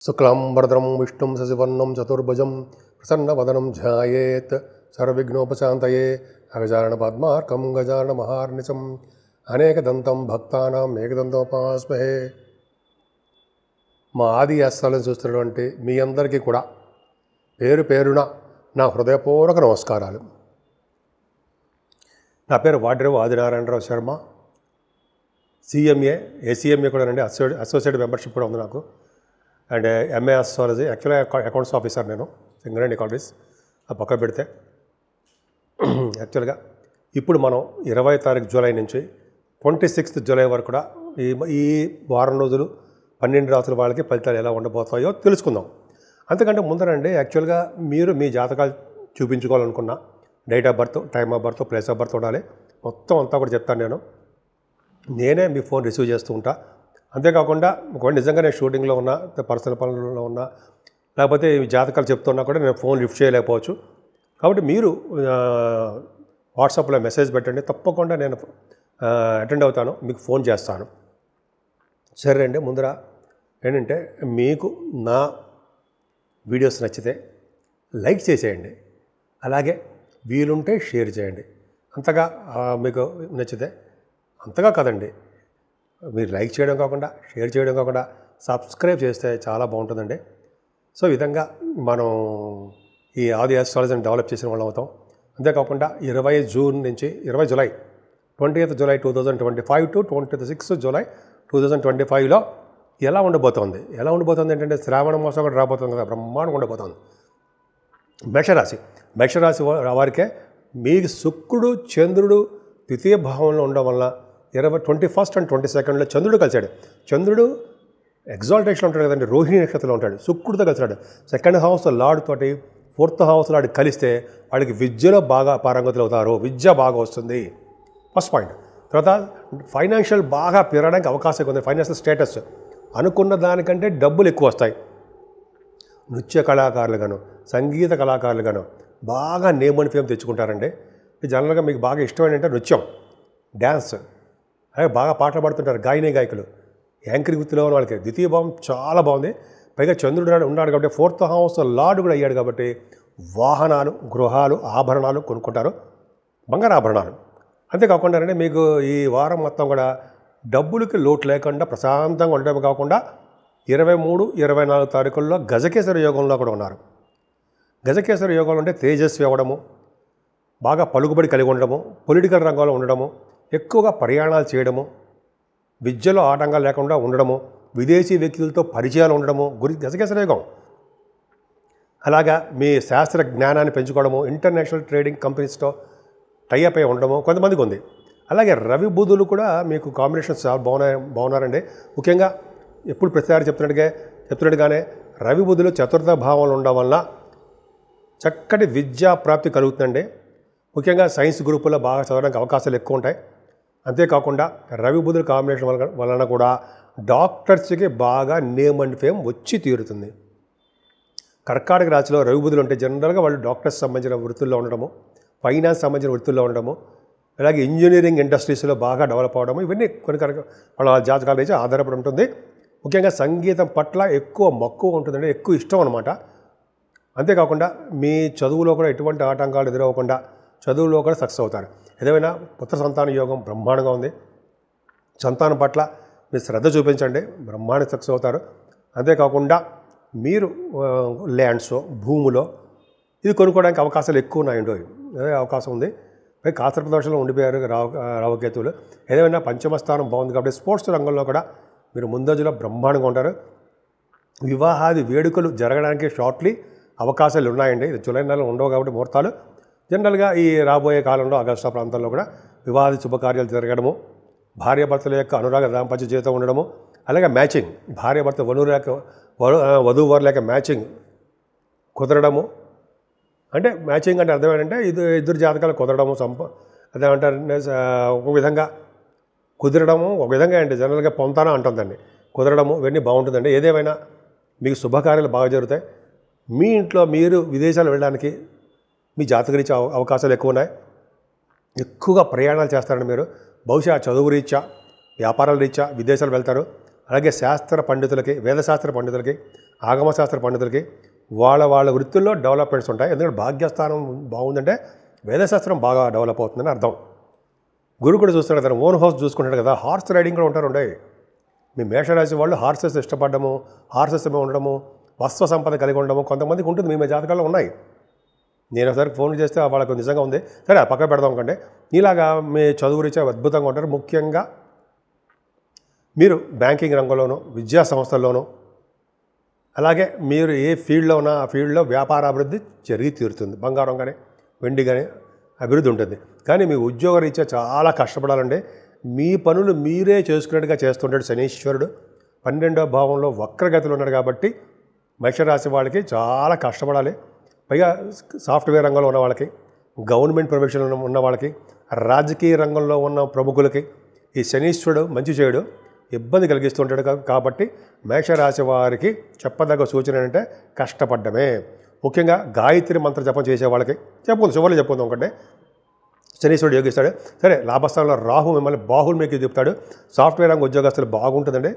శుక్లాంబరధరం విష్ణుం శశివర్ణం చతుర్భుజం ప్రసన్నవదనం ధ్యాయేత్ సర్వవిఘ్నోపశాంతయే అగజానన పద్మార్కం గజానన మహార్నిశం అనేకదంతం భక్తానాం ఏకదంతోపాస్మహే. మా ఆది యాస్త్రాలను చూస్తున్నటువంటి మీ అందరికీ కూడా పేరు పేరున నా హృదయపూర్వక నమస్కారాలు. నా పేరు వాడ్రేవు ఆదినారాయణరావు శర్మ. సిఎంఏ, ఏసీఎంఏ కూడా అండి, అసోసియేట్ మెంబర్షిప్ కూడా ఉంది నాకు. అండ్ ఎంఏ ఆస్ట్రాలజీ, యాక్చువల్గా అకౌంట్స్ ఆఫీసర్ నేను, సింగరేణి కాలేజ్. ఆ పక్క పెడితే యాక్చువల్గా ఇప్పుడు మనం 20 తారీఖు జూలై నుంచి 26th జూలై వరకు కూడా ఈ వారం రోజులు 12 రాసుల వాళ్ళకి ఫలితాలు ఎలా ఉండబోతాయో తెలుసుకుందాం. అంతకంటే ముందరండి, యాక్చువల్గా మీరు మీ జాతకాలు చూపించుకోవాలనుకున్న date of birth, time of birth, place of birth ఉండాలి. మొత్తం అంతా కూడా చెప్తాను. నేనే మీ ఫోన్ రిసీవ్ చేస్తూ ఉంటా. అంతేకాకుండా ఒకవేళ నిజంగా నేను షూటింగ్లో ఉన్నా, పర్సనల్ పనులలో ఉన్నా, లేకపోతే ఈ జాతకాలు చెప్తున్నా కూడా నేను ఫోన్ లిఫ్ట్ చేయలేకపోవచ్చు. కాబట్టి మీరు వాట్సాప్లో మెసేజ్ పెట్టండి, తప్పకుండా నేను అటెండ్ అవుతాను, మీకు ఫోన్ చేస్తాను. సరే అండి, ముందర ఏంటంటే మీకు నా వీడియోస్ నచ్చితే లైక్ చేసేయండి, అలాగే వీలుంటే షేర్ చేయండి. అంతగా మీకు నచ్చితే, అంతగా కదండి, మీరు లైక్ చేయడం కాకుండా, షేర్ చేయడం కాకుండా సబ్స్క్రైబ్ చేస్తే చాలా బాగుంటుందండి. సో ఈ విధంగా మనం ఈ ఆది ఆస్ట్రాలజీని డెవలప్ చేసిన వాళ్ళం అవుతాం. అంతేకాకుండా 20 జూన్ నుంచి 20 July 20th July 2025 to 26th July 2025లో ఎలా ఉండబోతోంది ఏంటంటే శ్రావణ మాసం కూడా రాబోతుంది కదా, బ్రహ్మాండంగా ఉండబోతోంది. మేషరాశి వారికే మీకు శుక్రుడు, చంద్రుడు ద్వితీయ భావంలో ఉండడం వల్ల 21st and 22nd చంద్రుడు కలిశాడు. చంద్రుడు ఎగ్జాల్టేషన్ ఉంటాడు కదండి, రోహిణి నక్షత్రంలో ఉంటాడు, శుక్రుడితో కలిసాడు. 2nd హౌస్ లార్డ్ తోటి 4th హౌస్ లార్డ్ కలిస్తే వాడికి విద్యలో బాగా పారంగతులు అవుతారు, విద్య బాగా వస్తుంది. First point. తర్వాత ఫైనాన్షియల్ బాగా పెరగడానికి అవకాశం ఉంది. ఫైనాన్షియల్ స్టేటస్ అనుకున్న దానికంటే డబ్బులు ఎక్కువ వస్తాయి. నృత్య కళాకారులు గాను, సంగీత కళాకారులు గాను బాగా నేమ్ అండ్ ఫేమ్ తెచ్చుకుంటారండి. జనరల్గా మీకు బాగా ఇష్టం ఏంటంటే నృత్యం, డ్యాన్స్, అలాగే బాగా పాటలు పాడుతుంటారు గాయకులు. యాంకరింగ్ వృత్తిలో ఉన్న వాళ్ళకి ద్వితీయ భావం చాలా బాగుంది. పైగా చంద్రుడు ఉన్నాడు కాబట్టి 4th హౌస్ లార్డ్ కూడా అయ్యాడు కాబట్టి వాహనాలు, గృహాలు, ఆభరణాలు కొనుక్కుంటారు, బంగారు ఆభరణాలు. అంతేకాకుండా మీకు ఈ వారం మొత్తం కూడా డబ్బులకి లోటు లేకుండా ప్రశాంతంగా ఉండడం కాకుండా 23, 24 తారీఖుల్లో గజకేసర యోగంలో కూడా ఉన్నారు. గజకేసర యోగంలో అంటే తేజస్వి అవ్వడము, బాగా పలుకుబడి కలిగి ఉండడము, పొలిటికల్ రంగంలో ఉండడము, ఎక్కువగా ప్రయాణాలు చేయడము, విద్యలో ఆటంకాలు లేకుండా ఉండడము, విదేశీ వ్యక్తులతో పరిచయాలు ఉండడము గజకేసర యోగం. అలాగా మీ శాస్త్ర జ్ఞానాన్ని పెంచుకోవడము, ఇంటర్నేషనల్ ట్రేడింగ్ కంపెనీస్తో టైఅప్ అయి ఉండడము కొంతమందికి ఉంది. అలాగే రవి బుధులు కూడా మీకు కాంబినేషన్స్ చాలా బాగున్నారండి. ముఖ్యంగా ఎప్పుడు ప్రతిసారి చెప్తున్నట్టుగానే రవి బుధులు 4th భావంలో ఉండడం వల్ల చక్కటి విద్యా ప్రాప్తి కలుగుతుందండి. ముఖ్యంగా సైన్స్ గ్రూపుల్లో బాగా చదవడానికి అవకాశాలు ఎక్కువ ఉంటాయి. అంతేకాకుండా రవి బుధుల కాంబినేషన్ వలన కూడా డాక్టర్స్కి బాగా నేమ్ అండ్ ఫేమ్ వచ్చి తీరుతుంది. కర్కాటక రాశిలో రవి బుధులు ఉంటే జనరల్గా వాళ్ళు డాక్టర్స్ సంబంధించిన వృత్తుల్లో ఉండడము, ఫైనాన్స్ సంబంధించిన వృత్తుల్లో ఉండడము, అలాగే ఇంజనీరింగ్ ఇండస్ట్రీస్లో బాగా డెవలప్ అవడము, ఇవన్నీ కొన్ని వాళ్ళ జాతకాల నుంచి ఆధారపడి ఉంటుంది. ముఖ్యంగా సంగీతం పట్ల ఎక్కువ మక్కువ ఉంటుందండి, ఎక్కువ ఇష్టం అనమాట. అంతేకాకుండా మీ చదువులో కూడా ఎటువంటి ఆటంకాలు ఎదురవ్వకుండా చదువులో కూడా సక్సెస్ అవుతారు. ఏదైనా పుత్ర సంతాన యోగం బ్రహ్మాండంగా ఉంది. సంతానం పట్ల మీరు శ్రద్ధ చూపించండి, బ్రహ్మాండ సక్సెస్ అవుతారు. అంతేకాకుండా మీరు ల్యాండ్స్, భూములో ఇది కొనుక్కోవడానికి అవకాశాలు ఎక్కువ ఉన్నాయండి, అదే అవకాశం ఉంది. పై కాస్త ప్రదర్శనలో ఉండిపోయారు రావుకేతువులు. ఏదైనా పంచమ స్థానం బాగుంది కాబట్టి స్పోర్ట్స్ రంగంలో కూడా మీరు ముందంజలో బ్రహ్మాండంగా ఉంటారు. వివాహాది వేడుకలు జరగడానికి షార్ట్లీ అవకాశాలు ఉన్నాయండి. ఇది జూలై నెలలో ఉండవు కాబట్టి ముహూర్తాలు. జనరల్గా ఈ రాబోయే కాలంలో ఆగస్టు ప్రాంతంలో కూడా వివాహాది శుభకార్యాలు జరగడము, భార్యాభర్తల యొక్క అనురాగ దాంపత్య జీవితం ఉండడము, అలాగే మ్యాచింగ్, భార్యాభర్త వధూవరుల యొక్క మ్యాచింగ్ కుదరడము. అంటే మ్యాచింగ్ అంటే అర్థం ఏంటంటే ఇద్దరు జాతకాలు కుదరడము, అదేమంటారు ఒక విధంగా కుదరడము, ఒక విధంగా అంటే జనరల్గా పొంతానా అంటుందండి, కుదరడము, ఇవన్నీ బాగుంటుందండి. ఏదేమైనా మీకు శుభకార్యాలు బాగా జరుగుతాయి. మీ ఇంట్లో మీరు విదేశాలు వెళ్ళడానికి మీ జాతకరీత్యా అవకాశాలు ఎక్కువ ఉన్నాయి. ఎక్కువగా ప్రయాణాలు చేస్తారండి మీరు. బహుశా చదువు రీత్యా, వ్యాపారాల రీత్యా విదేశాలు వెళ్తారు. అలాగే శాస్త్ర పండితులకి, వేదశాస్త్ర పండితులకి, ఆగమశాస్త్ర పండితులకి వాళ్ళ వృత్తుల్లో డెవలప్మెంట్స్ ఉంటాయి. ఎందుకంటే భాగ్యస్థానం బాగుందంటే వేదశాస్త్రం బాగా డెవలప్ అవుతుందని అర్థం. గురువు కూడా చూస్తున్నాడు, తన ఓన్ హౌస్ చూసుకుంటాడు కదా. హార్స్ రైడింగ్ కూడా ఉంటారు. మీ మేషరాశి వాళ్ళు హార్సెస్ ఇష్టపడము, హార్సెస్ ఉండడము, వస్త్ర సంపద కలిగి ఉండడము కొంతమందికి ఉంటుంది. మీ జాతకాల్లో ఉన్నాయి. నేను ఒకసారి ఫోన్ చేస్తే వాళ్ళకు నిజంగా ఉంది. సరే ఆ పక్క పెడదాం కంటే ఇలాగా మీ చదువు రీత్యా అద్భుతంగా ఉంటారు. ముఖ్యంగా మీరు బ్యాంకింగ్ రంగంలోనూ, విద్యా సంస్థల్లోనూ, అలాగే మీరు ఏ ఫీల్డ్లో ఉన్నా ఆ ఫీల్డ్లో వ్యాపార అభివృద్ధి జరిగి తీరుతుంది. బంగారం కానీ వెండి కానీ అభివృద్ధి ఉంటుంది. కానీ మీ ఉద్యోగ రీత్యా చాలా కష్టపడాలండి. మీ పనులు మీరే చేసుకున్నట్టుగా చేస్తుంటాడు శనీశ్వరుడు. 12వ భావంలో వక్రగతిలో ఉన్నాడు కాబట్టి మేషరాశి వాళ్ళకి చాలా కష్టపడాలి. పైగా సాఫ్ట్వేర్ రంగంలో ఉన్న వాళ్ళకి, గవర్నమెంట్ ప్రొఫెషన్లో ఉన్న వాళ్ళకి, రాజకీయ రంగంలో ఉన్న ప్రముఖులకి ఈ శనీశ్వరుడు మంచి చేయడు, ఇబ్బంది కలిగిస్తుంటాడు. కాబట్టి మేషరాశి వారికి చెప్పదగ్గ సూచన ఏంటంటే కష్టపడ్డమే. ముఖ్యంగా గాయత్రి మంత్ర జపం చేసే వాళ్ళకి చెప్పుకుంది, చివరిలో చెప్పుకుందాం ఒకటే. శనీశ్వరుడు యోగిస్తాడు. సరే, లాభస్థానంలో రాహు మిమ్మల్ని బాహులు మీకు చెప్తాడు. సాఫ్ట్వేర్ రంగ ఉద్యోగస్తులు బాగుంటుందండి.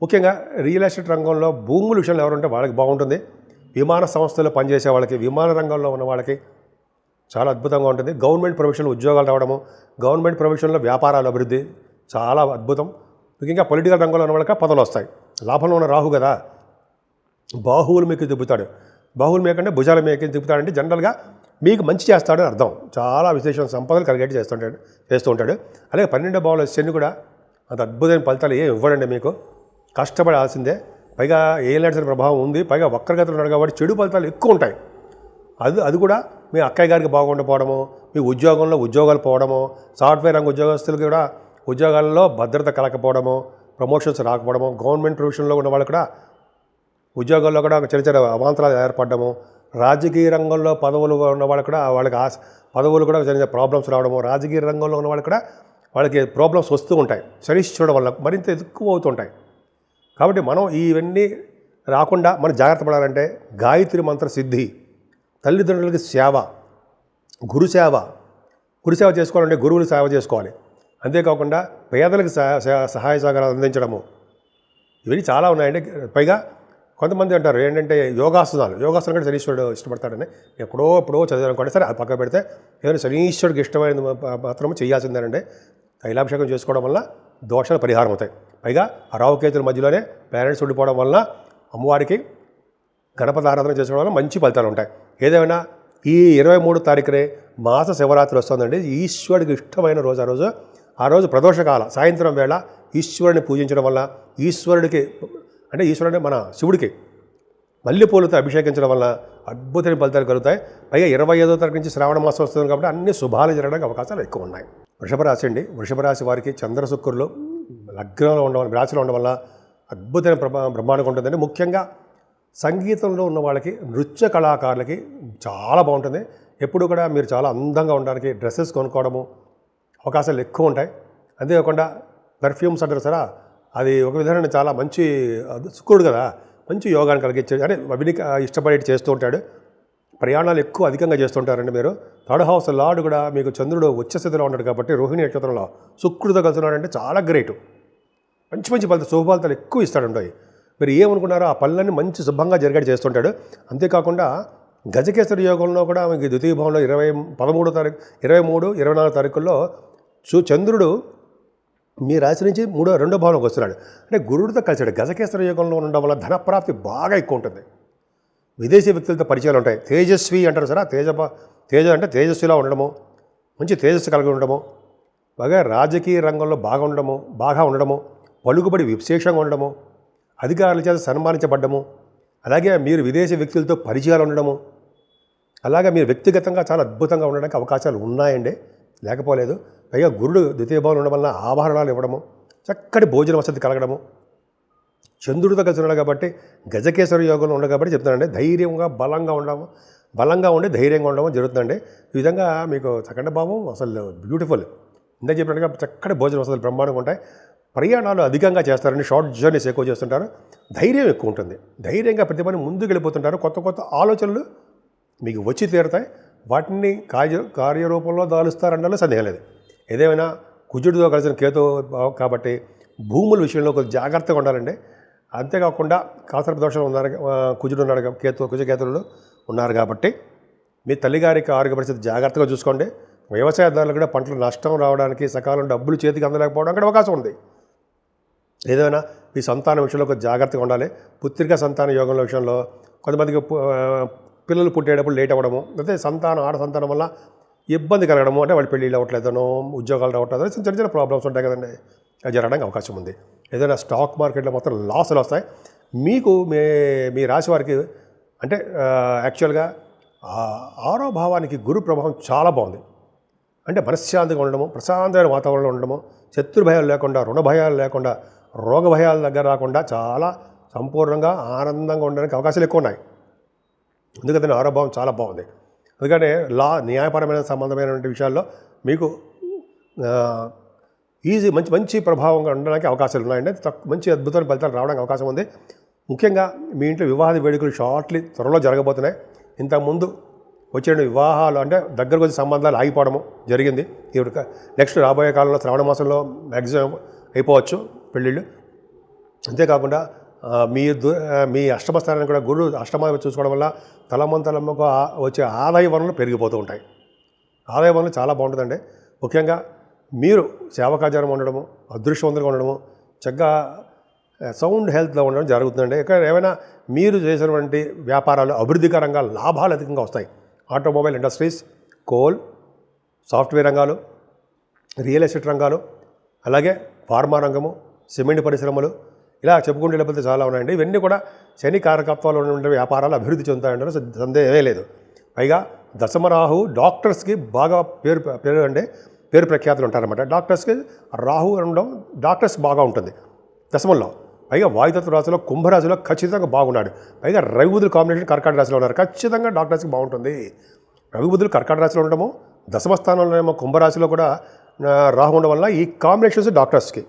ముఖ్యంగా రియల్ ఎస్టేట్ రంగంలో భూముల విషయంలో ఎవరుంటే వాళ్ళకి బాగుంటుంది. విమాన సంస్థల్లో పనిచేసే వాళ్ళకి, విమాన రంగంలో ఉన్న వాళ్ళకి చాలా అద్భుతంగా ఉంటుంది. గవర్నమెంట్ ప్రొఫెషన్లో ఉద్యోగాలు రావడము, గవర్నమెంట్ ప్రొఫెషన్లో వ్యాపారాల అభివృద్ధి చాలా అద్భుతం. ముఖ్యంగా పొలిటికల్ రంగంలో ఉన్న వాళ్ళకి పదవులు వస్తాయి. లాభంలో ఉన్న రాహు కదా, బాహువులు మీకు తిప్పుతాడు. బాహువులు మేకంటే భుజాలు మేకే తిప్పుతాడంటే జనరల్గా మీకు మంచి చేస్తాడని అర్థం. చాలా విశేషమైన సంపదలు కలిగేటి చేస్తూ ఉంటాడు. అలాగే 12వ భావంలో శని కూడా అంత అద్భుతమైన ఫలితాలు ఏం ఇవ్వడండి. మీకు కష్టపడాల్సిందే. పైగా ఏలినాటి ప్రభావం ఉంది. పైగా వక్రగతిలో ఉన్నాడు కాబట్టి చెడు ఫలితాలు ఎక్కువ ఉంటాయి. అది కూడా మీ అక్కయ్య గారికి బాగుండకపోవడము, మీ ఉద్యోగంలో ఉద్యోగాలు పోవడము, సాఫ్ట్వేర్ రంగ ఉద్యోగస్తులకి కూడా ఉద్యోగాల్లో భద్రత కలకపోవడము, ప్రమోషన్స్ రాకపోవడము, గవర్నమెంట్ ప్రొఫెషన్లో ఉన్న వాళ్ళు కూడా ఉద్యోగాల్లో కూడా చిన్న చిన్న అవాంతరాలు ఏర్పడము, రాజకీయ రంగంలో పదవులు ఉన్న వాళ్ళు కూడా వాళ్ళకి పదవులు కూడా చిన్న ప్రాబ్లమ్స్ రావడము, రాజకీయ రంగంలో ఉన్న వాళ్ళు కూడా వాళ్ళకి ప్రాబ్లమ్స్ వస్తూ ఉంటాయి. శనీశ్వరుడు వల్ల మరింత ఎక్కువ అవుతుంటాయి. కాబట్టి మనం ఇవన్నీ రాకుండా మనం జాగ్రత్త పడాలంటే గాయత్రి మంత్ర సిద్ధి, తల్లిదండ్రులకి సేవ, గురుసేవ చేసుకోవాలంటే గురువులు సేవ చేసుకోవాలి. అంతేకాకుండా పేదలకు సహాయ సహకారాలు అందించడము, ఇవన్నీ చాలా ఉన్నాయండి. పైగా కొంతమంది అంటారు ఏంటంటే యోగాసనాలు కూడా శనీశ్వరుడు ఇష్టపడతాడని. ఎప్పుడో చదివానుకోండి. సరే అది పక్క పెడితే ఏదైనా శనీశ్వరుడికి ఇష్టమైన మాత్రం చేయాల్సిందేనండి. తైలాభిషేకం చేసుకోవడం వల్ల దోషాలు పరిహారం అవుతాయి. పైగా రావుకేతుల మధ్యలోనే పేరెంట్స్ ఉండిపోవడం వల్ల అమ్మవారికి గణపతి ఆరాధన చేసుకోవడం వల్ల మంచి ఫలితాలు ఉంటాయి. ఏదేమైనా ఈ 23 తారీఖునే మాస శివరాత్రి వస్తుందండి. ఈశ్వరుడికి ఇష్టమైన రోజు ఆ రోజు ప్రదోషకాల సాయంత్రం వేళ ఈశ్వరుని పూజించడం వల్ల ఈశ్వరుడికి మన శివుడికి మల్లెపూలతో అభిషేకించడం వల్ల అద్భుతమైన ఫలితాలు కలుగుతాయి. పైగా 25వ తారీఖు నుంచి శ్రావణ మాసం వస్తుంది కాబట్టి అన్ని శుభాలు జరగడానికి అవకాశాలు ఎక్కువ ఉన్నాయి. వృషభ రాశి వారికి చంద్ర శుక్రులు లగ్నంలో ఉండడం, రాశిలో ఉండడం వల్ల అద్భుతమైన బ్రహ్మాండంగా ఉంటుందండి. ముఖ్యంగా సంగీతంలో ఉన్న వాళ్ళకి, నృత్య కళాకారులకి చాలా బాగుంటుంది. ఎప్పుడు కూడా మీరు చాలా అందంగా ఉండడానికి డ్రెస్సెస్ కొనుక్కోవడము అవకాశాలు ఎక్కువ ఉంటాయి. అంతేకాకుండా పర్ఫ్యూమ్స్ అంటారు సరే, అది ఒక విధంగా చాలా మంచి శుక్రుడు కదా, మంచి యోగాన్ని కలిగించేది. అంటే అవిని ఇష్టపడేటి చేస్తూ ఉంటాడు. ప్రయాణాలు ఎక్కువ అధికంగా చేస్తుంటారండి మీరు. 3rd హౌస్ లార్డ్ కూడా మీకు చంద్రుడు ఉచ్చస్థితిలో ఉన్నాడు కాబట్టి రోహిణి నక్షత్రంలో శుక్రుడితో కలిసినాడంటే చాలా గ్రేటు. మంచి శుభఫలితాలు ఎక్కువ ఇస్తాడుంటాయి. మీరు ఏమనుకున్నారో ఆ పనులన్నీ మంచి శుభంగా జరిగేటి చేస్తుంటాడు. అంతేకాకుండా గజకేసరి యోగంలో కూడా మీకు ద్వితీయ భావంలో 23, 24 తారీఖుల్లో చంద్రుడు మీ రాశి నుంచి 2వ భావంలోకి వస్తున్నాడు. అంటే గురుడితో కలిసాడు. గజకేసరి యోగంలో ఉండడం వల్ల ధనప్రాప్తి బాగా ఎక్కువ ఉంటుంది. విదేశీ వ్యక్తులతో పరిచయాలు ఉంటాయి. తేజస్వి అంటారు సరే, తేజ అంటే తేజస్విలా ఉండడము, మంచి తేజస్సు కలిగి ఉండడము, బాగా రాజకీయ రంగంలో బాగా ఉండడము, పలుకుబడి విశేషంగా ఉండడము, అధికారుల చేత సన్మానించబడ్డము, అలాగే మీరు విదేశీ వ్యక్తులతో పరిచయాలు ఉండడము, అలాగే మీరు వ్యక్తిగతంగా చాలా అద్భుతంగా ఉండడానికి అవకాశాలు ఉన్నాయండి, లేకపోలేదు. పైగా గురుడు ద్వితీయ భావంలో ఉండడం వల్ల ఆభరణాలు ఇవ్వడము, చక్కటి భోజన వసతి కలగడము, చంద్రుడితో కలిసి ఉన్నాడు కాబట్టి గజకేసరి యోగంలో ఉండదు కాబట్టి చెప్తానండి. ధైర్యంగా బలంగా ఉండి ధైర్యంగా ఉండడం జరుగుతుందండి. ఈ విధంగా మీకు సెకండ్ భావం అసలు బ్యూటిఫుల్. ఇందాక చెప్పినట్టుగా చక్కటి భోజన వసతులు బ్రహ్మాండంగా ఉంటాయి. ప్రయాణాలు అధికంగా చేస్తారండి, షార్ట్ జర్నీస్ ఎక్కువ చేస్తుంటారు, ధైర్యం ఎక్కువ ఉంటుంది. ధైర్యంగా ప్రతి పని ముందుకు వెళ్ళిపోతుంటారు. కొత్త ఆలోచనలు మీకు వచ్చి తీరుతాయి. వాటిని కార్యరూపంలో దాలుస్తారన్నలో సందేహం లేదు. ఏదేమైనా కుజుడితో కలిసిన కేతు కాబట్టి భూముల విషయంలో కొంచెం జాగ్రత్తగా ఉండాలండి. అంతేకాకుండా కాసర్ప దోషాలు ఉన్నారు, కుజుడు ఉన్నాడు, కుజకేతులు ఉన్నారు కాబట్టి మీ తల్లిగారికి ఆరోగ్య పరిస్థితి జాగ్రత్తగా చూసుకోండి. వ్యవసాయదారులు కూడా పంటలు నష్టం రావడానికి, సకాలం డబ్బులు చేతికి అందలేకపోవడం కూడా అవకాశం ఉంది. ఏదైనా మీ సంతానం విషయంలో కొంచెం జాగ్రత్తగా ఉండాలి. పుత్రిక సంతాన యోగంలో విషయంలో కొంతమందికి పిల్లలు పుట్టేటప్పుడు లేట్ అవ్వడము, లేకపోతే సంతానం ఆడ సంతానం వల్ల ఇబ్బంది కలగడము, అంటే వాళ్ళు పెళ్ళిళ్ళు అవ్వట్లేదనో ఉద్యోగాలు రావట్లేదో చిన్న చిన్న ప్రాబ్లమ్స్ ఉంటాయి కదండి, అది జరగడానికి అవకాశం ఉంది. ఏదైనా స్టాక్ మార్కెట్లో మొత్తం లాసులు వస్తాయి. మీకు మీ రాశి వారికి అంటే యాక్చువల్గా 6వ భావానికి గురు ప్రభావం చాలా బాగుంది. అంటే మనశ్శాంతిగా ఉండడము, ప్రశాంతమైన వాతావరణంలో ఉండడము, శత్రు భయాలు లేకుండా, రుణ భయాలు లేకుండా, రోగ భయాల దగ్గర రాకుండా చాలా సంపూర్ణంగా ఆనందంగా ఉండడానికి అవకాశాలు ఎక్కువ ఉన్నాయి. ఎందుకంటే 6వ భావం చాలా బాగుంది. అందుకనే న్యాయపరమైన సంబంధమైనటువంటి విషయాల్లో మీకు మంచి ప్రభావంగా ఉండడానికి అవకాశాలు ఉన్నాయండి. మంచి అద్భుతమైన ఫలితాలు రావడానికి అవకాశం ఉంది. ముఖ్యంగా మీ ఇంట్లో వివాహ వేడుకలు త్వరలో జరగబోతున్నాయి. ఇంతకుముందు వచ్చే వివాహాలు అంటే దగ్గరకు వచ్చే సంబంధాలు ఆగిపోవడము జరిగింది. ఇప్పుడు నెక్స్ట్ రాబోయే కాలంలో శ్రావణ మాసంలో మ్యాక్సిమం అయిపోవచ్చు పెళ్ళిళ్ళు. అంతేకాకుండా మీ అష్టమ స్థానాన్ని కూడా గురుడు అష్టమ చూసుకోవడం వల్ల తలమ్మకు వచ్చే ఆదాయ వనరులు పెరిగిపోతూ ఉంటాయి. ఆదాయ వనరులు చాలా బాగుంటుందండి. ముఖ్యంగా మీరు సేవకాచారం ఉండడము, అదృష్టవంతులుగా ఉండడము, చక్కగా సౌండ్ హెల్త్లో ఉండడం జరుగుతుందండి. ఇక్కడ ఏమైనా మీరు చేసినటువంటి వ్యాపారాలు అభివృద్ధికరంగా లాభాలు అధికంగా వస్తాయి. ఆటోమొబైల్ ఇండస్ట్రీస్, కోల్, సాఫ్ట్వేర్ రంగాలు, రియల్ ఎస్టేట్ రంగాలు, అలాగే ఫార్మా రంగము, సిమెంట్ పరిశ్రమలు, ఇలా చెప్పుకుంటే లేకపోతే చాలా ఉన్నాయండి. ఇవన్నీ కూడా శని కారకత్వాలు ఉండే వ్యాపారాలు అభివృద్ధి చెందుతాయంటే సందేహమే లేదు. పైగా దశమరాహు డాక్టర్స్కి బాగా పేరు ప్రఖ్యాతులు ఉంటారన్నమాట. డాక్టర్స్కి రాహు ఉండడం డాక్టర్స్ బాగా ఉంటుంది దశమంలో. పైగా వాయుతత్వ రాశిలో కుంభరాశిలో ఖచ్చితంగా బాగున్నాడు. పైగా రవి బుధుల కాంబినేషన్ కర్కాటక రాశిలో ఉన్నారు. ఖచ్చితంగా డాక్టర్స్కి బాగుంటుంది. రవి బుధులు కర్కాటక రాశిలో ఉండడము, దశమ స్థానంలో ఏమో కుంభరాశిలో కూడా రాహు ఉండడం వల్ల ఈ కాంబినేషన్స్ డాక్టర్స్కి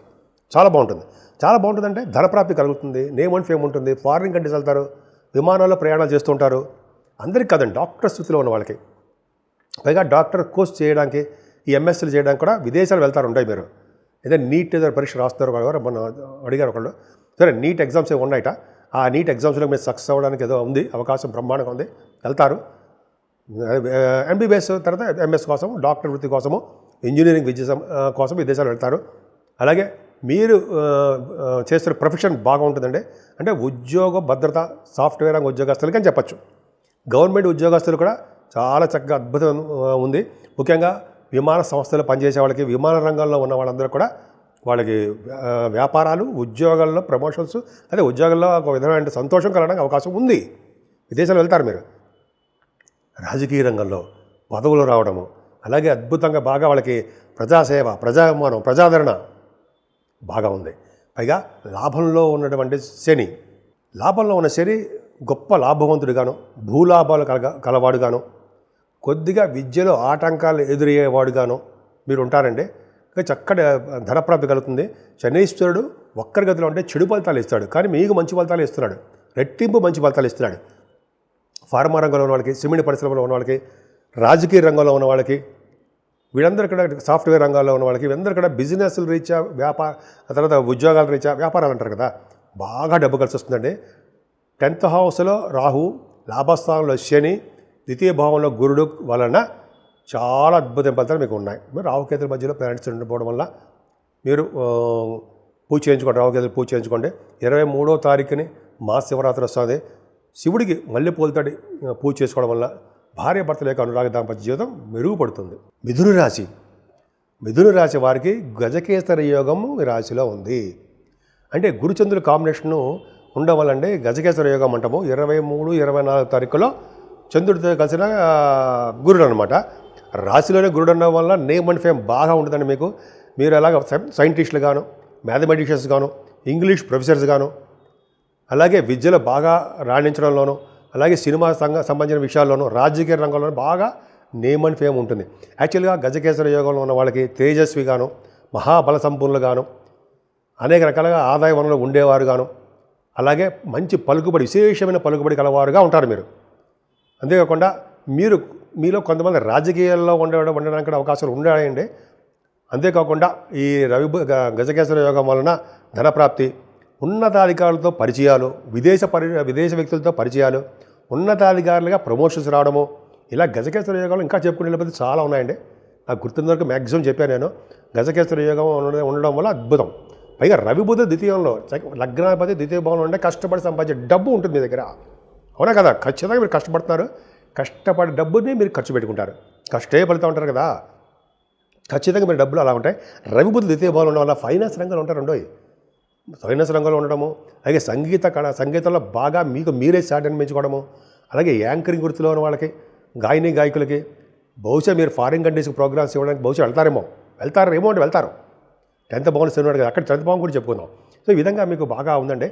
చాలా బాగుంటుంది. చాలా బాగుంటుందంటే ధనప్రాప్తి కలుగుతుంది, నేమ్ అండ్ ఫేమ్ ఉంటుంది, ఫారిన్ కంట్రీస్ వెళ్తారు, విమానాల్లో ప్రయాణాలు చేస్తుంటారు. అందరికీ కాదండి, డాక్టర్ స్థితిలో ఉన్న వాళ్ళకి. పైగా డాక్టర్ కోర్స్ చేయడానికి, ఈ ఎంఎస్సీలు చేయడానికి కూడా విదేశాలు వెళ్తారు. ఉంటాయి మీరు ఏదైనా నీట్ ఏదైనా పరీక్ష రాస్తున్నారు వాళ్ళు మన అడిగారు ఒకళ్ళు. సరే నీట్ ఎగ్జామ్స్ ఏమి ఉన్నాయట, ఆ నీట్ ఎగ్జామ్స్లో మీరు సక్సెస్ అవ్వడానికి ఏదో ఉంది, అవకాశం బ్రహ్మాండంగా ఉంది, వెళ్తారు. ఎంబీబీఎస్ తర్వాత ఎంఎస్ కోసం, డాక్టర్ వృత్తి కోసము, ఇంజనీరింగ్ విద్య కోసం విదేశాలు వెళ్తారు. అలాగే మీరు చేస్తున్న ప్రొఫెషన్ బాగా ఉంటుందండి. అంటే ఉద్యోగ భద్రత, సాఫ్ట్వేర్ రంగ ఉద్యోగస్తులకి అని చెప్పచ్చు. గవర్నమెంట్ ఉద్యోగస్తులు కూడా చాలా చక్కగా అద్భుతం ఉంది. ముఖ్యంగా విమాన సంస్థలు పనిచేసే వాళ్ళకి, విమాన రంగంలో ఉన్న వాళ్ళందరూ కూడా వాళ్ళకి వ్యాపారాలు, ఉద్యోగాల్లో ప్రమోషన్స్, అదే ఉద్యోగాల్లో ఒక విధమైన సంతోషం కలగడానికి అవకాశం ఉంది. విదేశాలు వెళ్తారు మీరు. రాజకీయ రంగంలో పదవులు రావడము, అలాగే అద్భుతంగా బాగా వాళ్ళకి ప్రజాసేవ, ప్రజాభిమానం, ప్రజాదరణ బాగా ఉంది. పైగా లాభంలో ఉన్నటువంటి శని, లాభంలో ఉన్న శని గొప్ప లాభవంతుడిగాను, భూలాభాలు కలవాడుగాను, కొద్దిగా విద్యలో ఆటంకాలు ఎదురయ్యేవాడుగాను మీరు ఉంటారండి. చక్కటి ధనప్రాప్తి కలుగుతుంది. శనీశ్వరుడు ఒక్కరి గతిలో ఉంటే చెడు ఫలితాలు ఇస్తాడు, కానీ మీకు మంచి ఫలితాలు ఇస్తున్నాడు, రెట్టింపు మంచి ఫలితాలు ఇస్తున్నాడు. ఫార్మా రంగంలో ఉన్న వాళ్ళకి, సిమెంట్ పరిశ్రమలో ఉన్న వాళ్ళకి, రాజకీయ రంగంలో ఉన్న వాళ్ళకి, వీళ్ళందరూ కూడా సాఫ్ట్వేర్ రంగాల్లో ఉన్న వాళ్ళకి, వీళ్ళందరూ కూడా బిజినెస్లు రీత్యా, తర్వాత ఉద్యోగాల రీత్యా వ్యాపారాలు అంటారు కదా, బాగా డబ్బు కలిసి వస్తుందండి. 10th హౌస్లో రాహు, లాభస్థానంలో శని, ద్వితీయ భావంలో గురుడు వలన చాలా అద్భుతమైన ఫలితాలు మీకు ఉన్నాయి. మీరు రాహుకేతుల మధ్యలో ప్లానెట్స్ ఉండిపోవడం వల్ల మీరు పూజ చేయించుకోండి, రాహుకేతులు పూజ చేయించుకోండి. 23వ తారీఖుని మహాశివరాత్రి వస్తుంది. శివుడికి మల్లెపూలతోటి పూజ చేసుకోవడం వల్ల భార్య భర్తల యొక్క అనురాగ దాంపత్య జీవితం మెరుగుపడుతుంది. మిథున రాశి వారికి గజకేసర యోగము ఈ రాశిలో ఉంది. అంటే గురుచంద్రుల కాంబినేషను ఉండడం వల్ల అండి గజకేసర యోగం అంటాము. 23, 24 తారీఖులో చంద్రుడితో కలిసిన గురుడు అనమాట. రాశిలోనే గురుడు ఉండడం వల్ల నేమ్ అండ్ ఫేమ్ బాగా ఉంటుందండి మీకు. మీరు అలాగ సైంటిస్టులు గాను, మ్యాథమెటిషియన్స్ గాను, ఇంగ్లీష్ ప్రొఫెసర్స్ గాను, అలాగే విద్యలో బాగా రాణించడంలోనూ, అలాగే సినిమా సంబంధించిన విషయాల్లోనూ, రాజకీయ రంగంలోనూ బాగా నేమ్ అండ్ ఫేమ్ ఉంటుంది. యాక్చువల్గా గజకేసర యోగంలో ఉన్న వాళ్ళకి తేజస్విగాను, మహాబల సంపన్నులుగాను, అనేక రకాలుగా ఆదాయ వనరులు ఉండేవారు గాను, అలాగే మంచి పలుకుబడి, విశేషమైన పలుకుబడి కలవారుగా ఉంటారు మీరు. అంతేకాకుండా మీలో కొంతమంది రాజకీయాల్లో ఉండడానికి కూడా అవకాశాలు ఉన్నాయండి. అంతేకాకుండా ఈ గజకేసర యోగం వలన ధనప్రాప్తి, ఉన్నతాధికారులతో పరిచయాలు, విదేశ వ్యక్తులతో పరిచయాలు, ఉన్నతాధికారులుగా ప్రమోషన్స్ రావడము, ఇలా గజకేసరి యోగంలో ఇంకా చెప్పుకునే లేకపోతే చాలా ఉన్నాయండి. నాకు గుర్తున్న వరకు మ్యాక్సిమం చెప్పాను నేను. గజకేసరి యోగం ఉండడం వల్ల అద్భుతం. పైగా రవి బుధ ద్వితీయంలో, లగ్నాధిపతి ద్వితీయ భావంలో ఉంటే కష్టపడి సంపాదించే డబ్బు ఉంటుంది మీ దగ్గర. అవునా కదా? ఖచ్చితంగా మీరు కష్టపడుతున్నారు. కష్టపడే డబ్బుని మీరు ఖర్చు పెట్టుకుంటారు. కష్టే ఫలితం ఉంటారు కదా, ఖచ్చితంగా మీరు డబ్బులు అలా ఉంటాయి. రవి బుధ ద్వితీయ భావంలో ఉండడం వల్ల ఫైనాన్స్ రంగంలో ఉంటారు. ఫైనాన్స్ రంగంలో ఉండడము, అలాగే సంగీతంలో బాగా మీకు మీరే సాటి అనిపించుకోవడము, అలాగే యాంకరింగ్ వృత్తిలో ఉన్న వాళ్ళకి, గాయకులకి బహుశా మీరు ఫారిన్ కంట్రీస్కి ప్రోగ్రామ్స్ ఇవ్వడానికి బహుశా వెళ్తారేమో అంటే వెళ్తారు. 10th భావంలో ఉన్నాడు కదా, అక్కడ 10th భావం కూడా చెప్పుకుందాం. సో ఈ విధంగా మీకు బాగా ఉందండి.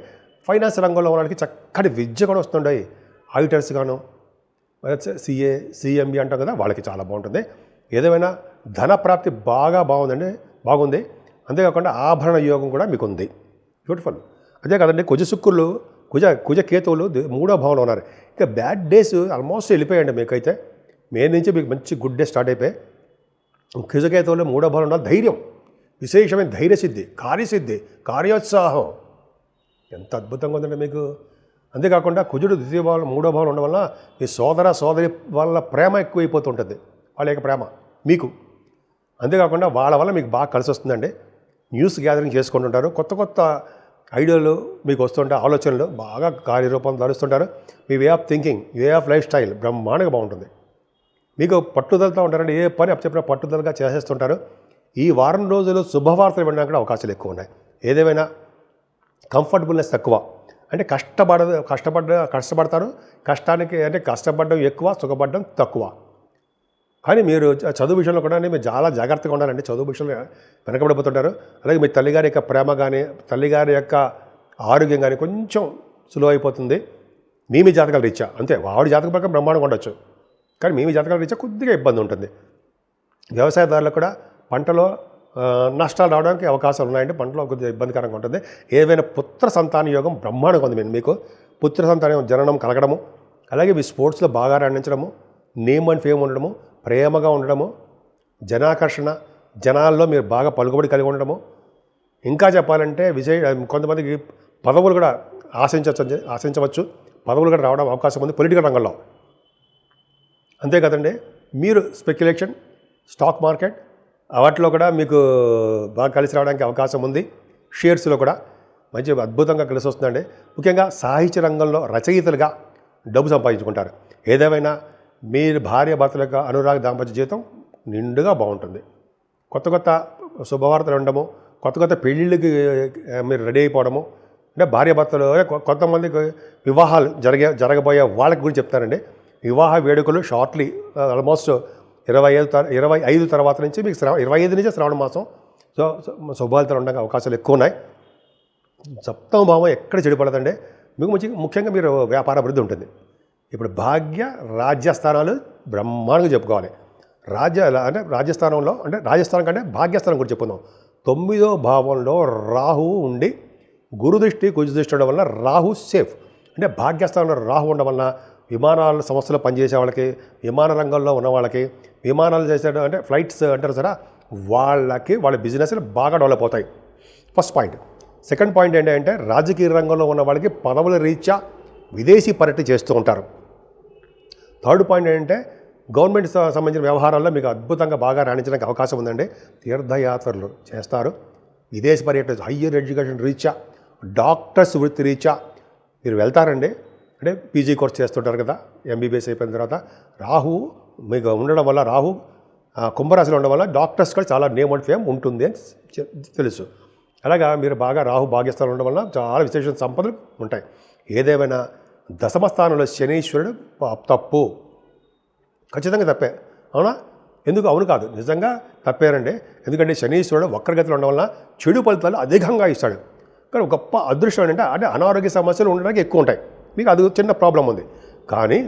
ఫైనాన్స్ రంగంలో ఉన్న వాళ్ళకి చక్కటి విద్య కూడా వస్తుంటాయి. ఆడిటర్స్ గాను, CA CME అంటాం కదా, వాళ్ళకి చాలా బాగుంటుంది. ఏదేమైనా ధన ప్రాప్తి బాగుంది. అంతేకాకుండా ఆభరణ యోగం కూడా మీకు ఉంది. బ్యూటిఫుల్. అదే కదండి, కుజ కేతువులు 3వ భావంలో ఉన్నారు. ఇంకా బ్యాడ్ డేస్ ఆల్మోస్ట్ వెళ్ళిపోయాయండి మీకైతే. మే నుంచి మీకు మంచి గుడ్ డే స్టార్ట్ అయిపోయి, కుజకేతువులు 3వ భావంలో ఉన్న ధైర్యం, విశేషమైన ధైర్యసిద్ధి, కార్యసిద్ధి, కార్యోత్సాహం ఎంత అద్భుతంగా ఉందండి మీకు. అంతేకాకుండా కుజుడు 3వ భావంలో ఉండడం వల్ల మీ సోదరి వాళ్ళ ప్రేమ ఎక్కువైపోతుంటుంది, వాళ్ళ యొక్క ప్రేమ మీకు. అంతేకాకుండా వాళ్ళ వల్ల మీకు బాగా కలిసి వస్తుందండి. న్యూస్ గ్యాదరింగ్ చేసుకుంటుంటారు. కొత్త ఐడియాలు మీకు వస్తుంటాయి, ఆలోచనలు బాగా కార్యరూపం ధరిస్తుంటారు. మీ way of thinking, way of lifestyle బ్రహ్మాండంగా బాగుంటుంది. మీకు పట్టుదలతో ఉంటారండి. ఏ పని అప్పచెప్పినా పట్టుదలగా చేసేస్తుంటారు. ఈ వారం రోజులు శుభవార్తలు వినడానికి కూడా అవకాశాలు ఎక్కువ ఉన్నాయి. ఏదేమైనా కంఫర్టబుల్నెస్ తక్కువ, అంటే కష్టపడతారు. కష్టానికి అంటే కష్టపడడం ఎక్కువ, సుఖపడడం తక్కువ. కానీ మీరు చదువు విషయంలో కూడా మీరు చాలా జాగ్రత్తగా ఉండాలండి. చదువు విషయంలో వెనకబడిపోతుంటారు. అలాగే మీ తల్లిగారి యొక్క ప్రేమ కానీ, తల్లిగారి యొక్క ఆరోగ్యం కానీ కొంచెం సులువు అయిపోతుంది. మీ జాతకాల రీత్యా అంతే. వాడి జాతక ప్రకారం బ్రహ్మాండంగా ఉండొచ్చు, కానీ మీ జాతకాల రీత్యా కొద్దిగా ఇబ్బంది ఉంటుంది. వ్యవసాయదారులకు కూడా పంటలో నష్టాలు రావడానికి అవకాశాలు ఉన్నాయండి. పంటలో కొద్దిగా ఇబ్బందికరంగా ఉంటుంది. ఏదైనా పుత్ర సంతాన యోగం బ్రహ్మాండంగా ఉంది మీకు. పుత్ర సంతానం జననం కలగడము, అలాగే మీ స్పోర్ట్స్లో బాగా రాణించడము, నేమ్ అండ్ ఫేమ్ ఉండడము, ప్రేమగా ఉండడము, జనాకర్షణ, జనాల్లో మీరు బాగా పలుకుబడి కలిగి ఉండడము, ఇంకా చెప్పాలంటే కొంతమందికి పదవులు కూడా ఆశించవచ్చు. పదవులు కూడా రావడం అవకాశం ఉంది పొలిటికల్ రంగంలో. అంతే కదండి, మీరు స్పెక్యులేషన్, స్టాక్ మార్కెట్ వాటిలో కూడా మీకు బాగా కలిసి రావడానికి అవకాశం ఉంది. షేర్స్లో కూడా మంచి అద్భుతంగా కలిసి వస్తుందండి. ముఖ్యంగా సాహిత్య రంగంలో రచయితలుగా డబ్బు సంపాదించుకుంటారు. ఏదేమైనా మీరు భార్యాభర్తల యొక్క అనురాగ దాంపత్య జీవితం నిండుగా బాగుంటుంది. కొత్త శుభవార్తలు ఉండడము, కొత్త పెళ్ళిళ్ళకి మీరు రెడీ అయిపోవడము, అంటే భార్యాభర్తలు కొంతమందికి వివాహాలు జరగబోయే వాళ్ళకి గురించి చెప్తారండి. వివాహ వేడుకలు షార్ట్లీ ఆల్మోస్ట్ 25 తర్వాత నుంచి మీకు 25 నుంచే శ్రావణ మాసం. సో శుభవార్తలు ఉండడానికి అవకాశాలు ఎక్కువ ఉన్నాయి. 7వ భావం ఎక్కడ చెడిపడదండి మీకు. ముఖ్యంగా మీరు వ్యాపార అభివృద్ధి ఉంటుంది. ఇప్పుడు భాగ్య రాజ్యస్థానాలు బ్రహ్మాండంగా చెప్పుకోవాలి. రాజ్యస్థానంలో అంటే రాజస్థానం కంటే భాగ్యస్థానం కూడా చెప్పుకుందాం. 9వ భావంలో రాహువు ఉండి గురు దృష్టి కుజ దృష్టి ఉండడం వల్ల రాహు సేఫ్. అంటే భాగ్యస్థానంలో రాహు ఉండడం వల్ల విమానాల సంస్థలో పనిచేసే వాళ్ళకి, విమాన రంగంలో ఉన్న వాళ్ళకి, విమానాలు చేసే అంటే ఫ్లైట్స్ అంటారు సరే, వాళ్ళ బిజినెస్లు బాగా డెవలప్ అవుతాయి. First point. సెకండ్ పాయింట్ ఏంటంటే రాజకీయ రంగంలో ఉన్న వాళ్ళకి పదవుల రీత్యా విదేశీ పర్యటన చేస్తూ ఉంటారు. థర్డ్ పాయింట్ ఏంటంటే గవర్నమెంట్ సంబంధించిన వ్యవహారాల్లో మీకు అద్భుతంగా బాగా రాణించడానికి అవకాశం ఉందండి. తీర్థయాత్రలు చేస్తారు, విదేశీ పర్యటన, హయ్యర్ ఎడ్యుకేషన్ రీత్యా, డాక్టర్స్ వృత్తి రీత్యా మీరు వెళ్తారండి. అంటే పీజీ కోర్స్ చేస్తుంటారు కదా, MBBS అయిపోయిన తర్వాత రాహు మీకు ఉండడం వల్ల, రాహు కుంభరాశిలో ఉండడం వల్ల డాక్టర్స్ కూడా చాలా నేమ్ అండ్ ఫేమ్ ఉంటుంది అని తెలుసు. అలాగా మీరు బాగా రాహు భాగ్యస్థానంలో ఉండడం వల్ల చాలా విశేష సంపదలు ఉంటాయి. ఏదేమైనా దశమ స్థానంలో శనీశ్వరుడు తప్పు, ఖచ్చితంగా తప్పే. అవునా? ఎందుకు అవును కాదు, నిజంగా తప్పేనండి. ఎందుకంటే శనీశ్వరుడు వక్రగతిలో ఉండడం వల్ల చెడు ఫలితాలు అధికంగా ఇస్తాడు. కానీ గొప్ప అదృష్టం అంటే అనారోగ్య సమస్యలు ఉండడానికి ఎక్కువ ఉంటాయి. మీకు అది చిన్న ప్రాబ్లం ఉంది. కానీ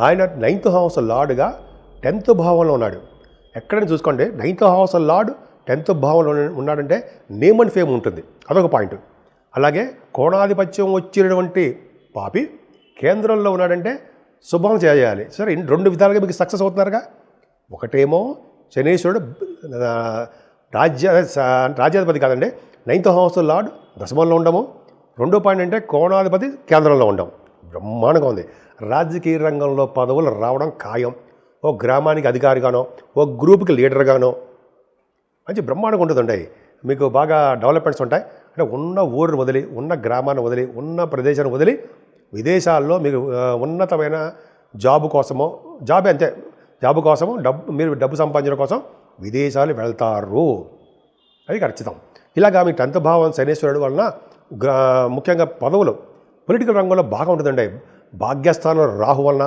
ఆయన 9th హౌస్ లార్డ్గా 10th భావంలో ఉన్నాడు. ఎక్కడైనా చూసుకోండి, 9th హౌస్ లార్డ్ 10th భావంలో ఉన్నాడంటే నేమ్ అండ్ ఫేమ్ ఉంటుంది, అదొక పాయింట్. అలాగే కోణాధిపత్యం వచ్చినటువంటి పాపి కేంద్రంలో ఉన్నాడంటే శుభం చేయాలి. సరే, 2 విధాలుగా మీకు సక్సెస్ అవుతున్నారుగా. ఒకటేమో శనీశ్వరుడు రాజ్యాధిపతి కాదండి, 9th హౌస్ లార్డ్ దశమంలో ఉండము, రెండో పాయింట్ అంటే కోణాధిపతి కేంద్రంలో ఉండడం బ్రహ్మాండంగా ఉంది. రాజకీయ రంగంలో పదవులు రావడం ఖాయం. ఓ గ్రామానికి అధికారిగానో, ఓ గ్రూప్కి లీడర్గానో మంచి బ్రహ్మాండంగా ఉంటుందండి. మీకు బాగా డెవలప్మెంట్స్ ఉంటాయి. అంటే ఉన్న ఊరిని వదిలి, ఉన్న గ్రామాన్ని వదిలి, ఉన్న ప్రదేశాన్ని వదిలి విదేశాల్లో మీకు ఉన్నతమైన జాబు కోసమో, జాబే అంతే, జాబు కోసమో మీరు డబ్బు సంపాదించడం కోసం విదేశాలు వెళ్తారు, అది ఖచ్చితం. ఇలాగా మీ 10th భావం శనీశ్వరుడు వలన ముఖ్యంగా పదవులు పొలిటికల్ రంగంలో బాగా ఉంటుందండి. భాగ్యస్థానంలో రాహు వలన,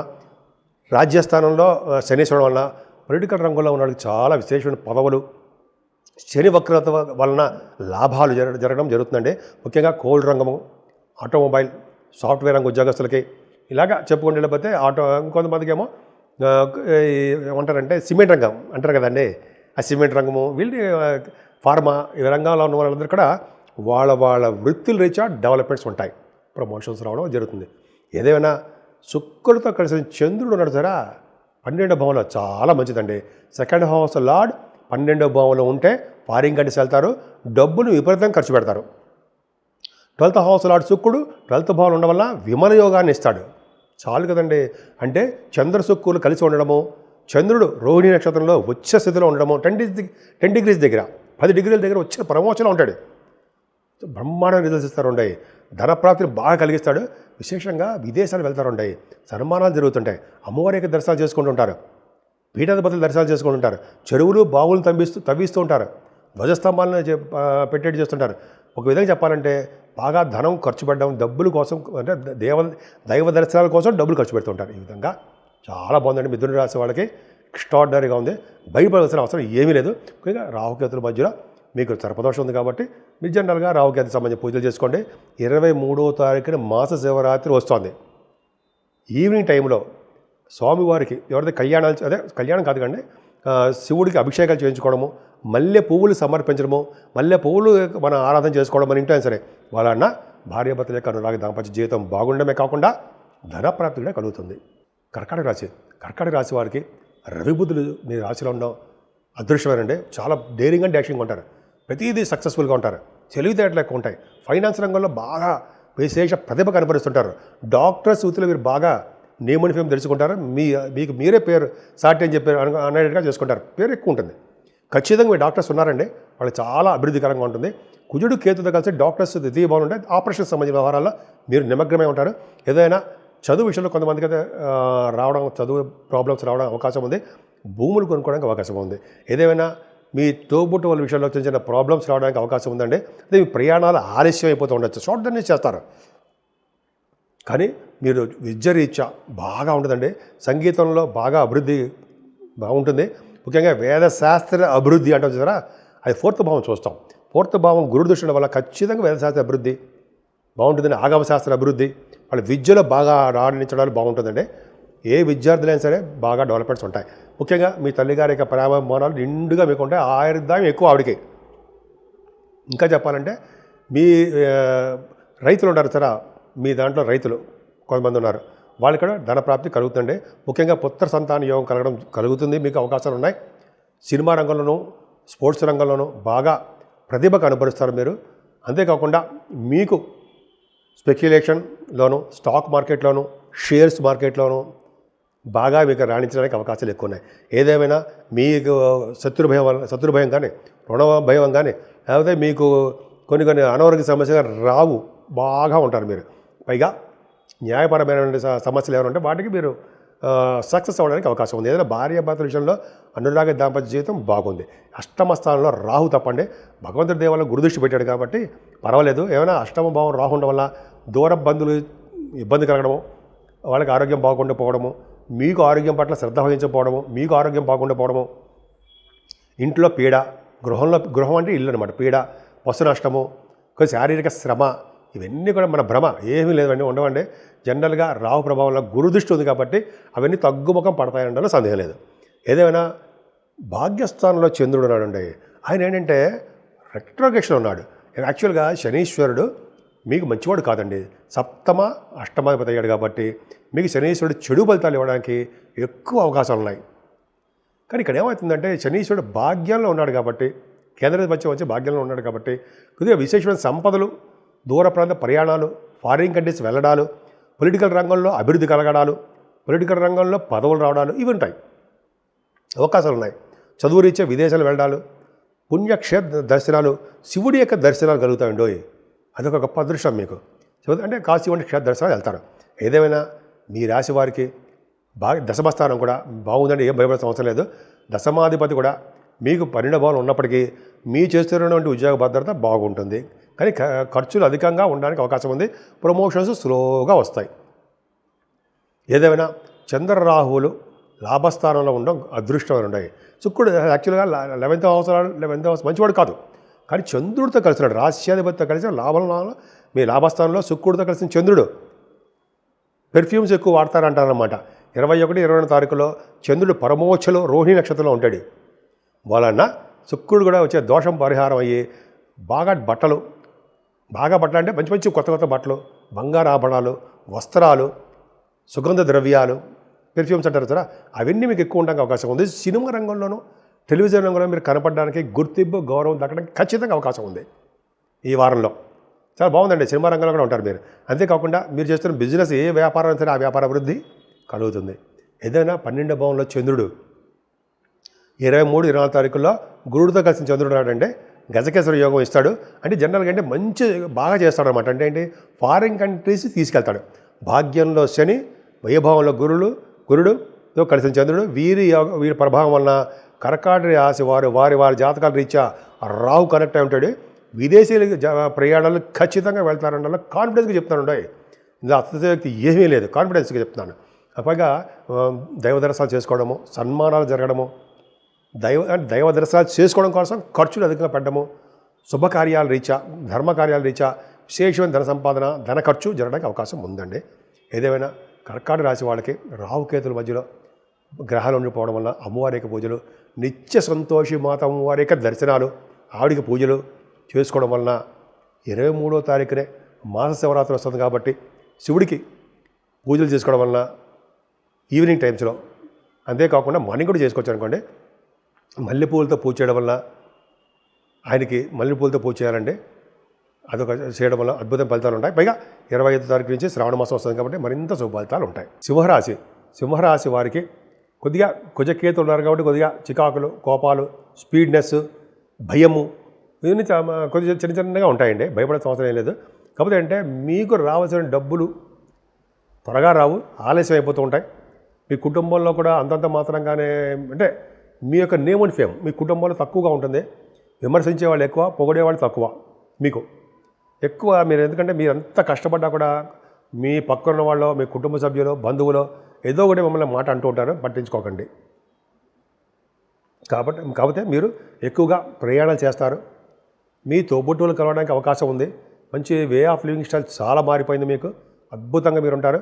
రాజ్యస్థానంలో శనీశ్వరుడు వలన పొలిటికల్ రంగంలో ఉన్న చాలా విశేషమైన పదవులు, శని వక్రత వలన లాభాలు జరగడం జరుగుతుందండి. ముఖ్యంగా కోల్ రంగము, ఆటోమొబైల్, సాఫ్ట్వేర్ రంగ ఉద్యోగస్తులకి ఇలాగా చెప్పుకుంటూ వెళ్ళిపోతే ఇంకొంతమందికి ఏమో ఏమంటారంటే సిమెంట్ రంగం అంటారు కదండి, ఆ సిమెంట్ రంగము, వీళ్ళు ఫార్మా, ఈ రంగాల్లో ఉన్న వాళ్ళందరూ కూడా వాళ్ళ వృత్తుల రీత్యా డెవలప్మెంట్స్ ఉంటాయి, ప్రమోషన్స్ రావడం జరుగుతుంది. ఏదేమైనా శుక్రుడితో కలిసిన చంద్రుడు ఉన్నాడు సరే 12వ భావంలో చాలా మంచిదండి. 2nd హౌస్ లార్డ్ 12వ భావంలో ఉంటే ఫారిన్ కంట్రీస్ వెళ్తారు, డబ్బును విపరీతంగా ఖర్చు పెడతారు. 12th హౌస్ లార్డ్ శుక్రుడు 12th భావంలో ఉండడం వల్ల విమల యోగాన్ని ఇస్తాడు. చాలు కదండి. అంటే చంద్ర శుక్రులు కలిసి ఉండడము, చంద్రుడు రోహిణి నక్షత్రంలో ఉచ్చ స్థితిలో ఉండడము, 10 degrees దగ్గర, 10 degrees దగ్గర వచ్చిన ప్రమోషన్లో ఉంటాడు. బ్రహ్మాండ రిజల్ట్స్ ఇస్తారు ఉండాయి. ధనప్రాప్తిని బాగా కలిగిస్తాడు. విశేషంగా విదేశాలు వెళ్తారు ఉండాయి, సన్మానాలు జరుగుతుంటాయి, అమ్మవారి యొక్క దర్శనాలు చేసుకుంటుంటారు, పీఠాధిపతులు దర్శనాలు చేసుకుంటుంటారు, చెరువులు బావులను తవ్విస్తూ ఉంటారు, ధ్వజస్తంభాలను పెట్టేట్టు చేస్తుంటారు. ఒక విధంగా చెప్పాలంటే బాగా ధనం ఖర్చు పెట్టడం, డబ్బుల కోసం, అంటే దైవ దర్శనాల కోసం డబ్బులు ఖర్చు పెడుతుంటారు. ఈ విధంగా చాలా బాగుందండి. మిథున రాశి వాళ్ళకి ఎక్స్ట్రాడినరీగా ఉంది. భయపడాల్సిన అవసరం ఏమీ లేదు. ముఖ్యంగా రాహుకేతుల మధ్యలో మీకు సర్పదోషం ఉంది కాబట్టి మీరు జనరల్గా రాహుకేతుకి సంబంధించి పూజలు చేసుకోండి. 23వ తారీఖున మాస శివరాత్రి వస్తుంది. ఈవినింగ్ టైంలో స్వామివారికి ఎవరైతే కళ్యాణం కాదు కండి, శివుడికి అభిషేకాలు చేయించుకోవడము, మల్లె పువ్వులు సమర్పించడము, మల్లె పువ్వులు మనం ఆరాధన చేసుకోవడం, మన ఇంట్లో సరే వాళ్ళన్న భార్యాభర్తల యొక్క అనురాగ దాంపత్య జీవితం బాగుండడమే కాకుండా ధనప్రాప్తి కూడా కలుగుతుంది. కర్కాటక రాశి వారికి రవి బుద్ధులు మీ రాశిలో ఉండడం అదృష్టమేనండి. చాలా డేరింగ్ అండ్ డాషింగ్ ఉంటారు, ప్రతిదీ సక్సెస్ఫుల్గా ఉంటారు, తెలివితేటలు ఎక్కువ ఉంటాయి, ఫైనాన్స్ రంగంలో బాగా విశేష ప్రతిభ కనపరుస్తుంటారు. డాక్టర్స్ వృత్తిలో మీరు బాగా నేముని ఫేమ్ తెలుసుకుంటారు, మీకు మీరే పేరు సాటి అని చెప్పి అనేట్టుగా చేసుకుంటారు, పేరు ఎక్కువ ఉంటుంది. ఖచ్చితంగా మీ డాక్టర్స్ ఉన్నారండి, వాళ్ళు చాలా అభివృద్ధికరంగా ఉంటుంది. కుజుడు కేతుతో కలిసి డాక్టర్స్ ద్వితీయ భావం ఉంటాయి. ఆపరేషన్ సంబంధించిన వ్యవహారాల్లో మీరు నిమగ్నమై ఉంటారు. ఏదైనా చదువు విషయంలో కొంతమందికి అయితే చదువు ప్రాబ్లమ్స్ రావడం అవకాశం ఉంది, భూములు కొనుక్కోవడానికి అవకాశం ఉంది. ఏదేమైనా మీ తోబుట్టు వాళ్ళ విషయంలో చిన్న చిన్న ప్రాబ్లమ్స్ రావడానికి అవకాశం ఉందండి. అదే మీ ప్రయాణాలు ఆలస్యం అయిపోతూ ఉండొచ్చు, షార్ట్ జర్నీస్ చేస్తారు. కానీ మీరు విద్యారీత్యా బాగా ఉంటుందండి. సంగీతంలో బాగా అభివృద్ధి బాగుంటుంది. ముఖ్యంగా వేదశాస్త్ర అభివృద్ధి అంటాం చూసారా, అది 4th భావం చూస్తాం. 4th భావం గురు దృష్టి వల్ల ఖచ్చితంగా వేదశాస్త్ర అభివృద్ధి బాగుంటుందండి. ఆగమశాస్త్ర అభివృద్ధి, వాళ్ళ విద్యలో బాగా రాణించడానికి బాగుంటుందండి. ఏ విద్యార్థులైనా సరే బాగా డెవలప్మెంట్స్ ఉంటాయి. ముఖ్యంగా మీ తల్లిగారి యొక్క ప్రేమాభిమానాలు నిండుగా మీకు ఉంటాయి. ఆయుర్దాయం ఎక్కువ ఆవిడికి. ఇంకా చెప్పాలంటే మీ రైతులు ఉంటారు సరే, మీ దాంట్లో రైతులు కొంతమంది ఉన్నారు, వాళ్ళకి కూడా ధనప్రాప్తి కలుగుతుంది. ముఖ్యంగా పుత్ర సంతాన యోగం కలుగుతుంది, మీకు అవకాశాలు ఉన్నాయి. సినిమా రంగంలోనూ స్పోర్ట్స్ రంగంలోనూ బాగా ప్రతిభ కనబరుస్తారు మీరు. అంతేకాకుండా మీకు స్పెక్యులేషన్లోను, స్టాక్ మార్కెట్లోను, షేర్స్ మార్కెట్లోనూ బాగా మీకు రాణించడానికి అవకాశాలు ఎక్కువ ఉన్నాయి. ఏదేమైనా మీకు శత్రుభయం కానీ, రుణ భయం కానీ, లేకపోతే మీకు కొన్ని అనారోగ్య సమస్యలు రావు, బాగా ఉంటారు మీరు. పైగా న్యాయపరమైన సమస్యలు ఏమైనా ఉంటే వాటికి మీరు సక్సెస్ అవ్వడానికి అవకాశం ఉంది. ఏదైనా భార్యాభర్తల విషయంలో అనురాగ దాంపత్య జీవితం బాగుంది. అష్టమ స్థానంలో రాహు తప్పండి, భగవంతుడి దేవాలయంలో గురుదృష్టి పెట్టాడు కాబట్టి పర్వాలేదు. ఏమైనా అష్టమ భావం రాహు ఉండడం వల్ల దూర బంధువులు ఇబ్బంది కలగడము, వాళ్ళకి ఆరోగ్యం బాగుండా పోవడము, మీకు ఆరోగ్యం పట్ల శ్రద్ధ వహించకపోవడము, మీకు ఆరోగ్యం బాగుండా పోవడము, ఇంట్లో పీడ, గృహం అంటే ఇల్లు అనమాట, పీడ, పశు నష్టము, కొంచెం శారీరక శ్రమ, ఇవన్నీ కూడా మన భ్రమ, ఏమీ లేదండి, ఉండవండి. జనరల్గా రాహు ప్రభావంలో గురుదృష్టి ఉంది కాబట్టి అవన్నీ తగ్గుముఖం పడతాయనడంలో సందేహం లేదు. ఏదేమైనా భాగ్యస్థానంలో చంద్రుడు ఉన్నాడండి. ఆయన ఏంటంటే రెట్రోగేషన్ ఉన్నాడు. యాక్చువల్గా శనీశ్వరుడు మీకు మంచివాడు కాదండి, సప్తమ అష్టమాధిపతి అయ్యాడు కాబట్టి మీకు శనీశ్వరుడు చెడు ఫలితాలు ఇవ్వడానికి ఎక్కువ అవకాశాలు ఉన్నాయి. కానీ ఇక్కడ ఏమవుతుందంటే శనీశ్వరుడు భాగ్యంలో ఉన్నాడు కాబట్టి, కేంద్రాధిపత్యం వచ్చి భాగ్యంలో ఉన్నాడు కాబట్టి కొద్దిగా విశేషమైన సంపదలు దూర ప్రాంత ప్రయాణాలు, ఫారిన్ కంట్రీస్ వెళ్ళడాలు, పొలిటికల్ రంగంలో అభివృద్ధి కలగడాలు, పొలిటికల్ రంగంలో పదవులు రావడాలు ఇవి ఉంటాయి, అవకాశాలు ఉన్నాయి. చదువు రీత్యా విదేశాలు వెళ్ళడాలు, పుణ్యక్షేత్ర దర్శనాలు, శివుడి యొక్క దర్శనాలు కలుగుతాయండి. అదొక గొప్ప అదృష్టం మీకు. అంటే కాశీ వంటి క్షేత్ర దర్శనాలు వెళ్తారు. ఏదేమైనా మీ రాశి వారికి బాగా దశమస్థానం కూడా బాగుందంటే ఏం భయపడాల్సిన అవసరం లేదు. దశమాధిపతి కూడా మీకు 12వ భావంలో ఉన్నప్పటికీ మీ చేస్తున్నటువంటి ఉద్యోగ భద్రత బాగుంటుంది. కానీ ఖర్చులు అధికంగా ఉండడానికి అవకాశం ఉంది. ప్రమోషన్స్ స్లోగా వస్తాయి. ఏదేమైనా చంద్రరాహువులు లాభస్థానంలో ఉండడం అదృష్టమైన ఉన్నాయి. శుక్రుడు యాక్చువల్గా 11వ హౌస్ మంచివాడు కాదు, కానీ చంద్రుడితో కలిసినాడు, రాశ్యాధిపతితో కలిసి లాభంలో మీ లాభస్థానంలో శుక్రుడితో కలిసిన చంద్రుడు. పెర్ఫ్యూమ్స్ ఎక్కువ వాడతారంటారనమాట. 21, 22 తారీఖులో చంద్రుడు పరమోచ్చలో రోహిణి నక్షత్రంలో ఉంటాడు. వలన శుక్రుడు కూడా వచ్చే దోషం పరిహారం అయ్యి బాగా బట్టలు అంటే మంచి మంచి కొత్త బట్టలు, బంగారు ఆభరణాలు, వస్త్రాలు, సుగంధ ద్రవ్యాలు, పెర్ఫ్యూమ్స్ అంటారు కదా, అవన్నీ మీకు ఎక్కువ ఉండడానికి అవకాశం ఉంది. సినిమా రంగంలోనూ టెలివిజన్ రంగంలో మీరు కనపడడానికి గుర్తింపు, గౌరవం దక్కడానికి ఖచ్చితంగా అవకాశం ఉంది ఈ వారంలో. చాలా బాగుందండి. సినిమా రంగంలో కూడా ఉంటారు మీరు. అంతేకాకుండా మీరు చేస్తున్న బిజినెస్ ఏ వ్యాపారం అయితే ఆ వ్యాపార అభివృద్ధి కలుగుతుంది. ఏదైనా 12వ భావంలో చంద్రుడు 23, 24 తారీఖుల్లో గురుడితో కలిసిన చంద్రుడు అంటే గజకేశ్వర యోగం ఇస్తాడు. అంటే జనరల్గా అంటే మంచి బాగా చేస్తాడు అనమాట. అంటే ఏంటి, ఫారిన్ కంట్రీస్ తీసుకెళ్తాడు. భాగ్యంలో శని, వైభవంలో గురుడుతో కలిసిన చంద్రుడు, వీరి ప్రభావం వలన కర్కాటక రాశి వారి జాతకాల రీత్యా రాహు కనెక్ట్ అయి ఉంటాడు. విదేశీ ప్రయాణాలు ఖచ్చితంగా వెళ్తారన్న కాన్ఫిడెన్స్గా చెప్తాను. ఇందులో అతిశయోక్తి ఏమీ లేదు, కాన్ఫిడెన్స్గా చెప్తున్నాను. పైగా దైవ దర్శనాలు చేసుకోవడము, సన్మానాలు జరగడము, దైవ దర్శనాలు చేసుకోవడం కోసం ఖర్చులు అధికంగా పెట్టడము, శుభకార్యాల రీత్యా, ధర్మకార్యాల రీత్యా విశేషమైన ధన సంపాదన, ధన ఖర్చు జరగడానికి అవకాశం ఉందండి. ఏదేమైనా కర్కాటక రాశి వాళ్ళకి రాహుకేతుల మధ్యలో గ్రహాలు ఉండిపోవడం వల్ల అమ్మవారి యొక్క పూజలు, నిత్య సంతోషి మాత అమ్మవారి యొక్క దర్శనాలు, ఆవిడికి పూజలు చేసుకోవడం వలన 23వ తారీఖునే మాస శివరాత్రి వస్తుంది కాబట్టి శివుడికి పూజలు చేసుకోవడం వలన ఈవినింగ్ టైమ్స్లో, అంతేకాకుండా మార్నింగ్ కూడా చేసుకోవచ్చు అనుకోండి. మల్లెపూలతో పూజ చేయడం వల్ల, ఆయనకి మల్లెపూలతో పూజ చేయాలండి, అదొక చేయడం వల్ల అద్భుతం ఫలితాలు ఉంటాయి. పైగా 25వ తారీఖు నుంచి శ్రావణ మాసం వస్తుంది కాబట్టి మరింత శుభ ఫలితాలు ఉంటాయి. సింహరాశి వారికి కొద్దిగా కుజకేతులు ఉన్నారు కాబట్టి కొద్దిగా చికాకులు, కోపాలు, స్పీడ్నెస్, భయము ఇవన్నీ కొద్దిగా చిన్నగా ఉంటాయండి. భయపడే అవసరం ఏం లేదు. కాకపోతే అంటే మీకు రావాల్సిన డబ్బులు త్వరగా రావు, ఆలస్యం అయిపోతూ ఉంటాయి. మీ కుటుంబంలో కూడా అంతంత మాత్రంగానే, అంటే మీ యొక్క నేమ్ అండ్ ఫేమ్ మీ కుటుంబంలో తక్కువగా ఉంటుంది. విమర్శించే వాళ్ళు ఎక్కువ, పొగిడేవాళ్ళు తక్కువ. మీకు ఎక్కువ మీరు, ఎందుకంటే మీరు అంత కష్టపడ్డా కూడా మీ పక్కన వాళ్ళు, మీ కుటుంబ సభ్యులు, బంధువులు ఏదో ఒకటి మిమ్మల్ని మాట అంటూ ఉంటారు, పట్టించుకోకండి. కాకపోతే మీరు ఎక్కువగా ప్రయాణాలు చేస్తారు. మీ తోబుట్టువులు కలవడానికి అవకాశం ఉంది. మంచి వే ఆఫ్ లివింగ్ స్టైల్ చాలా మారిపోయింది మీకు. అద్భుతంగా మీరు ఉంటారు.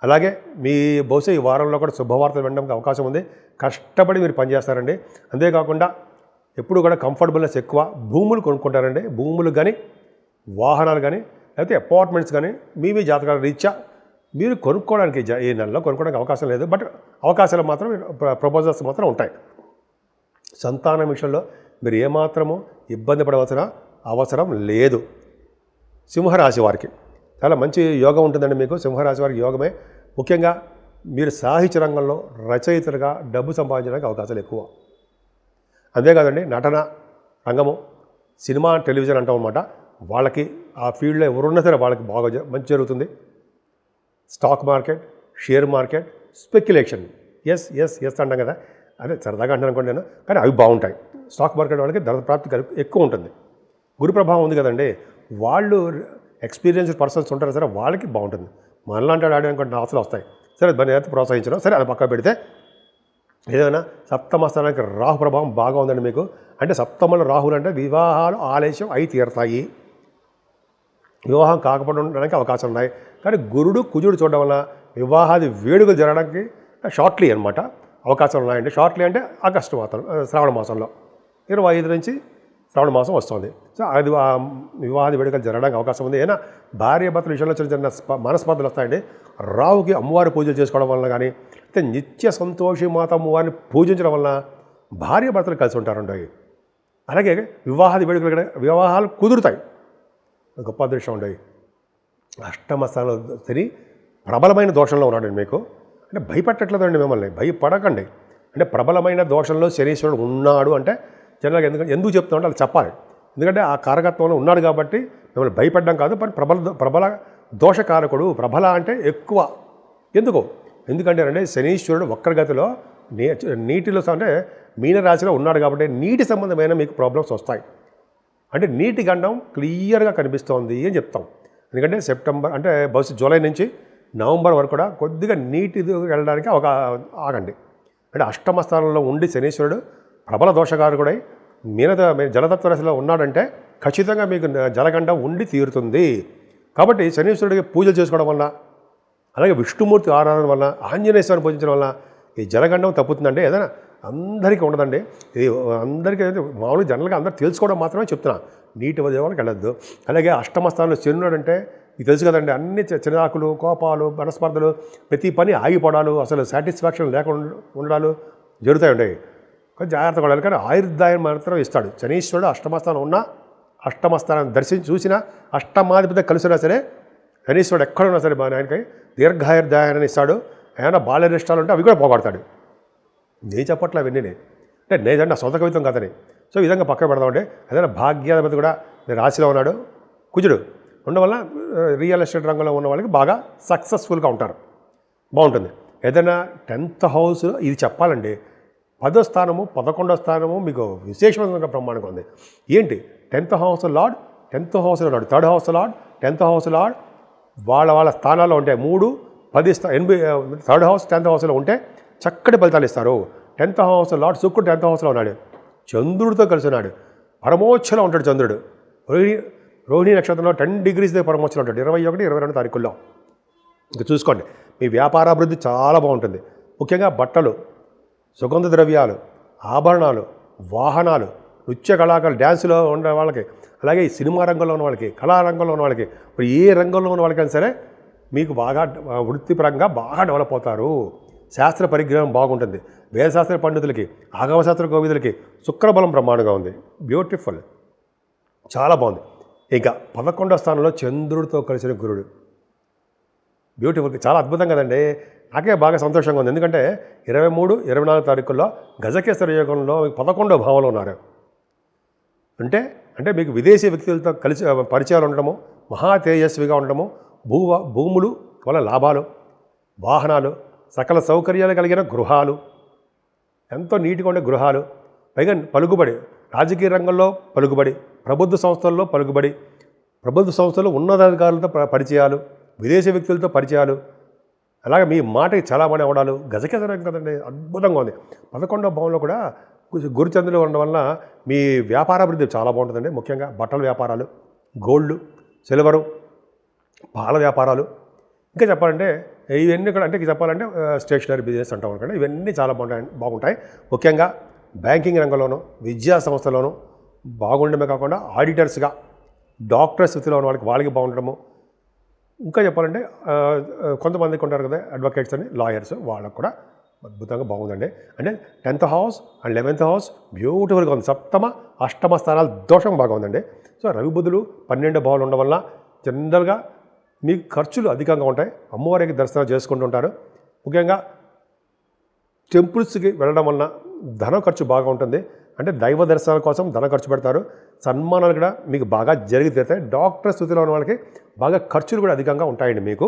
అలాగే మీ బహుశా ఈ వారంలో కూడా శుభవార్తలు వినడానికి అవకాశం ఉంది. కష్టపడి మీరు పనిచేస్తారండి. అంతేకాకుండా ఎప్పుడు కూడా కంఫర్టబుల్నెస్ ఎక్కువ. భూములు కొనుక్కుంటారండి. భూములు కానీ, వాహనాలు కానీ, లేకపోతే అపార్ట్మెంట్స్ కానీ మీ జాతకాల రీత్యా మీరు కొనుక్కోవడానికి ఈ నెలలో కొనుక్కోవడానికి అవకాశం లేదు. బట్ అవకాశాలు మాత్రం, ప్రపోజల్స్ మాత్రం ఉంటాయి. సంతానం విషయంలో మీరు ఏమాత్రము ఇబ్బంది పడవలసిన అవసరం లేదు. సింహరాశి వారికి చాలా మంచి యోగం ఉంటుందండి మీకు. సింహరాశి వారికి యోగమే. ముఖ్యంగా మీరు సాహిత్య రంగంలో రచయితలుగా డబ్బు సంపాదించడానికి అవకాశాలు ఎక్కువ. అంతేకాదండి, నటన రంగము, సినిమా, టెలివిజన్ అంటాం అన్నమాట. వాళ్ళకి ఆ ఫీల్డ్లో ఎవరున్నా సరే వాళ్ళకి బాగా మంచి జరుగుతుంది. Stock market, share market, speculation, ఎస్ అంటాం కదా, అదే సరదాగా అంటాను అనుకోండి నేను, కానీ అవి బాగుంటాయి. స్టాక్ మార్కెట్ వాళ్ళకి ధన ప్రాప్తి ఎక్కువ ఉంటుంది. గురు ప్రభావం ఉంది కదండి, వాళ్ళు ఎక్స్పీరియన్స్డ్ పర్సన్స్ ఉంటారు సరే, వాళ్ళకి బాగుంటుంది. మనలాంటి ఆడడానికి ఆశలు వస్తాయి సరే, దాన్ని అయితే ప్రోత్సహించడం సరే, అది పక్క పెడితే ఏదైనా సప్తమ స్థానానికి రాహు ప్రభావం బాగా ఉందండి మీకు. అంటే సప్తమంలో రాహులు అంటే వివాహాలు ఆలస్యం అయి తీరుతాయి, వివాహం కాకపోవడానికి అవకాశం ఉన్నాయి. కానీ గురుడు కుజుడు చూడడం వల్ల వివాహాది వేడుకలు జరగడానికి షార్ట్లీ అనమాట అవకాశాలు ఉన్నాయండి. షార్ట్లీ అంటే ఆగస్టు మాసం, శ్రావణ మాసంలో 25 నుంచి శ్రావణ మాసం వస్తుంది. సో అది వివాహాది వేడుకలు జరగడానికి అవకాశం ఉంది. ఏదైనా భార్య భర్తల విషయంలో చిన్న చిన్న మనస్పర్ధలు వస్తాయండి. రావుకి అమ్మవారి పూజలు చేసుకోవడం వలన కానీ, అయితే నిత్య సంతోషి మాత అమ్మవారిని పూజించడం వలన భార్య భర్తలు కలిసి ఉంటారండి. అలాగే వివాహాది వేడుకలు వివాహాలు కుదురుతాయి. గొప్ప అదృష్టం ఉండేవి. అష్టమ స్థానంలో శని ప్రబలమైన దోషంలో ఉన్నాడండి మీకు. అంటే భయపెట్టట్లేదండి మిమ్మల్ని, భయపడకండి. అంటే ప్రబలమైన దోషంలో శనీశ్వరుడు ఉన్నాడు అంటే జనరల్గా ఎందుకు చెప్తామంటే అలా చెప్పాలి. ఎందుకంటే ఆ కారకత్వంలో ఉన్నాడు కాబట్టి మిమ్మల్ని భయపడడం కాదు, కానీ ప్రబల దోషకారకుడు. ప్రబల అంటే ఎక్కువ. ఎందుకంటే అంటే శనీశ్వరుడు వక్రగతిలో నీటిలో అంటే మీనరాశిలో ఉన్నాడు కాబట్టి నీటి సంబంధమైన మీకు ప్రాబ్లమ్స్ వస్తాయి. అంటే నీటి గండం క్లియర్గా కనిపిస్తోంది అని చెప్తాం. ఎందుకంటే సెప్టెంబర్ అంటే బహుశా జూలై నుంచి నవంబర్ వరకు కూడా కొద్దిగా నీటి వెళ్ళడానికి ఒక ఆగండి. అంటే అష్టమ స్థానంలో ఉండి శనీశ్వరుడు ప్రబల దోషకారకుడై జలతత్వ రాశిలో ఉన్నాడంటే ఖచ్చితంగా మీకు జలగండం ఉండి తీరుతుంది. కాబట్టి శనీశ్వరుడికి పూజలు చేసుకోవడం వల్ల, అలాగే విష్ణుమూర్తి ఆరాధన వల్ల, ఆంజనేయ స్వామిని పూజించడం వల్ల ఈ జలగండం తప్పుతుందంటే ఏదైనా అందరికీ ఉండదండి. ఇది అందరికీ మామూలుగా జనరల్గా అందరూ తెలుసుకోవడం మాత్రమే చెప్తున్నా, నీటి ఉద్యోగాలకు వెళ్ళొద్దు. అలాగే అష్టమ స్థానంలో శనున్నాడంటే ఇది తెలుసు కదండి, అన్ని చిరాకులు, కోపాలు, మనస్పర్ధలు, ప్రతి పని ఆగిపోవడాలు, అసలు సాటిస్ఫాక్షన్ లేకుండా ఉండడాలు జరుగుతాయి ఉంటాయి. కొంచెం జాగ్రత్తగా ఉండాలి. కానీ ఆయుర్దాయం మాత్రం ఇస్తాడు శనీశ్వరుడు. అష్టమస్థానం ఉన్నా, అష్టమస్థానం చూసినా, అష్టమాధిపతి కలిసినా సరే శనీశ్వరుడు ఎక్కడున్నా సరే ఆయనకి దీర్ఘాయుర్దాయాన్ని ఇస్తాడు. ఏమైనా బాల్యరిష్టాలు ఉంటే అవి కూడా పోగొడతాడు. నేను చెప్పట్లే అవన్నీ, అంటే నేనంటే నా సొంత కవిత్వం కథని. సో ఈ విధంగా పక్కన పెడదామంటే ఏదైనా భాగ్యాధిపతి కూడా రాశిలో ఉన్నాడు కుజుడు ఉండడం వల్ల రియల్ ఎస్టేట్ రంగంలో ఉన్న వాళ్ళకి బాగా సక్సెస్ఫుల్గా ఉంటారు, బాగుంటుంది. ఏదైనా 10th హౌస్ ఇది చెప్పాలండి, 10వ స్థానము 11వ స్థానము మీకు విశేషమైన ప్రమాణంగా ఉంది. ఏంటి 10th హౌస్ లార్డ్ 10th హౌస్లో ఉన్నాడు, 3rd house lord 10th house lord వాళ్ళ స్థానాల్లో ఉంటాయి. 3, 10, 3rd హౌస్ 10th హౌస్లో ఉంటే చక్కటి ఫలితాలు ఇస్తారు. 10th హౌస్ లార్డ్ శుక్రుడు 10th హౌస్లో ఉన్నాడు, చంద్రుడితో కలిసి ఉన్నాడు, పరమోచ్చలో ఉంటాడు చంద్రుడు. రోహిణి నక్షత్రంలో 10 degrees పరమోచ్చలో ఉంటాడు 21, 22 తారీఖుల్లో. ఇంకా చూసుకోండి, మీ వ్యాపారాభివృద్ధి చాలా బాగుంటుంది. ముఖ్యంగా బట్టలు, సుగంధ ద్రవ్యాలు, ఆభరణాలు, వాహనాలు, నృత్య కళాకారులు, డ్యాన్సులో ఉన్న వాళ్ళకి, అలాగే ఈ సినిమా రంగంలో ఉన్న వాళ్ళకి, కళారంగంలో ఉన్న వాళ్ళకి, ఇప్పుడు ఏ రంగంలో ఉన్న వాళ్ళకైనా సరే మీకు బాగా వృత్తిపరంగా బాగా డెవలప్ అవుతారు. శాస్త్ర పరిజ్ఞానం బాగుంటుంది. వేదశాస్త్ర పండితులకి, ఆగమశాస్త్ర కోవిదులకి శుక్రబలం బ్రహ్మాండంగా ఉంది. బ్యూటిఫుల్, చాలా బాగుంది. ఇక 11వ స్థానంలో చంద్రుడితో కలిసిన గురుడు, బ్యూటిఫుల్, చాలా అద్భుతం కదండి. నాకే బాగా సంతోషంగా ఉంది. ఎందుకంటే 23, 24 తారీఖుల్లో గజకేసర యోగంలో 11వ భావంలో ఉన్నారు. అంటే మీకు విదేశీ వ్యక్తులతో కలిసి పరిచయాలు ఉండడము, మహా తేజస్విగా ఉండడము, భూములు వల్ల లాభాలు, వాహనాలు, సకల సౌకర్యాలు కలిగిన గృహాలు, ఎంతో నీట్గా ఉండే గృహాలు, పైగా పలుకుబడి, రాజకీయ రంగంలో పలుకుబడి, ప్రభుత్వ సంస్థల్లో పలుకుబడి, ప్రభుత్వ సంస్థల్లో ఉన్నతాధికారులతో పరిచయాలు, విదేశీ వ్యక్తులతో పరిచయాలు, అలాగే మీ మాటకి చాలామంది అవడాలు, గజకేసరం కదండి, అద్భుతంగా ఉంది. 11వ భావంలో కూడా గురుచంద్రులు ఉండడం వల్ల మీ వ్యాపారాభివృద్ధి చాలా బాగుంటుందండి. ముఖ్యంగా బట్టల వ్యాపారాలు, గోల్డ్, సిల్వరు, పాల వ్యాపారాలు, ఇంకా చెప్పాలంటే ఇవన్నీ కూడా, అంటే చెప్పాలంటే స్టేషనరీ బిజినెస్ అంటాం అనుకోండి, ఇవన్నీ చాలా బాగుంటాయి. ముఖ్యంగా బ్యాంకింగ్ రంగంలోనూ, విద్యా సంస్థలోనూ బాగుండడమే కాకుండా ఆడిటర్స్గా, డాక్టర్స్ వృత్తిలో ఉన్న వాళ్ళకి బాగుండడము. ఇంకా చెప్పాలంటే కొంతమందికి ఉంటారు కదా అడ్వకేట్స్ అని, లాయర్స్, వాళ్ళకు కూడా అద్భుతంగా బాగుందండి. అంటే 10th house and 11th house బ్యూటిఫుల్గా ఉంది. 7మ, 8మ స్థానాలు దోషం బాగా ఉందండి. సో రవి బుధులు 12 భావాలు ఉండడం వల్ల జనరల్గా మీకు ఖర్చులు అధికంగా ఉంటాయి. అమ్మవారికి దర్శనం చేసుకుంటూ ఉంటారు. ముఖ్యంగా టెంపుల్స్కి వెళ్ళడం వలన ధన ఖర్చు బాగా ఉంటుంది. అంటే దైవ దర్శనాల కోసం ధన ఖర్చు పెడతారు. సన్మానాలు కూడా మీకు బాగా జరిగి తీరుతాయి. డాక్టర్ స్థితిలో ఉన్న వాళ్ళకి బాగా ఖర్చులు కూడా అధికంగా ఉంటాయండి మీకు.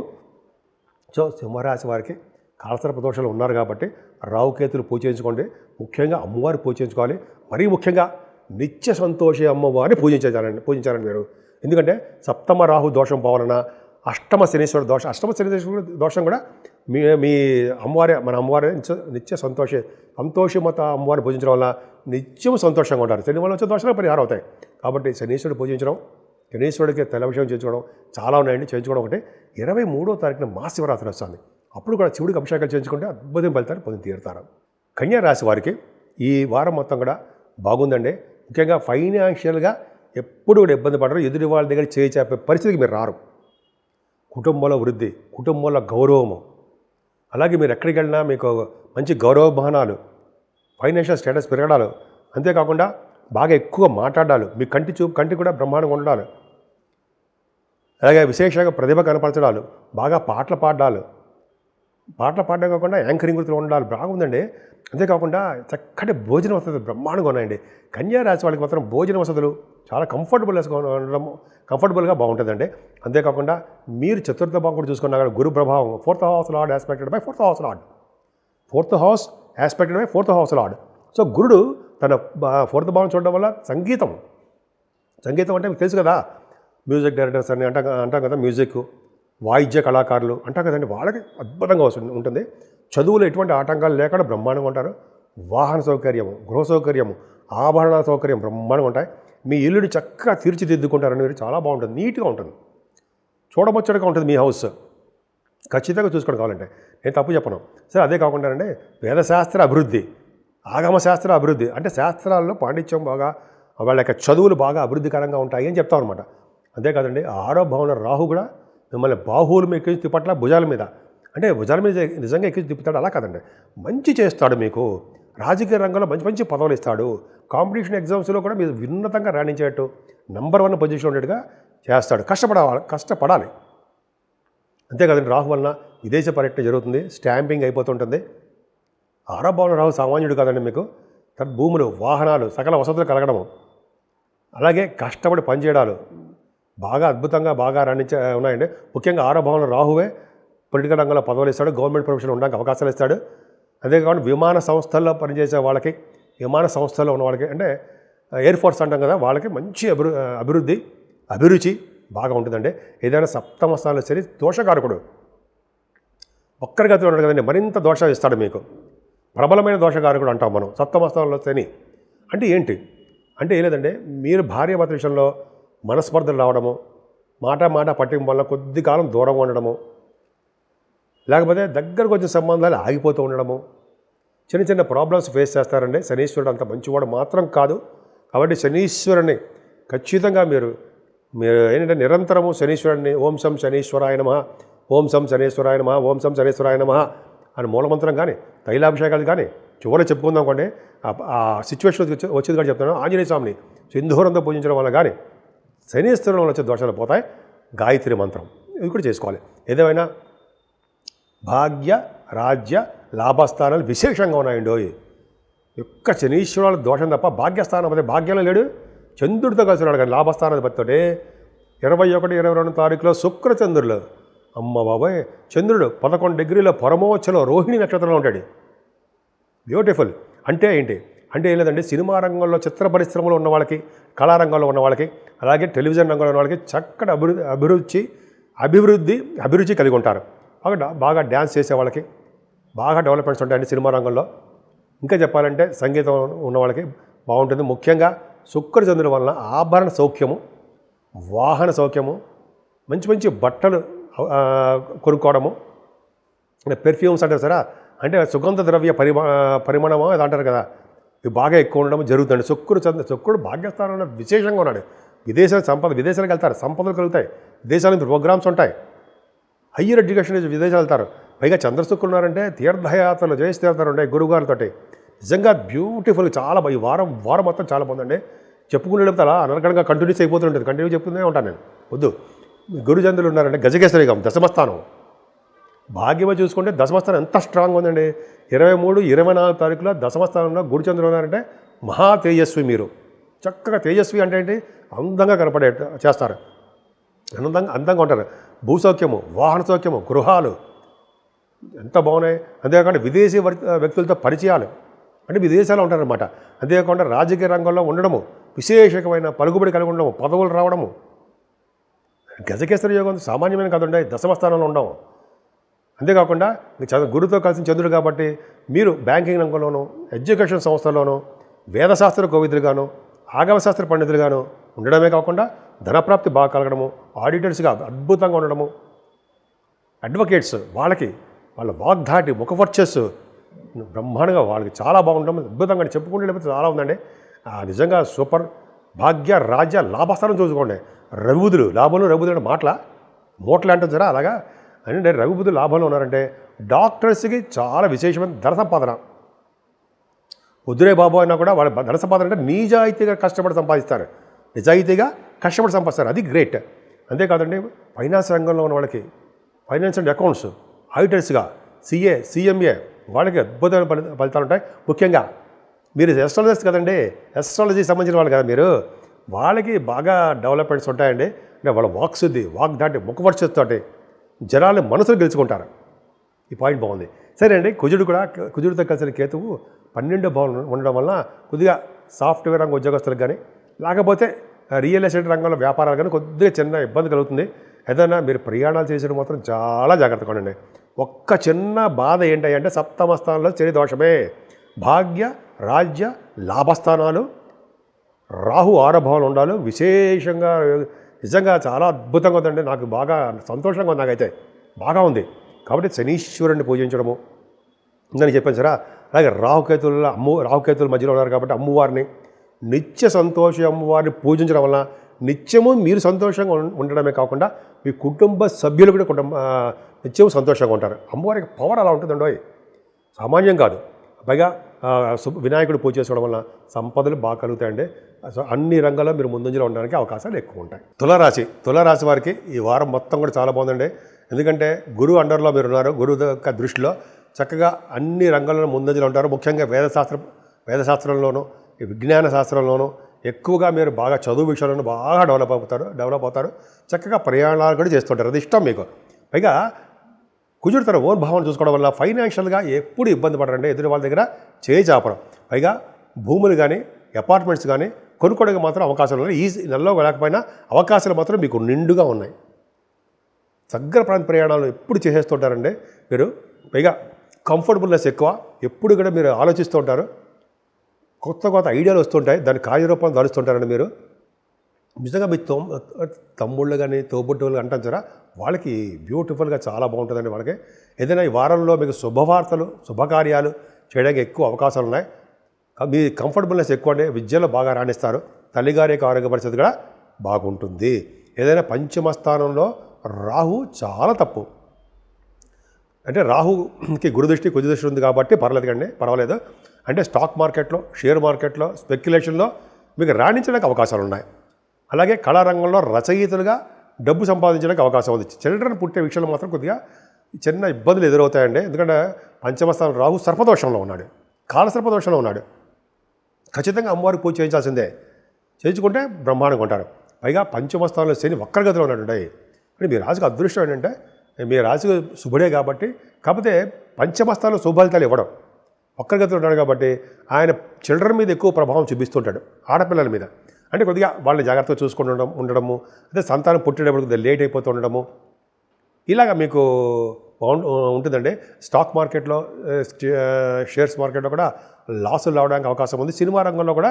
సో సింహరాశి వారికి కాలసర్ప దోషాలు ఉన్నారు కాబట్టి రావుకేతులు పూజ చేయించుకోండి. ముఖ్యంగా అమ్మవారి పూజ చేయించుకోవాలి. మరీ ముఖ్యంగా నిత్య సంతోషి అమ్మవారిని పూజించాలండి మీరు. ఎందుకంటే 7మ రాహు దోషం పోవాలన్నా, 8మ శనీశ్వర దోషం, 8మ శనీశ్వర దోషం కూడా మీ అమ్మవారి, మన అమ్మవారి నిత్య సంతోషమత అమ్మవారిని పూజించడం వల్ల నిత్యం సంతోషంగా ఉంటారు. శని వల్ల వచ్చే దోషాలు పరిహారం అవుతాయి. కాబట్టి శనీశ్వరుడు పూజించడం, శనీశ్వరుడికి తెల్లవిషయం చేయించుకోవడం చాలా ఉన్నాయండి. చేయించుకోవడం ఒకటి. 23వ తారీఖున మహాశివరాత్రి వస్తుంది. అప్పుడు కూడా శివుడికి అభిషేకాలు చేయించుకుంటే అద్భుతం ఫలితాలు పొంది తీరుతారు. కన్యా రాశి వారికి ఈ వారం మొత్తం కూడా బాగుందండి. ముఖ్యంగా ఫైనాన్షియల్గా ఎప్పుడు కూడా ఇబ్బంది పడరు. ఎదుటి వాళ్ళ దగ్గర చేయి చేపే పరిస్థితికి మీరు రారు. కుటుంబంలో వృద్ధి, కుటుంబంలో గౌరవము, అలాగే మీరు ఎక్కడికి వెళ్ళినా మీకు మంచి గౌరవమానాలు, ఫైనాన్షియల్ స్టేటస్ పెరగడాలు, అంతేకాకుండా బాగా ఎక్కువ మాట్లాడాలి. మీ కంటి కూడా బ్రహ్మాండంగా ఉండాలి. అలాగే విశేషంగా ప్రతిభ కనపరచడాలు, బాగా పాటలు పాడడం కాకుండా యాంకరింగ్ వృత్తిలో ఉండాలి, బాగుందండి. అంతేకాకుండా చక్కటి భోజన వసతులు బ్రహ్మాండంగా ఉన్నాయండి. కన్యా రాశి వాళ్ళకి మాత్రం భోజన వసతులు చాలా కంఫర్టబుల్గా బాగుంటుందండి. అంతేకాకుండా మీరు చతుర్థ భావం కూడా చూసుకున్నా కూడా గురు ప్రభావం, fourth house lord యాస్పెక్టెడ్ by fourth house lord. So గురుడు తన ఫోర్త్ భావం చూడడం వల్ల సంగీతం అంటే మీకు తెలుసు కదా, మ్యూజిక్ డైరెక్టర్స్ అని అంటాం కదా, మ్యూజిక్ వాయిద్య కళాకారులు అంటాం కదండి, వాళ్ళకి అద్భుతంగా ఉంటుంది. చదువులో ఎటువంటి ఆటంకాలు లేకుండా బ్రహ్మాండంగా ఉంటారు. వాహన సౌకర్యము, గృహ సౌకర్యము, ఆభరణాల సౌకర్యం బ్రహ్మాండంగా ఉంటాయి. మీ ఇల్లుని చక్కగా తీర్చిదిద్దుకుంటారని మీరు చాలా బాగుంటుంది, నీట్గా ఉంటుంది, చూడముచ్చటగా ఉంటుంది మీ హౌస్. ఖచ్చితంగా చూసుకోవడం కావాలంటే నేను తప్పు చెప్పను. సరే, అదే కాకుండా అండి వేదశాస్త్ర అభివృద్ధి, ఆగమశాస్త్ర అభివృద్ధి, అంటే శాస్త్రాల్లో పాండిత్యం బాగా, వాళ్ళ యొక్క చదువులు బాగా అభివృద్ధికరంగా ఉంటాయి అని చెప్తాం అనమాట. అంతేకాదండి 6వ భావంలో రాహు కూడా మిమ్మల్ని బాహువులు మీ ఎక్కించి తిప్పట్ల భుజాల మీద, అంటే భుజాల మీద నిజంగా ఎక్కించి తిప్పుతాడు, అలా కాదండి, మంచి చేస్తాడు. మీకు రాజకీయ రంగంలో మంచి మంచి పదవులు ఇస్తాడు. కాంపిటీషన్ ఎగ్జామ్స్లో కూడా మీరు ఉన్నతంగా రాణించేట్టు నంబర్ 1 పొజిషన్ ఉండేట్టుగా చేస్తాడు. కష్టపడాలి. అంతేకాదండి రాహు వలన విదేశ పర్యటన జరుగుతుంది, స్టాంపింగ్ అయిపోతుంటుంది. 6వ భావంలో రాహు సామాన్యుడు కాదండి. మీకు భూములు, వాహనాలు, సకల వసతులు కలగడము, అలాగే కష్టపడి పనిచేయడాలు బాగా అద్భుతంగా బాగా ఉన్నాయండి. ముఖ్యంగా 6వ భావంలో రాహువే పొలిటికల్ రంగంలో పదవులు ఇస్తాడు, గవర్నమెంట్ ప్రొఫెషన్ ఉండడానికి అవకాశాలు ఇస్తాడు. అంతేకాకుండా విమాన సంస్థల్లో పనిచేసే వాళ్ళకి, విమాన సంస్థల్లో ఉన్న వాళ్ళకి, అంటే ఎయిర్ ఫోర్స్ అంటాం కదా, వాళ్ళకి మంచి అభిరుచి బాగా ఉంటుందండి. ఏదైనా సప్తమ స్థానంలో సరి దోషకారకుడు ఒక్కరిగతిలో ఉన్నాడు కదండి, మరింత దోషం ఇస్తాడు మీకు. ప్రబలమైన దోషకారకుడు అంటాం మనం సప్తమ స్థానంలో శని. అంటే ఏంటి అంటే ఏం లేదండి, మీరు భార్యాభర్త విషయంలో మనస్పర్ధలు రావడము, మాట పట్టింపు వల్ల కొద్ది కాలం దూరంగా ఉండడము, లేకపోతే దగ్గరకు వచ్చిన సంబంధాలు ఆగిపోతూ ఉండడము, చిన్న ప్రాబ్లమ్స్ ఫేస్ చేస్తారండి. శనీశ్వరుడు అంత మంచివాడు మాత్రం కాదు. కాబట్టి శనీశ్వరుని ఖచ్చితంగా మీరు ఏంటంటే నిరంతరము శనీశ్వరుడిని ఓం శం శనీశ్వరాయ నమః, ఓం శం శనీశ్వరాయ నమః, ఓం శం శనీశ్వరాయ నమః అని మూలమంత్రం కానీ, తైలాభిషేకాలు కానీ చివరి చెప్పుకుందాం అనుకోండి. ఆ సిచ్యువేషన్ వచ్చేది కానీ చెప్తాను. ఆంజనేయ స్వామిని సింధూరంతో పూజించడం వల్ల కానీ శనీశ్వరంలో వచ్చే దోషాలు పోతాయి. గాయత్రి మంత్రం ఇది కూడా చేసుకోవాలి. ఏదేమైనా భాగ్య, రాజ్య, లాభస్థానాలు విశేషంగా ఉన్నాయండి. యొక్క శనీశ్వరుల దోషం తప్ప భాగ్యస్థానం అదే భాగ్యంలో లేడు. చంద్రుడితో కలిసి ఉన్నాడు కానీ లాభస్థానాధిపతితోటే 21, 22 తారీఖులో శుక్రచంద్రులు, అమ్మ బాబాయ్, చంద్రుడు 11 డిగ్రీల పరమోచ్చలో రోహిణి నక్షత్రంలో ఉంటాడు. బ్యూటిఫుల్. అంటే ఏంటి అంటే ఏం లేదండి, సినిమా రంగంలో, చిత్ర పరిశ్రమలో ఉన్న వాళ్ళకి, కళారంగంలో ఉన్న వాళ్ళకి, అలాగే టెలివిజన్ రంగంలో ఉన్న వాళ్ళకి చక్కటి అభిరుచి కలిగి ఉంటారు. బాగా డ్యాన్స్ చేసే వాళ్ళకి బాగా డెవలప్మెంట్స్ ఉంటాయండి సినిమా రంగంలో. ఇంకా చెప్పాలంటే సంగీతం ఉన్న వాళ్ళకి బాగుంటుంది. ముఖ్యంగా శుక్రచంద్రుల వలన ఆభరణ సౌఖ్యము, వాహన సౌఖ్యము, మంచి బట్టలు కొనుక్కోవడము, పెర్ఫ్యూమ్స్ అంటారు సరే, అంటే సుగంధ ద్రవ్య పరిమాణము అది అంటారు కదా, ఇవి బాగా ఎక్కువ ఉండడం జరుగుతుంది. శుక్రుడు భాగ్యస్థానంలో విశేషంగా ఉన్నాడు. విదేశాలకు వెళ్తారు, సంపదలు కలుగుతాయి, విదేశాల ప్రోగ్రామ్స్ ఉంటాయి, హయ్యర్ ఎడ్యుకేషన్ విదేశాలు వెళ్తారు. పైగా చంద్రశుక్రులు ఉన్నారంటే తీర్థయాత్రలు, జయస్ తీర్థాలు ఉంటాయి గురువుగారితో. నిజంగా బ్యూటిఫుల్. చాలా ఈ వారం మొత్తం చాలా బాగుందండి. చెప్పుకునేటప్పుడు అలా అనర్గణంగా కంటిన్యూస్ అయిపోతుంటుంది. కంటిన్యూ చెప్తూనే ఉంటాను నేను. వద్దు, గురుచంద్రులు ఉన్నారంటే గజకేసరిగం దశమస్థానం. భాగ్యమే చూసుకుంటే దశమస్థానం ఎంత స్ట్రాంగ్ ఉందండి. 23, 24 తారీఖులో దశమస్థానంలో గురుచంద్రులు ఉన్నారంటే మహా తేజస్వి. మీరు చక్కగా తేజస్వి అంటే ఏంటి, అందంగా కనపడే చేస్తారు, అందంగా ఉంటారు. భూసౌఖ్యము, వాహన సౌఖ్యము, గృహాలు ఎంత బాగున్నాయి. అంతేకాకుండా విదేశీ వ్యక్తులతో పరిచయాలు, అంటే విదేశాల్లో ఉంటారనమాట. అంతేకాకుండా రాజకీయ రంగంలో ఉండడము, విశేషమైన పలుకుబడి కలిగి ఉండడము, పదవులు రావడము. గజకేసరి యోగం సామాన్యమైన కదండి, దశమస్థానంలో ఉండము. అంతేకాకుండా గురుతో కలిసిన చంద్రుడు కాబట్టి మీరు బ్యాంకింగ్ రంగంలోనూ, ఎడ్యుకేషన్ సంస్థల్లోనూ, వేదశాస్త్ర కోవిదులుగాను, ఆగమశాస్త్ర పండితులుగాను ఉండడమే కాకుండా ధనప్రాప్తి బాగా కలగడము, ఆడిటర్స్గా అద్భుతంగా ఉండడము, అడ్వకేట్స్ వాళ్ళ వాగ్ధాటి, ముఖవర్చస్సు బ్రహ్మాండంగా వాళ్ళకి చాలా బాగుండడం, అద్భుతంగా చెప్పుకుంటే లేకపోతే చాలా ఉందండి. నిజంగా సూపర్. భాగ్య, రాజ్య, లాభస్థానం చూసుకోండి. రవిబుధులు లాభంలో, రవిబుధులు మూటలు అంటే జరా అలాగా అంటే రవిబుధులు లాభంలో ఉన్నారంటే డాక్టర్స్కి చాలా విశేషమైన ధన సంపాదన. వద్దురే బాబు అయినా కూడా వాళ్ళ ధన సంపాదన అంటే నిజాయితీగా కష్టపడి సంపాదిస్తారు, అది గ్రేట్. అంతేకాదండి ఫైనాన్స్ రంగంలో ఉన్న వాళ్ళకి ఫైనాన్స్ అండ్ అకౌంట్స్ ఆడిటర్స్గా సిఏ సిఎంఏ వాళ్ళకి అద్భుతమైన ఫలితాలు ఉంటాయి. ముఖ్యంగా మీరు ఎస్ట్రాలజిస్ట్ కదండి, ఎస్ట్రాలజీకి సంబంధించిన వాళ్ళు కదా మీరు, వాళ్ళకి బాగా డెవలప్మెంట్స్ ఉంటాయండి. అంటే వాళ్ళ వాక్ దాటి ముఖవర్చతోటి జనాలు మనసులు గెలుచుకుంటారు. ఈ పాయింట్ బాగుంది. సరే అండి, కుజుడితో కలిసిన కేతువు 12వ భావం ఉండడం వల్ల కొద్దిగా సాఫ్ట్వేర్ రంగ ఉద్యోగస్తులకు కానీ లేకపోతే రియల్ ఎస్టేట్ రంగంలో వ్యాపారాలు కానీ కొద్దిగా చిన్న ఇబ్బంది కలుగుతుంది. ఏదైనా మీరు ప్రయాణాలు చేసేది మాత్రం చాలా జాగ్రత్తగా ఉండండి. ఒక్క చిన్న బాధ ఏంటంటే సప్తమ స్థానంలో శని దోషమే. భాగ్య రాజ్య లాభస్థానాలు రాహు 6వ భావంలో ఉండాలి. విశేషంగా నిజంగా చాలా అద్భుతంగా ఉందండి. నాకు బాగా సంతోషంగా ఉంది, నాకైతే బాగా ఉంది. కాబట్టి శనీశ్వరుని పూజించడము ఉందని చెప్పాను సరే. అలాగే రాహుకేతుల మధ్యలో ఉన్నారు కాబట్టి అమ్మవారిని నిత్య సంతోష అమ్మవారిని పూజించడం వల్ల నిత్యము మీరు సంతోషంగా ఉండడమే కాకుండా మీ కుటుంబ సభ్యులు కూడా నిత్యము సంతోషంగా ఉంటారు. అమ్మవారికి పవర్ అలా ఉంటుందండి, సామాన్యం కాదు. పైగా వినాయకుడు పూజ చేసుకోవడం వల్ల సంపదలు బాగా కలుగుతాయండి. అన్ని రంగాల్లో మీరు ముందంజలో ఉండడానికి అవకాశాలు ఎక్కువ ఉంటాయి. తులారాశి వారికి ఈ వారం మొత్తం కూడా చాలా బాగుందండి. ఎందుకంటే గురువు అండర్లో మీరు ఉన్నారు. గురువు యొక్క దృష్టిలో చక్కగా అన్ని రంగాల్లో ముందంజలో ఉంటారు. ముఖ్యంగా వేదశాస్త్రంలోనూ విజ్ఞాన శాస్త్రంలోనూ ఎక్కువగా మీరు బాగా చదువు విషయంలోనూ బాగా డెవలప్ అవుతారు. చక్కగా ప్రయాణాలు కూడా చేస్తుంటారు, అది ఇష్టం మీకు. పైగా కుజుడు తన ఓన్ భావన చూసుకోవడం వల్ల ఫైనాన్షియల్గా ఎప్పుడు ఇబ్బంది పడరండి. ఎదురు వాళ్ళ దగ్గర చేయి చాపడం. పైగా భూములు కానీ అపార్ట్మెంట్స్ కానీ కొనుక్కోవడానికి మాత్రం అవకాశాలు ఉన్నాయి. ఈ నెలలో లేకపోయినా అవకాశాలు మాత్రం మీకు నిండుగా ఉన్నాయి. దగ్గర ప్రాంత ప్రయాణాలు ఎప్పుడు చేసేస్తుంటారండి మీరు. పైగా కంఫర్టబుల్నెస్ ఎక్కువ, ఎప్పుడు కూడా మీరు ఆలోచిస్తూ ఉంటారు. కొత్త ఐడియాలు వస్తుంటాయి, దాన్ని కార్యరూపాన్ని దాలుస్తుంటారండి మీరు. నిజంగా మీ తమ్ముళ్ళు కానీ తోబుట్టువులు అంటాం సరే, వాళ్ళకి బ్యూటిఫుల్గా చాలా బాగుంటుందండి. వాళ్ళకి ఏదైనా ఈ వారంలో మీకు శుభవార్తలు శుభకార్యాలు చేయడానికి ఎక్కువ అవకాశాలు ఉన్నాయి. మీ కంఫర్టబుల్నెస్ ఎక్కువ అండి. విద్యలో బాగా రాణిస్తారు. తల్లిగారి యొక్క ఆరోగ్య పరిస్థితి కూడా బాగుంటుంది. ఏదైనా పంచమ స్థానంలో రాహు చాలా తప్పు. అంటే రాహుకి గురుదృష్టి కుజదృష్టి ఉంది కాబట్టి పర్వాలేదు. అంటే స్టాక్ మార్కెట్లో షేర్ మార్కెట్లో స్పెక్యులేషన్లో మీకు రాణించడానికి అవకాశాలు ఉన్నాయి. అలాగే కళారంగంలో రచయితలుగా డబ్బు సంపాదించడానికి అవకాశం ఉంది. చిల్డ్రన్ పుట్టే విషయంలో మాత్రం కొద్దిగా చిన్న ఇబ్బందులు ఎదురవుతాయండి. ఎందుకంటే పంచమస్థానం రాహు సర్పదోషంలో ఉన్నాడు, కాలసర్పదోషంలో ఉన్నాడు. ఖచ్చితంగా అమ్మవారికి పూజ చేయించాల్సిందే. చేయించుకుంటే బ్రహ్మాండంగా ఉంటారు. పైగా పంచమస్థానంలో శని వక్రగతిలో ఉన్నాడు. అంటే మీ రాశికి అదృష్టం ఏంటంటే మీ రాశికి శుభుడే కాకపోతే పంచమస్థానంలో శుభఫలితాలు ఇవ్వడం. వక్రగతిలో ఉన్నాడు కాబట్టి ఆయన చిల్డ్రన్ మీద ఎక్కువ ప్రభావం చూపిస్తుంటాడు, ఆడపిల్లల మీద. అంటే కొద్దిగా వాళ్ళని జాగ్రత్తగా చూసుకుంటూ ఉండడము, అదే సంతానం పుట్టేటప్పుడు కొద్దిగా లేట్ అయిపోతూ ఉండడము, ఇలాగ మీకు ఉంటుందండి. స్టాక్ మార్కెట్లో షేర్స్ మార్కెట్లో కూడా లాసులు రావడానికి అవకాశం ఉంది. సినిమా రంగంలో కూడా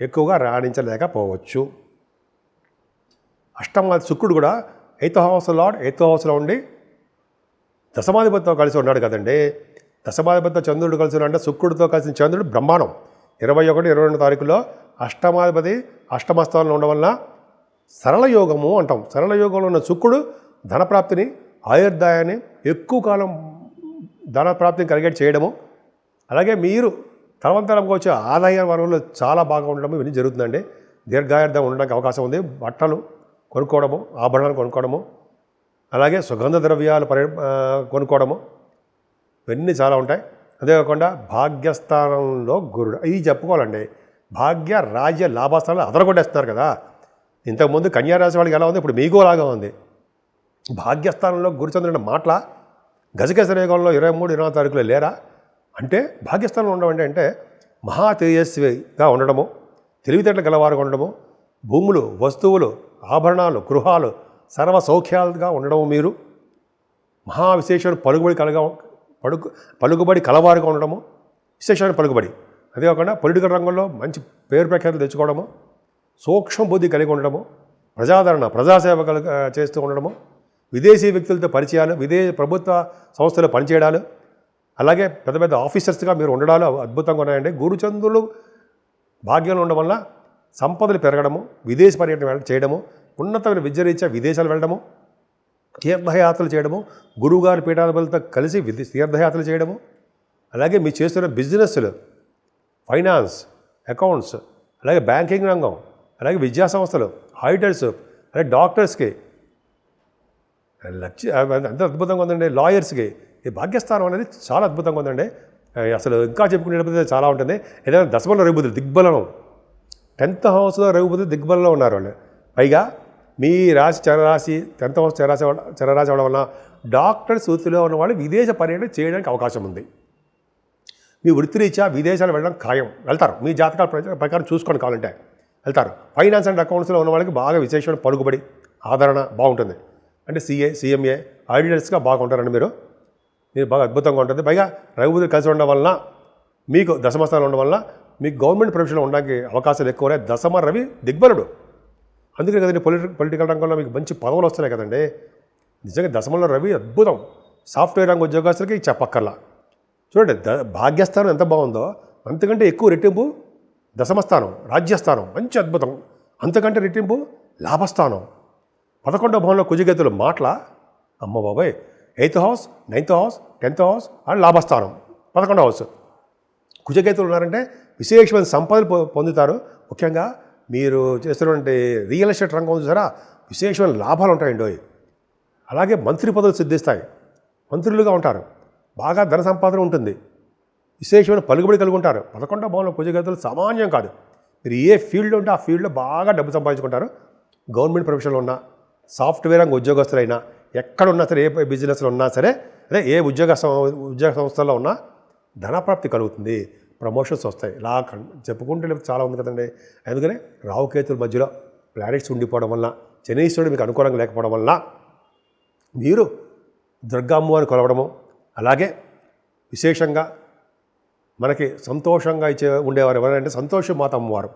ఎక్కువగా రాణించలేకపోవచ్చు. శుక్రుడు కూడా 8వ హౌస్లో ఉండి దశమాధిపతితో కలిసి ఉన్నాడు కదండి. దశమాధిపతితో చంద్రుడు కలిసి ఉన్నాడు. అంటే శుక్రుడితో కలిసిన చంద్రుడు బ్రహ్మాండం. 21, 22 తారీఖులో అష్టమాధిపతి అష్టమస్థానంలో ఉండడం వల్ల సరళ యోగము అంటాం. సరళ యోగంలో ఉన్న శుక్రుడు ధనప్రాప్తిని ఆయుర్దాయాన్ని ఎక్కువ కాలం ధనప్రాప్తిని కలిగేట్ చేయడము, అలాగే మీరు తరవంతరంగా వచ్చే ఆదాయ వనరులు చాలా బాగా ఉండడము ఇవన్నీ జరుగుతుందండి. దీర్ఘాయుర్దాయం ఉండడానికి అవకాశం ఉంది. బట్టలు కొనుక్కోవడము, ఆభరణాలు కొనుక్కోవడము, అలాగే సుగంధ ద్రవ్యాలు కొనుక్కోవడము ఇవన్నీ చాలా ఉంటాయి. అంతేకాకుండా భాగ్యస్థానంలో గురుడు, ఇవి చెప్పుకోవాలండి. భాగ్య రాజ్య లాభస్థానాలు అదరగొట్టేస్తున్నారు కదా. ఇంతకుముందు కన్యారాశి వాళ్ళకి ఎలా ఉంది, ఇప్పుడు మీకు అలాగా ఉంది. భాగ్యస్థానంలో గురుచంద్రుడి మాటల గజకేసర యుగంలో 23, 24 తారీఖులో లేరా అంటే భాగ్యస్థానంలో ఉండడం అంటే మహా తేజస్విగా ఉండడము, తెలివితేటలు గలవారుగా ఉండడము, భూములు వస్తువులు ఆభరణాలు గృహాలు సర్వ సౌఖ్యాలుగా ఉండడము, మీరు మహా విశేషమైన పలుకుబడి కలవారుగా ఉండడము, విశేషమైన పలుకుబడి. అదేకాకుండా పొలిటికల్ రంగంలో మంచి పేరు ప్రఖ్యాతులు తెచ్చుకోవడము, సూక్ష్మ బుద్ధి కలిగి ఉండడము, ప్రజాదరణ ప్రజాసేవ చేస్తూ ఉండడము, విదేశీ వ్యక్తులతో పరిచయాలు, ప్రభుత్వ సంస్థలు పనిచేయడాలు, అలాగే పెద్ద పెద్ద ఆఫీసర్స్గా మీరు ఉండడాలు అద్భుతంగా ఉన్నాయండి. గురుచంద్రులు భాగ్యంలో ఉండడం వల్ల సంపదలు పెరగడము, విదేశీ పర్యటన చేయడము, ఉన్నతమైన విద్యరీత్యా విదేశాలు వెళ్ళడము, తీర్థయాత్రలు చేయడము, గురువుగారి పీఠాధిపతులతో కలిసి తీర్థయాత్రలు చేయడము, అలాగే మీరు చేస్తున్న బిజినెస్లు, ఫైనాన్స్, అకౌంట్స్, అలాగే బ్యాంకింగ్ రంగం, అలాగే విద్యా సంస్థలు, ఆడిటర్స్, అలాగే డాక్టర్స్కి ఎంత అద్భుతంగా ఉందండి. లాయర్స్కి ఈ భాగ్యస్థానం అనేది చాలా అద్భుతంగా ఉందండి. అసలు ఇంకా చెప్పుకునేటప్పుడు చాలా ఉంటుంది. ఏదైనా దశమంలో రఘుబుద్ధులు దిగ్బలం, 10th హౌస్లో రఘుబుద్ధులు దిగ్బలంలో ఉన్నారు వాళ్ళు. పైగా మీ రాశి చరరాశి 10th హౌస్ చరరాశి అవడం వల్ల డాక్టర్ సూత్రులో ఉన్న వాళ్ళు విదేశ పర్యటన చేయడానికి అవకాశం ఉంది. మీ వృత్తిరీత్యా విదేశాలు వెళ్ళడం ఖాయం, వెళ్తారు. మీ జాతకాల ప్రకారం చూసుకోండి, కావాలంటే వెళ్తారు. ఫైనాన్స్ అండ్ అకౌంట్స్లో ఉన్న వాళ్ళకి బాగా విశేషమైన పలుకుబడి, ఆదరణ బాగుంటుంది. అంటే CMA ఆడిటర్స్గా బాగుంటారండి మీరు బాగా అద్భుతంగా ఉంటుంది. పైగా రఘుబుద్ధులు కలిసి ఉండడం వలన, మీకు దశమస్థానం ఉండడం వల్ల మీకు గవర్నమెంట్ ప్రొఫెషన్లో ఉండడానికి అవకాశాలు ఎక్కువ. దశమ రవి దిగ్బలుడు, అందుకే కదండి పొలిటికల్ రంగంలో మీకు మంచి పదవులు వస్తున్నాయి కదండి. నిజంగా దశమంలో రవి అద్భుతం. సాఫ్ట్వేర్ రంగ ఉద్యోగస్తులకి చెప్పక్కర్లా. చూడండి, భాగ్యస్థానం ఎంత బాగుందో అంతకంటే ఎక్కువ రెట్టింపు దశమస్థానం, రాజ్యస్థానం మంచి అద్భుతం. అంతకంటే రెట్టింపు లాభస్థానం. 11వ భావంలో కుజగతులు మాటల అమ్మ బాబాయ్. 8th house, 9th house, 10th house and లాభస్థానం 11వ హౌస్. కుజగతులు ఉన్నారంటే విశేషమైన సంపదలు పొందుతారు. ముఖ్యంగా మీరు చేస్తున్నటువంటి రియల్ ఎస్టేట్ రంగం చూసారా, విశేషమైన లాభాలు ఉంటాయండి. అలాగే మంత్రి పదవులు సిద్ధిస్తాయి, మంత్రులుగా ఉంటారు, బాగా ధన సంపాదన ఉంటుంది, విశేషమైన పలుకుబడి కలిగి ఉంటారు. 11వ భావంలో కుజగతులు సామాన్యం కాదు. మీరు ఏ ఫీల్డ్లో ఉంటే ఆ ఫీల్డ్లో బాగా డబ్బు సంపాదించుకుంటారు. గవర్నమెంట్ ప్రొఫెషన్లో ఉన్న, సాఫ్ట్వేర్ రంగ ఉద్యోగస్తులైనా, ఎక్కడున్నా సరే, ఏ బిజినెస్లో ఉన్నా సరే, అదే ఏ ఉద్యోగ సంస్థల్లో ఉన్నా ధనప్రాప్తి కలుగుతుంది, ప్రమోషన్స్ వస్తాయి. ఇలా చెప్పుకుంటే చాలా ఉంది కదండి. అందుకనే రావుకేతుల మధ్యలో ప్లానెట్స్ ఉండిపోవడం వల్ల, శనీశ్వరుడు మీకు అనుకూలంగా లేకపోవడం వల్ల మీరు దుర్గా అమ్మవారిని కొలవడము, అలాగే విశేషంగా మనకి సంతోషంగా ఉండేవారు ఎవరంటే సంతోషమాత అమ్మవారు,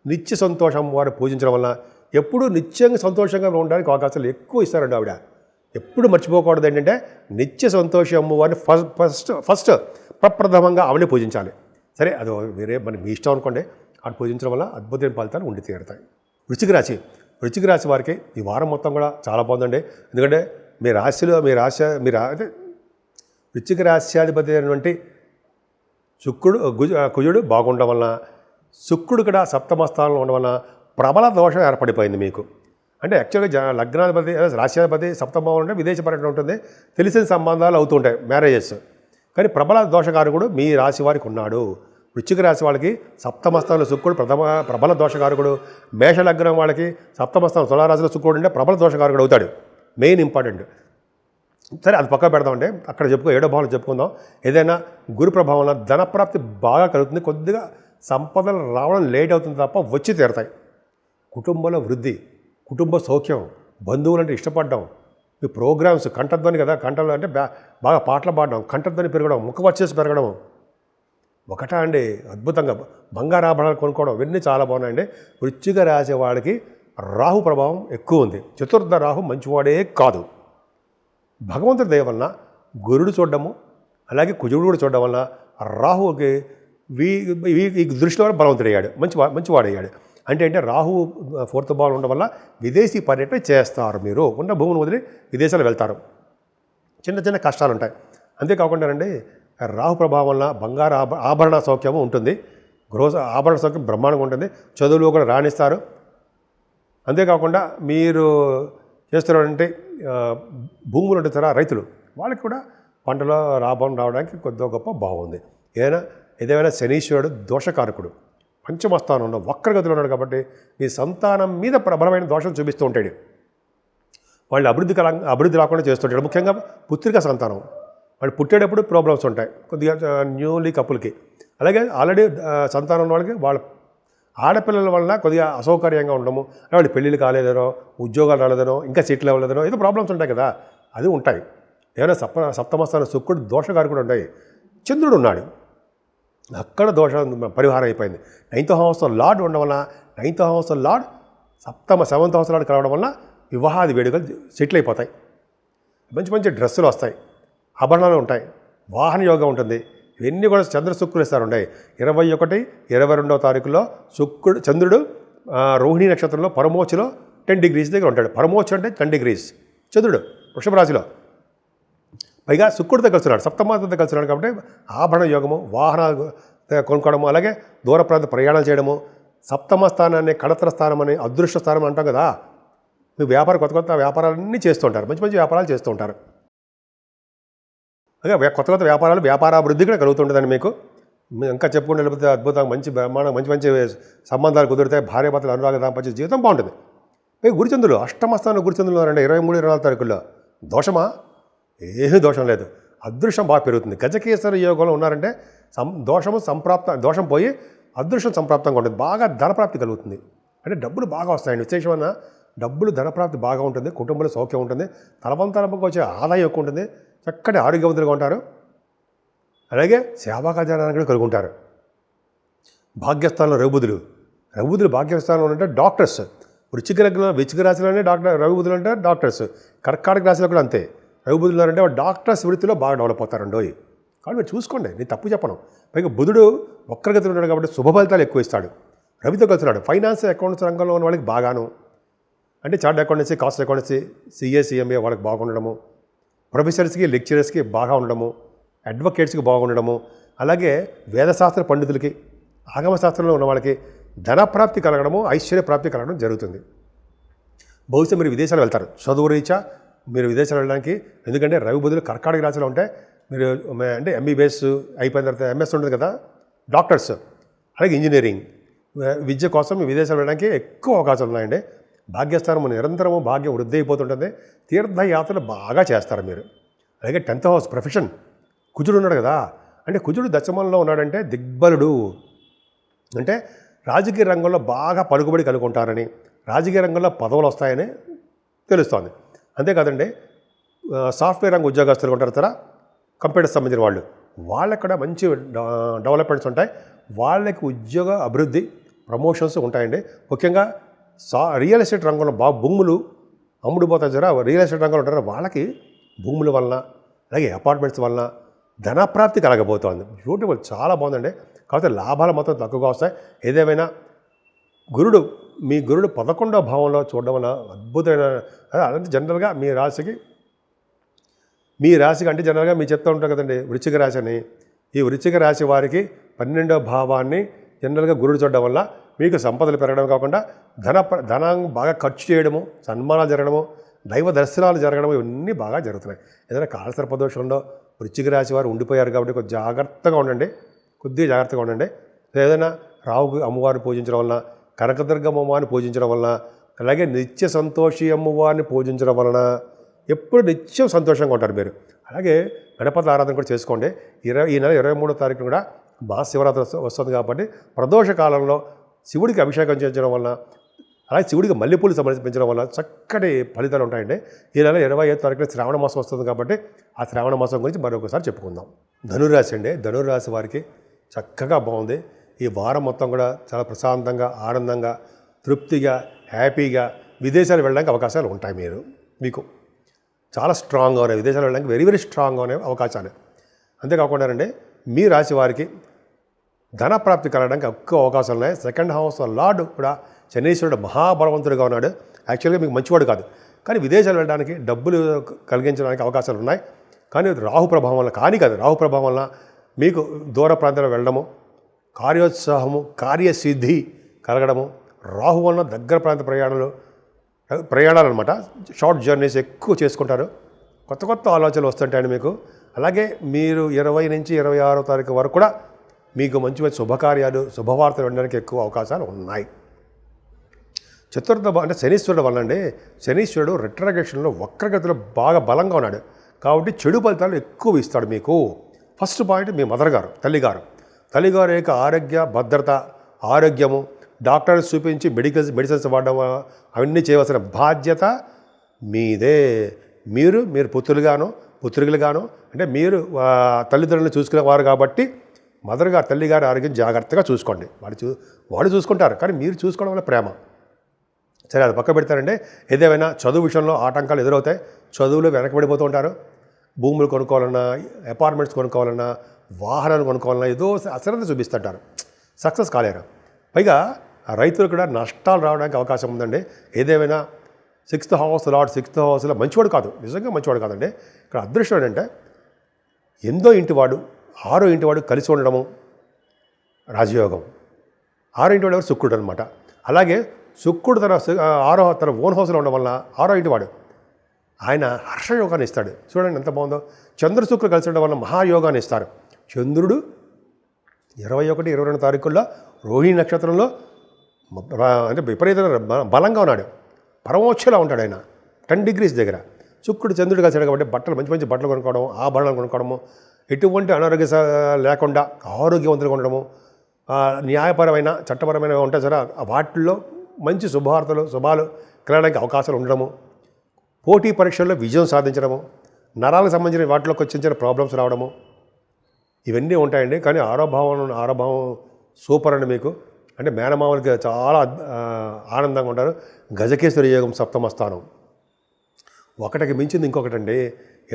నిత్య సంతోష అమ్మవారు పూజించడం వల్ల ఎప్పుడూ నిత్యంగా సంతోషంగా ఉండడానికి అవకాశాలు ఎక్కువ ఇస్తారండి. ఆవిడ ఎప్పుడు మర్చిపోకూడదు ఏంటంటే నిత్య సంతోష అమ్మవారిని ఫస్ట్ ప్రప్రథమంగా ఆవిడని పూజించాలి. సరే, అది వేరే మన మీ ఇష్టం అనుకోండి. ఆవిడ పూజించడం వల్ల అద్భుతమైన ఫలితాలు ఉండి తీరుతాయి. వృశ్చిక రాశి వారికి ఈ వారం మొత్తం కూడా చాలా బాగుందండి. ఎందుకంటే మీ రాశిలో అదే వృశ్చిక రాశ్యాధిపతి అయినటువంటి కుజుడు బాగుండడం వలన, శుక్రుడు కూడా 7వ స్థానంలో ఉండడం వలన ప్రబల దోషం ఏర్పడిపోయింది మీకు. అంటే యాక్చువల్గా లగ్నాధిపతి, రాశ్యాధిపతి 7వ భావంలో ఉంటే విదేశ పర్యటన ఉంటుంది, తెలిసిన సంబంధాలు అవుతుంటాయి, మ్యారేజెస్. కానీ ప్రబల దోషకారకుడు మీ రాశి వారికి ఉన్నాడు. వృశ్చిక రాశి వాళ్ళకి 7వ స్థానంలో శుక్రుడు ప్రబల దోషకారకుడు. మేష లగ్నం వాళ్ళకి 7వ స్థానం తులారాశిలో శుక్రుడు అంటే ప్రబల దోషకారకుడు అవుతాడు. Main important. సరే, అది పక్క పెడదామంటే అక్కడ 7వ భావంలో చెప్పుకుందాం. ఏదైనా గురు ప్రభావంలో ధనప్రాప్తి బాగా కలుగుతుంది. కొద్దిగా సంపదలు రావడం లేట్ అవుతుంది తప్ప వచ్చి తీరుతాయి. కుటుంబంలో వృద్ధి, కుటుంబ సౌఖ్యం, బంధువులంటే ఇష్టపడడం, మీ ప్రోగ్రామ్స్, కంఠధ్వని కదా, కంఠంలో అంటే బాగా పాటలు పాడడం, కంఠధ్వని పెరగడం, ముఖ వచ్చేసి పెరగడం ఒకటా అండి. అద్భుతంగా బంగారు ఆభరణాలు కొనుక్కోవడం, ఇవన్నీ చాలా బాగున్నాయండి. వృశ్చిక రాశి వాడికి రాహు ప్రభావం ఎక్కువ ఉంది. చతుర్థ రాహు మంచివాడే కాదు. భగవంతుడి దయ వలన గురుడు చూడడము, అలాగే కుజుడు కూడా చూడడం వల్ల రాహుకి ఈ దృష్టిలో బలవంతుడయ్యాడు, మంచివాడయ్యాడు. అంటే రాహు 4th భావం ఉండడం వల్ల విదేశీ పర్యటన చేస్తారు. మీరు ఉన్న భూమిని వదిలి విదేశాలు వెళ్తారు. చిన్న కష్టాలు ఉంటాయి. అంతేకాకుండా అండి, రాహు ప్రభావం వల్ల బంగారు ఆభరణ సౌఖ్యము ఉంటుంది. ఆభరణ సౌఖ్యం బ్రహ్మాండంగా ఉంటుంది. చదువులో కూడా రాణిస్తారు. అంతేకాకుండా మీరు చేస్తున్నటువంటి భూములు ఉంటుంది కదా, రైతులు, వాళ్ళకి కూడా పంటలో లాభం రావడానికి కొద్దిగా గొప్ప బాగుంది. ఏదైనా శనీశ్వరుడు దోషకారకుడు, 5వ స్థానంలో వక్రగతిలో ఉన్నాడు కాబట్టి మీ సంతానం మీద ప్రబలమైన దోషం చూపిస్తూ ఉంటాడు. వాళ్ళు అభివృద్ధి రాకుండా చేస్తుంటాడు. ముఖ్యంగా పుత్రిక సంతానం, వాళ్ళు పుట్టేటప్పుడు ప్రాబ్లమ్స్ ఉంటాయి కొద్దిగా న్యూలీ కపుల్కి. అలాగే ఆల్రెడీ సంతానం వాళ్ళకి వాళ్ళ ఆడపిల్లల వల్ల కొద్దిగా అసౌకర్యంగా ఉండము, వాళ్ళు పెళ్ళిళ్ళు కాలేదనో, ఉద్యోగాలు రాలేదనో, ఇంకా సెటిల్ అవ్వలేదనో, ఏదో ప్రాబ్లమ్స్ ఉంటాయి కదా, అది ఉంటాయి. ఏమైనా 7వ స్థానం శుక్రుడు దోషకారకుడు ఉంటాయి. చంద్రుడు ఉన్నాడు, అక్కడ దోషం పరిహారం అయిపోయింది. 9th హౌస్ లార్డ్ ఉండడం వల్ల, 9th house lord 7th house lord కలవడం వల్ల వివాహాది వేడుకలు సెటిల్ అయిపోతాయి. మంచి డ్రెస్సులు వస్తాయి, ఆభరణాలు ఉంటాయి, వాహన యోగం ఉంటుంది. ఇవన్నీ కూడా చంద్ర శుక్రులు ఇస్తారు. 21, 22వ తారీఖులో చంద్రుడు రోహిణి నక్షత్రంలో పరమోచిలో 10 degrees దగ్గర ఉంటాడు. పరమోచి అంటే 10 degrees చంద్రుడు వృషభ రాశిలో. పైగా శుక్రుడితో కలిసినాడు, 7వ కలిసినాడు కాబట్టి ఆభరణ యోగము, వాహనాలు కొనుక్కోవడము, అలాగే దూర ప్రాంత ప్రయాణాలు చేయడము. 7వ స్థానాన్ని కడతర స్థానం అని, అదృష్ట స్థానం అంటాం కదా, మీ కొత్త కొత్త వ్యాపారాలన్నీ చేస్తుంటారు, మంచి మంచి వ్యాపారాలు చేస్తూ ఉంటారు. అలాగే కొత్త కొత్త వ్యాపారాభివృద్ధి కూడా కలుగుతుంటుందండి మీకు. ఇంకా చెప్పుకుంటూ వెళ్ళిపోతే అద్భుతంగా మంచి బ్రహ్మాండం మంచి మంచి సంబంధాలు కుదురుతాయి, భార్యాభర్తలు అనురాగ దాంపత్య జీవితం బాగుంటుంది. మీకు గురుచంద్రులు అష్టమస్థానం గురుచంద్రులు ఉన్నారండి 23-24 తారీఖుల్లో. దోషమా? ఏమీ దోషం లేదు. అదృష్టం బాగా పెరుగుతుంది. గజకేసర యోగంలో ఉన్నారంటే దోషం పోయి అదృష్టం సంప్రాప్తంగా ఉంటుంది. బాగా ధనప్రాప్తి కలుగుతుంది. అంటే డబ్బులు బాగా వస్తాయండి. విశేషమైన డబ్బులు ధనప్రాప్తి బాగా ఉంటుంది. కుటుంబంలో సౌఖ్యం ఉంటుంది. తలవంతలకు వచ్చే ఆదాయం ఎక్కువ ఉంటుంది. చక్కటి ఆరోగ్యవంతులుగా ఉంటారు. అలాగే సేవా కార్యాలను కూడా కలుగుంటారు. భాగ్యస్థానంలో రవిబుధులు భాగ్యస్థానంలో ఉంటే డాక్టర్స్. వృశ్చిక రాశిలోనే రవిబుధులు అంటే డాక్టర్స్. కర్కాటక రాశిలో కూడా అంతే. రవిబుధులు అంటే డాక్టర్స్ వృత్తిలో బాగా డెవలప్ అవుతారండోయ్. కాబట్టి మీరు చూసుకోండి, నేను తప్పు చెప్పను. పైగా బుధుడు వక్రగతిలో ఉన్నాడు కాబట్టి శుభ ఫలితాలు ఎక్కువ ఇస్తాడు. రవితో కలుస్తున్నాడు. ఫైనాన్స్ అకౌంట్స్ రంగంలో ఉన్న వాళ్ళకి బాగాను, అంటే chart accountancy, cost accountancy, CA CMA వాళ్ళకి బాగుండడము, ప్రొఫెసర్స్కి లెక్చరర్స్కి బాగా ఉండడము, అడ్వకేట్స్కి బాగుండడము, అలాగే వేదశాస్త్ర పండితులకి, ఆగమశాస్త్రంలో ఉన్న వాళ్ళకి ధనప్రాప్తి కలగడము, ఐశ్వర్యప్రాప్తి కలగడం జరుగుతుంది. బహుశా మీరు విదేశాలు వెళ్తారు చదువు రీత్యా. మీరు విదేశాలు వెళ్ళడానికి, ఎందుకంటే రవి బుధులు కర్కాటక రాశిలో ఉంటే మీరు అంటే MBBS అయిపోయిన తర్వాత MS ఉంటుంది కదా, డాక్టర్స్, అలాగే ఇంజనీరింగ్ విద్య కోసం మీ విదేశాలు వెళ్ళడానికి ఎక్కువ అవకాశాలు ఉన్నాయండి. భాగ్యస్థానము నిరంతరము భాగ్యం వృద్ధి అయిపోతుంటుంది. తీర్థయాత్రలు బాగా చేస్తారు మీరు. అలాగే 10th హౌస్ ప్రొఫెషన్, కుజుడు ఉన్నాడు కదా, అంటే కుజుడు దశమంలో ఉన్నాడంటే దిగ్బలుడు, అంటే రాజకీయ రంగంలో బాగా పలుకుబడి కలుగుంటారని, రాజకీయ రంగంలో పదవులు వస్తాయని తెలుస్తోంది. అంతేకాదండి, సాఫ్ట్వేర్ రంగ ఉద్యోగస్తులు ఉంటారు కదా, కంప్యూటర్ సంబంధించిన వాళ్ళకి కూడా మంచి డెవలప్మెంట్స్ ఉంటాయి. వాళ్ళకి ఉద్యోగ అభివృద్ధి, ప్రమోషన్స్ ఉంటాయండి. ముఖ్యంగా రియల్ ఎస్టేట్ రంగంలో బాగా భూములు అమ్ముడుపోతాయి జరా, రియల్ ఎస్టేట్ రంగంలో ఉంటారు, వాళ్ళకి భూముల వలన, అలాగే అపార్ట్మెంట్స్ వలన ధనప్రాప్తి కలగబోతోంది. బ్యూటిఫుల్, చాలా బాగుందండి. కాకపోతే లాభాలు మాత్రం తక్కువగా వస్తాయి. ఏదేమైనా మీ గురుడు 11వ భావంలో చూడడం వల్ల అద్భుతమైన, అదంటే జనరల్గా మీ రాశికి అంటే జనరల్గా మీరు చెప్తూ ఉంటారు కదండి వృశ్చిక రాశి అని. ఈ వృశ్చిక రాశి వారికి 12వ భావాన్ని జనరల్గా గురుడు చూడడం వల్ల మీకు సంపదలు పెరగడం కాకుండా ధనం బాగా ఖర్చు చేయడము, సన్మానాలు జరగడము, దైవ దర్శనాలు జరగడము, ఇవన్నీ బాగా జరుగుతున్నాయి. ఏదైనా కాలసర్పదోషంలో వృశ్చిక రాశి వారు ఉండిపోయారు కాబట్టి కొద్దిగా జాగ్రత్తగా ఉండండి. ఏదైనా రావు అమ్మవారిని పూజించడం వలన, కనకదుర్గమ్మ అమ్మవారిని పూజించడం వలన, అలాగే నిత్య సంతోషి అమ్మవారిని పూజించడం వలన ఎప్పుడు నిత్యం సంతోషంగా ఉంటారు మీరు. అలాగే గణపతి ఆరాధన కూడా చేసుకోండి. ఈ నెల 23వ తారీఖున కూడా మహాశివరాత్రి వస్తుంది కాబట్టి ప్రదోష కాలంలో శివుడికి అభిషేకం చేయించడం వలన, అలాగే శివుడికి మల్లెపూలు సమర్పించడం వల్ల చక్కటి ఫలితాలు ఉంటాయండి. ఈ నెల 25వ తారీఖున శ్రావణ మాసం వస్తుంది కాబట్టి ఆ శ్రావణ మాసం గురించి మరొకసారి చెప్పుకుందాం. ధనురాశి అండి, ధనురాశి వారికి చక్కగా బాగుంది. ఈ వారం మొత్తం కూడా చాలా ప్రశాంతంగా, ఆనందంగా, తృప్తిగా, హ్యాపీగా విదేశాలు వెళ్ళడానికి అవకాశాలు ఉంటాయి. మీకు చాలా స్ట్రాంగ్గా ఉన్నాయి. విదేశాలు వెళ్ళడానికి వెరీ వెరీ స్ట్రాంగ్గా ఉన్నాయి అవకాశాలు. అంతేకాకుండా అండి, మీ రాశి వారికి ధనప్రాప్తి కలగడానికి ఎక్కువ అవకాశాలు ఉన్నాయి. 2nd హౌస్ లార్డ్ కూడా శనీశ్వరుడు మహాబలవంతుడిగా ఉన్నాడు. యాక్చువల్గా మీకు మంచివాడు కాదు, కానీ విదేశాలు వెళ్ళడానికి డబ్బులు కలిగించడానికి అవకాశాలు ఉన్నాయి. కానీ రాహు ప్రభావం వల్ల మీకు దూర ప్రాంతాలకు వెళ్ళడము, కార్యోత్సాహము, కార్యసిద్ధి కలగడము, రాహు వలన దగ్గర ప్రాంత ప్రయాణాలు అనమాట, షార్ట్ జర్నీస్ ఎక్కువ చేసుకుంటారు. కొత్త ఆలోచనలు వస్తుంటాయండి మీకు. అలాగే మీరు 20 నుంచి 26వ తారీఖు వరకు కూడా మీకు మంచి మంచి శుభకార్యాలు, శుభవార్తలు వినడానికి ఎక్కువ అవకాశాలు ఉన్నాయి. చతుర్థ అంటే శనీశ్వరుడు వల్ల అండి, శనీశ్వరుడు రెట్రోగ్రేషన్లో వక్రగతిలో బాగా బలంగా ఉన్నాడు కాబట్టి చెడు ఫలితాలు ఎక్కువ ఇస్తాడు మీకు. ఫస్ట్ పాయింట్ మీ మదర్ గారు, తల్లిగారు యొక్క ఆరోగ్య భద్రత, ఆరోగ్యము, డాక్టర్స్ చూపించి మెడిసిన్స్ వాడడం అవన్నీ చేయవలసిన బాధ్యత మీదే. మీరు పుత్రులుగాను అంటే మీరు తల్లిదండ్రులను చూసుకునేవారు కాబట్టి తల్లిగారి ఆరోగ్యం జాగ్రత్తగా చూసుకోండి. వాళ్ళు చూసుకుంటారు, కానీ మీరు చూసుకోవడం వల్ల ప్రేమ. సరే, అది పక్క పెడతారండి. ఏదేమైనా చదువు విషయంలో ఆటంకాలు ఎదురవుతాయి. చదువులో వెనకబడిపోతూ ఉంటారు. భూములు కొనుక్కోవాలన్నా, అపార్ట్మెంట్స్ కొనుక్కోవాలన్నా, వాహనాలు కొనుక్కోవాలన్నా ఏదో అశ్రద్ధ చూపిస్తుంటారు, సక్సెస్ కాలేరు. పైగా రైతులు కూడా నష్టాలు రావడానికి అవకాశం ఉందండి. ఏదేమైనా 6th హౌస్ లార్డ్ 6th హౌస్లో మంచివాడు కాదు, నిజంగా మంచివాడు కాదండి. ఇక్కడ అదృష్టం ఏంటంటే 8వ ఇంటివాడు 6వ ఇంటివాడు కలిసి ఉండడము రాజయోగం. 6వ ఇంటివాడు ఎవరు? శుక్రుడు అనమాట. అలాగే శుక్రుడు తన ఓన్ హౌస్లో ఉండడం వల్ల 6వ ఇంటి వాడు ఆయన హర్షయోగాన్ని ఇస్తాడు. చూడండి ఎంత బాగుందో. చంద్ర శుక్రుడు కలిసి ఉండడం వల్ల మహాయోగాన్ని ఇస్తారు. చంద్రుడు 21, 22 తారీఖుల్లో రోహిణి నక్షత్రంలో అంటే విపరీతంగా బలంగా ఉన్నాడు. పరమోచ్చలా ఉంటాడు ఆయన 10 degrees దగ్గర. శుక్రుడు చంద్రుడు కలిసాడు కాబట్టి మంచి మంచి బట్టలు కొనుక్కోవడము, ఆభరణాలు కొనుక్కోవడము, ఎటువంటి అనారోగ్య లేకుండా ఆరోగ్యవంతులుగా ఉండడము, న్యాయపరమైన చట్టపరమైన ఉంటాయి సరే వాటిల్లో మంచి శుభాలు కలగడానికి అవకాశాలు ఉండడము, పోటీ పరీక్షల్లో విజయం సాధించడము, నరాలకు సంబంధించిన వాటిలో చిన్న చిన్న ప్రాబ్లమ్స్ రావడము, ఇవన్నీ ఉంటాయండి. కానీ ఆరోభావం సూపర్ అండి మీకు. అంటే మేనమామలకి చాలా ఆనందంగా ఉంటారు. గజకేశ్వరి యోగం 7వ స్థానం. ఒకటికి మించింది ఇంకొకటండి.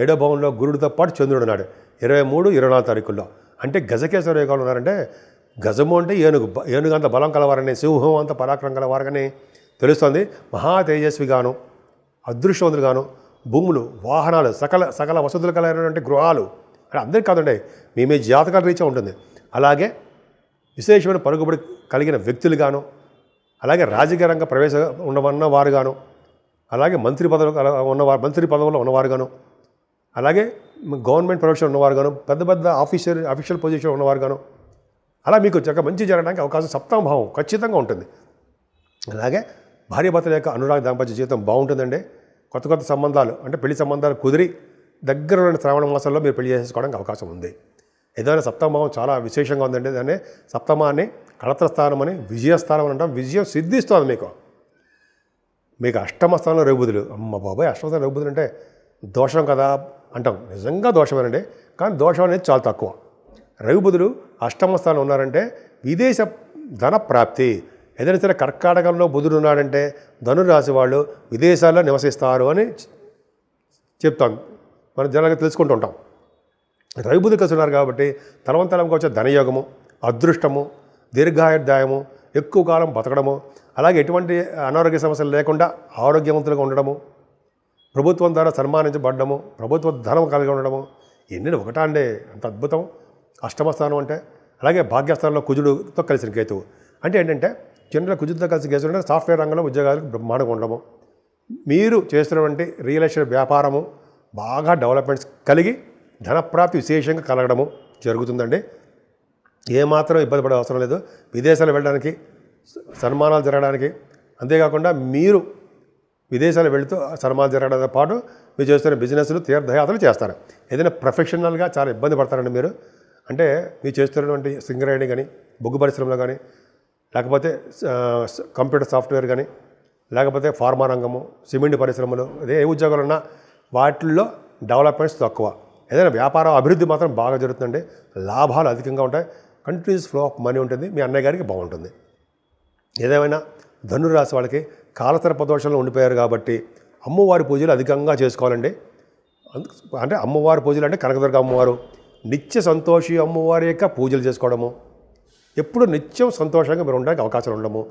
7వ భావంలో గురుడితో పాటు చంద్రుడు ఉన్నాడు 23, 24 తారీఖుల్లో. అంటే గజకేశ్వర యోగాలు ఉన్నారంటే గజము అంటే ఏనుగు అంత బలం కలవారని, సింహం అంత పరాక్రమం కలవారని తెలుస్తుంది. మహా తేజస్విగాను, అదృష్టవంతులుగాను, భూములు, వాహనాలు, సకల వసతులు కలిగినటువంటి గృహాలు అంటే అందరికీ కాదండి, మీ జాతకాల రీత్యా ఉంటుంది. అలాగే విశేషమైన పరుగుబడి కలిగిన వ్యక్తులుగాను, అలాగే రాజకీయ రంగ ప్రవేశం ఉన్న వారుగాను, అలాగే మంత్రి పదవుల్లో ఉన్నవారుగాను, అలాగే గవర్నమెంట్ ప్రొఫెషన్ ఉన్నవారుగాను, పెద్ద అఫీషియల్ పొజిషన్ ఉన్నవారుగాను, అలా మీకు మంచి జరగడానికి అవకాశం 7వ భావం ఖచ్చితంగా ఉంటుంది. అలాగే భార్యాభర్తల యొక్క అనురాగ దాంపత్య జీవితం బాగుంటుందండి. కొత్త సంబంధాలు అంటే పెళ్లి సంబంధాలు కుదిరి దగ్గర ఉన్న శ్రావణ మాసంలో మీరు పెళ్లి చేసుకోవడానికి అవకాశం ఉంది. ఏదైనా 7వ భావం చాలా విశేషంగా ఉందండి. దాన్ని సప్తమాన్ని కళత్ర స్థానం అని, విజయస్థానం అని అంటాం. విజయం సిద్ధిస్తుంది మీకు 8వ స్థానంలో రఘుబుధులు. అమ్మ బాబాయ్, 8వ స్థానం రఘుబుధులు అంటే దోషం కదా అంటాం. నిజంగా దోషమేనండి, కానీ దోషం అనేది చాలా తక్కువ. రఘుబుధులు 8వ స్థానంలో ఉన్నారంటే విదేశ ధన ప్రాప్తి. ఏదైనా సరే కర్కాటకంలో బుధుడు ఉన్నాడంటే ధనురాశి వాళ్ళు విదేశాల్లో నివసిస్తారు అని చెప్తాం, మనం జనరల్గా తెలుసుకుంటూ ఉంటాం. రఘుబుధులు కలిసి ఉన్నారు కాబట్టి తలవంతలంగా వచ్చే ధనయోగము, అదృష్టము, దీర్ఘాయుర్దాయము, ఎక్కువ కాలం బతకడము, అలాగే ఎటువంటి అనారోగ్య సమస్యలు లేకుండా ఆరోగ్యవంతులుగా ఉండడము, ప్రభుత్వం ద్వారా సన్మానించబడము, ప్రభుత్వ ధనం కలిగి ఉండడము, ఎన్ని ఒకటా అండి అంత అద్భుతం 8వ స్థానం అంటే. అలాగే భాగ్యస్థానంలో కుజుడుతో కలిసిన కేతువు అంటే ఏంటంటే జనరల్ కుజుడితో కలిసి కేసు అంటే సాఫ్ట్వేర్ రంగంలో ఉద్యోగాలకు బ్రహ్మాండంగా ఉండడము, మీరు చేస్తున్నటువంటి రియల్ ఎస్టేట్ వ్యాపారము బాగా డెవలప్మెంట్స్ కలిగి ధనప్రాప్తి విశేషంగా కలగడము జరుగుతుందండి. ఏమాత్రం ఇబ్బంది పడే అవసరం లేదు. విదేశాలు వెళ్ళడానికి, సన్మానాలు జరగడానికి, అంతేకాకుండా మీరు విదేశాలు వెళుతూ సన్మానాలు జరగడంతో పాటు మీరు చేస్తున్న బిజినెస్లు, తీర్థయాత్రలు చేస్తారు. ఏదైనా ప్రొఫెషనల్గా చాలా ఇబ్బంది పడతారండి మీరు. అంటే మీరు చేస్తున్నటువంటి సింగరేణి కానీ, బొగ్గు పరిశ్రమలు కానీ, లేకపోతే కంప్యూటర్ సాఫ్ట్వేర్ కానీ, లేకపోతే ఫార్మా రంగము, సిమెంట్ పరిశ్రమలు, అదే ఏ ఉద్యోగాలు ఉన్నా వాటిల్లో డెవలప్మెంట్స్ తక్కువ. ఏదైనా వ్యాపారం అభివృద్ధి మాత్రం బాగా జరుగుతుందండి. లాభాలు అధికంగా ఉంటాయి. కంటిన్యూస్ ఫ్లో ఆఫ్ మనీ ఉంటుంది. మీ అన్నయ్య గారికి బాగుంటుంది. ఏదేమైనా ధనురాశి వాళ్ళకి కాలసర్ప దోషంలో ఉండిపోయారు కాబట్టి అమ్మవారి పూజలు అధికంగా చేసుకోవాలండి. అంటే అమ్మవారి పూజలు అంటే కనకదుర్గ అమ్మవారు, నిత్య సంతోషి అమ్మవారి యొక్క పూజలు చేసుకోవడము, ఎప్పుడు నిత్యం సంతోషంగా మీరు ఉండడానికి అవకాశాలు ఉండడము,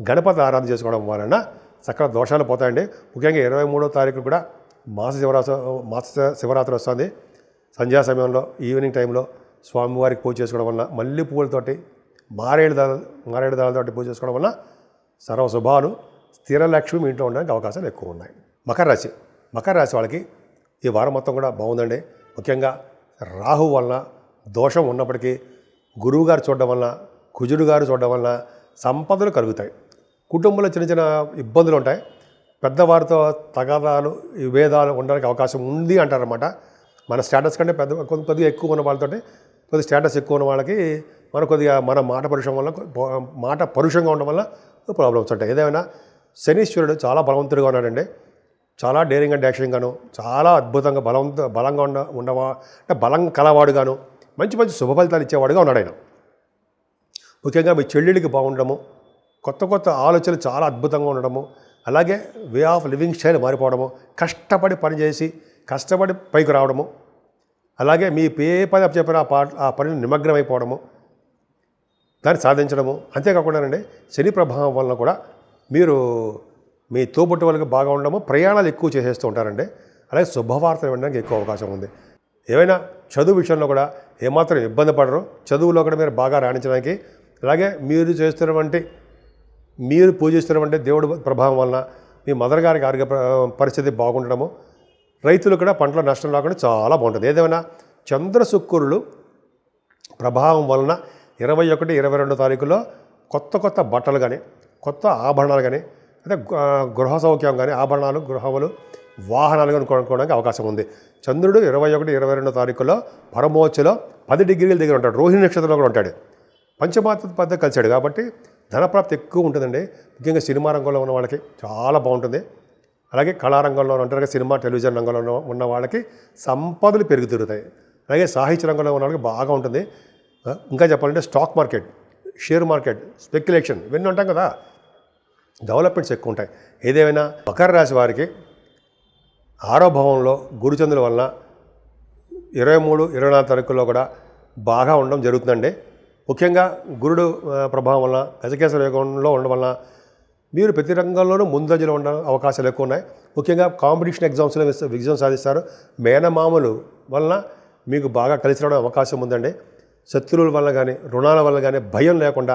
గణపతి ఆరాధన చేసుకోవడం వలన సకల దోషాలు పోతాయండి. ముఖ్యంగా 23వ తారీఖు కూడా మాస శివరాత్రి వస్తుంది. సంధ్యా సమయంలో ఈవినింగ్ టైంలో స్వామివారికి పూజ చేసుకోవడం వల్ల, మల్లె పువ్వులతోటి మారేడు దాలతోటి పూజ చేసుకోవడం వల్ల సర్వశుభాలు, స్థిర లక్ష్మి మీ ఇంట్లో ఉండడానికి అవకాశాలు ఎక్కువ ఉన్నాయి. మకర రాశి వాళ్ళకి ఈ వారం మొత్తం కూడా బాగుందండి. ముఖ్యంగా రాహు వలన దోషం ఉన్నప్పటికీ గురువుగారు చూడడం వలన, కుజుడు గారు చూడడం వలన సంపదలు కలుగుతాయి. కుటుంబంలో చిన్న చిన్న ఇబ్బందులు ఉంటాయి. పెద్దవారితో తగాదాలు, విభేదాలు ఉండడానికి అవకాశం ఉంది అంటారన్నమాట. మన స్టేటస్ కంటే కొద్దిగా ఎక్కువ ఉన్న వాళ్ళతో, కొద్దిగా స్టేటస్ ఎక్కువ ఉన్న వాళ్ళకి మన మాట పరుషంగా ఉండడం వల్ల ప్రాబ్లమ్స్ ఉంటాయి. ఏదేమైనా శనీశ్వరుడు చాలా బలవంతుడిగా ఉన్నాడండి. చాలా డేరింగ్ అండ్ యాక్షన్గాను, చాలా అద్భుతంగా బలంగా ఉండవా అంటే బలం కలవాడుగాను, మంచి శుభ ఫలితాలు ఇచ్చేవాడుగా ఉన్నాడు ఆయన. ముఖ్యంగా మీ చెల్లెళ్ళకి బాగుండడము, కొత్త ఆలోచనలు చాలా అద్భుతంగా ఉండడము, అలాగే వే ఆఫ్ లివింగ్ స్టైల్ మారిపోవడము, కష్టపడి పనిచేసి కష్టపడి పైకి రావడము, అలాగే మీ ఏ పని చెప్పిన ఆ పనిని నిమగ్నమైపోవడము, దాన్ని సాధించడము. అంతేకాకుండానండి శని ప్రభావం వలన కూడా మీరు మీ తోబుట్టు వాళ్ళకి బాగా ఉండడము, ప్రయాణాలు ఎక్కువ చేసేస్తూ ఉంటారండి. అలాగే శుభవార్తలు వినడానికి ఎక్కువ అవకాశం ఉంది. ఏవైనా చదువు విషయంలో కూడా ఏమాత్రం ఇబ్బంది పడరు. చదువులో కూడా మీరు బాగా రాణించడానికి, అలాగే మీరు చేస్తున్నటువంటి మీరు పూజిస్తున్నటువంటి దేవుడు ప్రభావం వలన మీ మదర్ గారికి ఆరోగ్య పరిస్థితి బాగుండడము, రైతులు కూడా పంటలో నష్టం రాకుండా చాలా బాగుంటుంది. ఏదేమైనా చంద్ర శుక్రులు ప్రభావం వలన 21, 22 తారీఖులో కొత్త బట్టలు కానీ, కొత్త ఆభరణాలు కానీ, అంటే గృహ సౌఖ్యం కానీ, ఆభరణాలు, గృహములు, వాహనాలు కానీ కొనుక్కోవడానికి అవకాశం ఉంది. చంద్రుడు 21, 22 తారీఖులో పరమోచ్చలో 10 డిగ్రీల దగ్గర ఉంటాడు. రోహిణి నక్షత్రంలో కూడా ఉంటాడు. పంచమాత పద్ధతి కలిశాడు కాబట్టి ధనప్రాప్తి ఎక్కువ ఉంటుందండి. ముఖ్యంగా సినిమా రంగంలో ఉన్న వాళ్ళకి చాలా బాగుంటుంది. అలాగే కళారంగంలో ఉంటారు, సినిమా టెలివిజన్ రంగంలో ఉన్న వాళ్ళకి సంపదలు పెరుగుతుంటాయి. అలాగే సాహిత్య రంగంలో ఉన్న వాళ్ళకి బాగా ఉంటుంది. ఇంకా చెప్పాలంటే stock market, share market, speculation ఇవన్నీ ఉంటాం కదా, డెవలప్మెంట్స్ ఎక్కువ ఉంటాయి. ఏదేమైనా మకర రాశి వారికి 6వ భావంలో గురుచంద్రుల వలన 23, 24 తారీఖుల్లో కూడా బాగా ఉండడం జరుగుతుందండి. ముఖ్యంగా గురుడు ప్రభావం వలన గజకేసర యోగంలో ఉండడం వలన మీరు ప్రతి రంగంలోనూ ముందంజలో ఉండడం అవకాశాలు ఎక్కువ ఉన్నాయి. ముఖ్యంగా కాంపిటీషన్ ఎగ్జామ్స్లో విజయం సాధిస్తారు. మేనమామలు వలన మీకు బాగా కలిసి రావడం అవకాశం ఉందండి. శత్రువుల వల్ల కానీ, రుణాల వల్ల కానీ భయం లేకుండా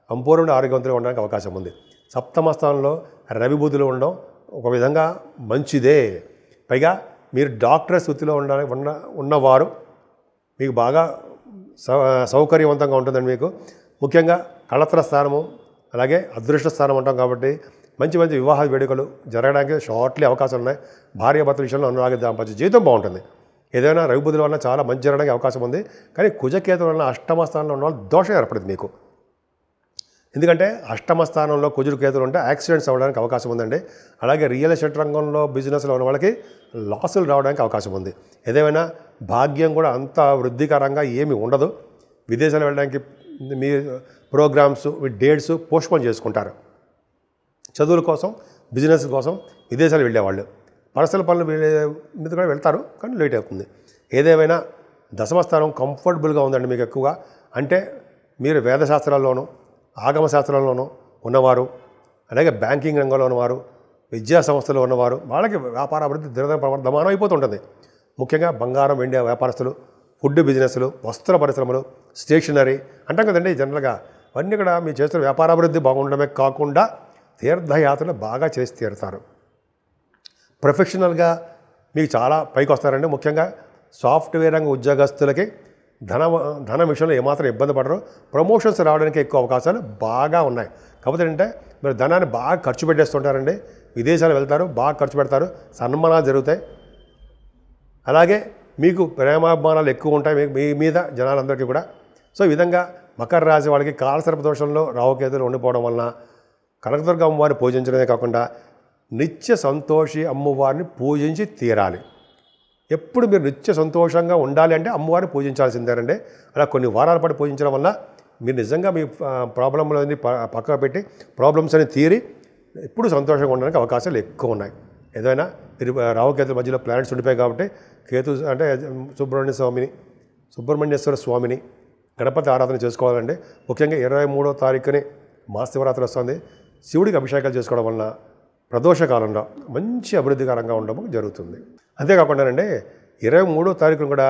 సంపూర్ణ ఆరోగ్యవంతులుగా ఉండడానికి అవకాశం ఉంది. సప్తమ స్థానంలో రవి బుధులు ఉండడం ఒక విధంగా మంచిదే. పైగా మీరు డాక్టర్స్ వృత్తిలో ఉన్నవారు మీకు బాగా సౌకర్యవంతంగా ఉంటుందండి. మీకు ముఖ్యంగా కళత్ర స్థానము, అలాగే అదృష్ట స్థానం ఉంటాం కాబట్టి మంచి వివాహ వేడుకలు జరగడానికి షార్ట్లీ అవకాశాలు ఉన్నాయి. భార్యాభర్తల విషయంలో అనురాగ దాంపత్య జీవితం బాగుంటుంది. ఏదైనా రవి బుధుల వల్ల చాలా మంచి జరగడానికి అవకాశం ఉంది. కానీ కుజకేతు వలన అష్టమ స్థానంలో ఉన్న వాళ్ళు దోషం ఏర్పడింది మీకు. ఎందుకంటే అష్టమ స్థానంలో కుజుడు కేతులు ఉంటే యాక్సిడెంట్స్ అవ్వడానికి అవకాశం ఉందండి. అలాగే రియల్ ఎస్టేట్ రంగంలో బిజినెస్లో ఉన్న వాళ్ళకి లాసులు రావడానికి అవకాశం ఉంది. ఏదేమైనా భాగ్యం కూడా అంత వృద్ధికరంగా ఏమీ ఉండదు. విదేశాలు వెళ్ళడానికి మీ ప్రోగ్రామ్స్, మీ డేట్స్ పోస్ట్పోన్ చేసుకుంటారు. చదువుల కోసం, బిజినెస్ కోసం విదేశాలు వెళ్ళేవాళ్ళు పర్సనల్ పనులు మీద కూడా వెళ్తారు, కానీ లేట్ అవుతుంది. ఏదేమైనా దశమస్థానం కంఫర్టబుల్గా ఉందండి మీకు ఎక్కువగా. అంటే మీరు వేదశాస్త్రాల్లోనూ, ఆగమ శాస్త్రాల్లోనూ ఉన్నవారు, అలాగే బ్యాంకింగ్ రంగంలో ఉన్నవారు, విద్యా సంస్థలో ఉన్నవారు, వాళ్ళకి వ్యాపార అభివృద్ధి దినదమానం అయిపోతుంటుంది. ముఖ్యంగా బంగారం, వెండి వ్యాపారస్తులు, ఫుడ్ బిజినెస్లు, వస్త్ర పరిశ్రమలు, స్టేషనరీ అంటాం కదండి జనరల్గా. అవన్నీ కూడా మీరు చేస్తున్న వ్యాపారాభివృద్ధి బాగుండడమే కాకుండా తీర్థయాత్రలు బాగా చేసి తీరుతారు. ప్రొఫెషనల్గా మీకు చాలా పైకి వస్తారండి. ముఖ్యంగా సాఫ్ట్వేర్ రంగ ఉద్యోగస్తులకి ధన విషయంలో ఏమాత్రం ఇబ్బంది పడరు. ప్రమోషన్స్ రావడానికి ఎక్కువ అవకాశాలు బాగా ఉన్నాయి. కాకపోతే ఏంటంటే మీరు ధనాన్ని బాగా ఖర్చు పెట్టేస్తుంటారండి. విదేశాలు వెళ్తారు, బాగా ఖర్చు పెడతారు, సన్మానాలు జరుగుతాయి. అలాగే మీకు ప్రేమాభిమానాలు ఎక్కువ ఉంటాయి మీ మీద జనాలందరికీ కూడా. సో ఈ విధంగా మకర రాశి వాళ్ళకి కాలసర్ప దోషంలో రాహుకేతులు ఉండిపోవడం వలన కనకదుర్గ అమ్మవారిని పూజించడమే కాకుండా నిత్య సంతోషి అమ్మవారిని పూజించి తీరాలి. ఎప్పుడు మీరు నిత్య సంతోషంగా ఉండాలి అంటే అమ్మవారిని పూజించాల్సిందేనండి. అలా కొన్ని వారాల పాటు పూజించడం వల్ల మీరు నిజంగా మీ ప్రాబ్లంలో పక్కన పెట్టి ప్రాబ్లమ్స్ అని తీరి ఎప్పుడు సంతోషంగా ఉండడానికి అవకాశాలు ఎక్కువ ఉన్నాయి. ఏదైనా మీరు రాహుకేతుల మధ్యలో ప్లానెట్స్ ఉండిపోయాయి కాబట్టి కేతు అంటే సుబ్రహ్మణ్యేశ్వర స్వామిని గణపతి ఆరాధన చేసుకోవాలండి. ముఖ్యంగా 23వ తారీఖుని మహాశివరాత్రి వస్తుంది. శివుడికి అభిషేకాలు చేసుకోవడం వలన ప్రదోషకాలంలో మంచి అభివృద్ధికరంగా ఉండడం జరుగుతుంది. అంతేకాకుండానండి 23వ తారీఖున కూడా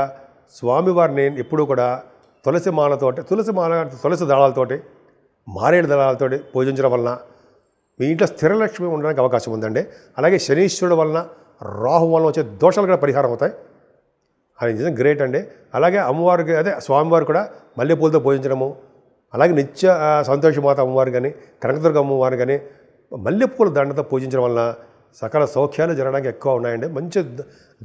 స్వామివారిని ఎప్పుడూ కూడా తులసి దళాలతోటి, మారేడు దళాలతోటి పూజించడం వలన మీ ఇంట్లో స్థిరలక్ష్మి ఉండడానికి అవకాశం ఉందండి. అలాగే శనీశ్వరుడు వలన, రాహు వలన వచ్చే దోషాలు కూడా పరిహారం అవుతాయి. అది నిజం గ్రేట్ అండి. అలాగే అమ్మవారికి స్వామివారు కూడా మల్లెపూలతో పూజించడము, అలాగే నిత్య సంతోషమాత అమ్మవారు కానీ, కనకదుర్గ అమ్మవారు కానీ మల్లెపూల దండతో పూజించడం వలన సకల సౌఖ్యాలు జరగడానికి ఎక్కువ ఉన్నాయండి. మంచి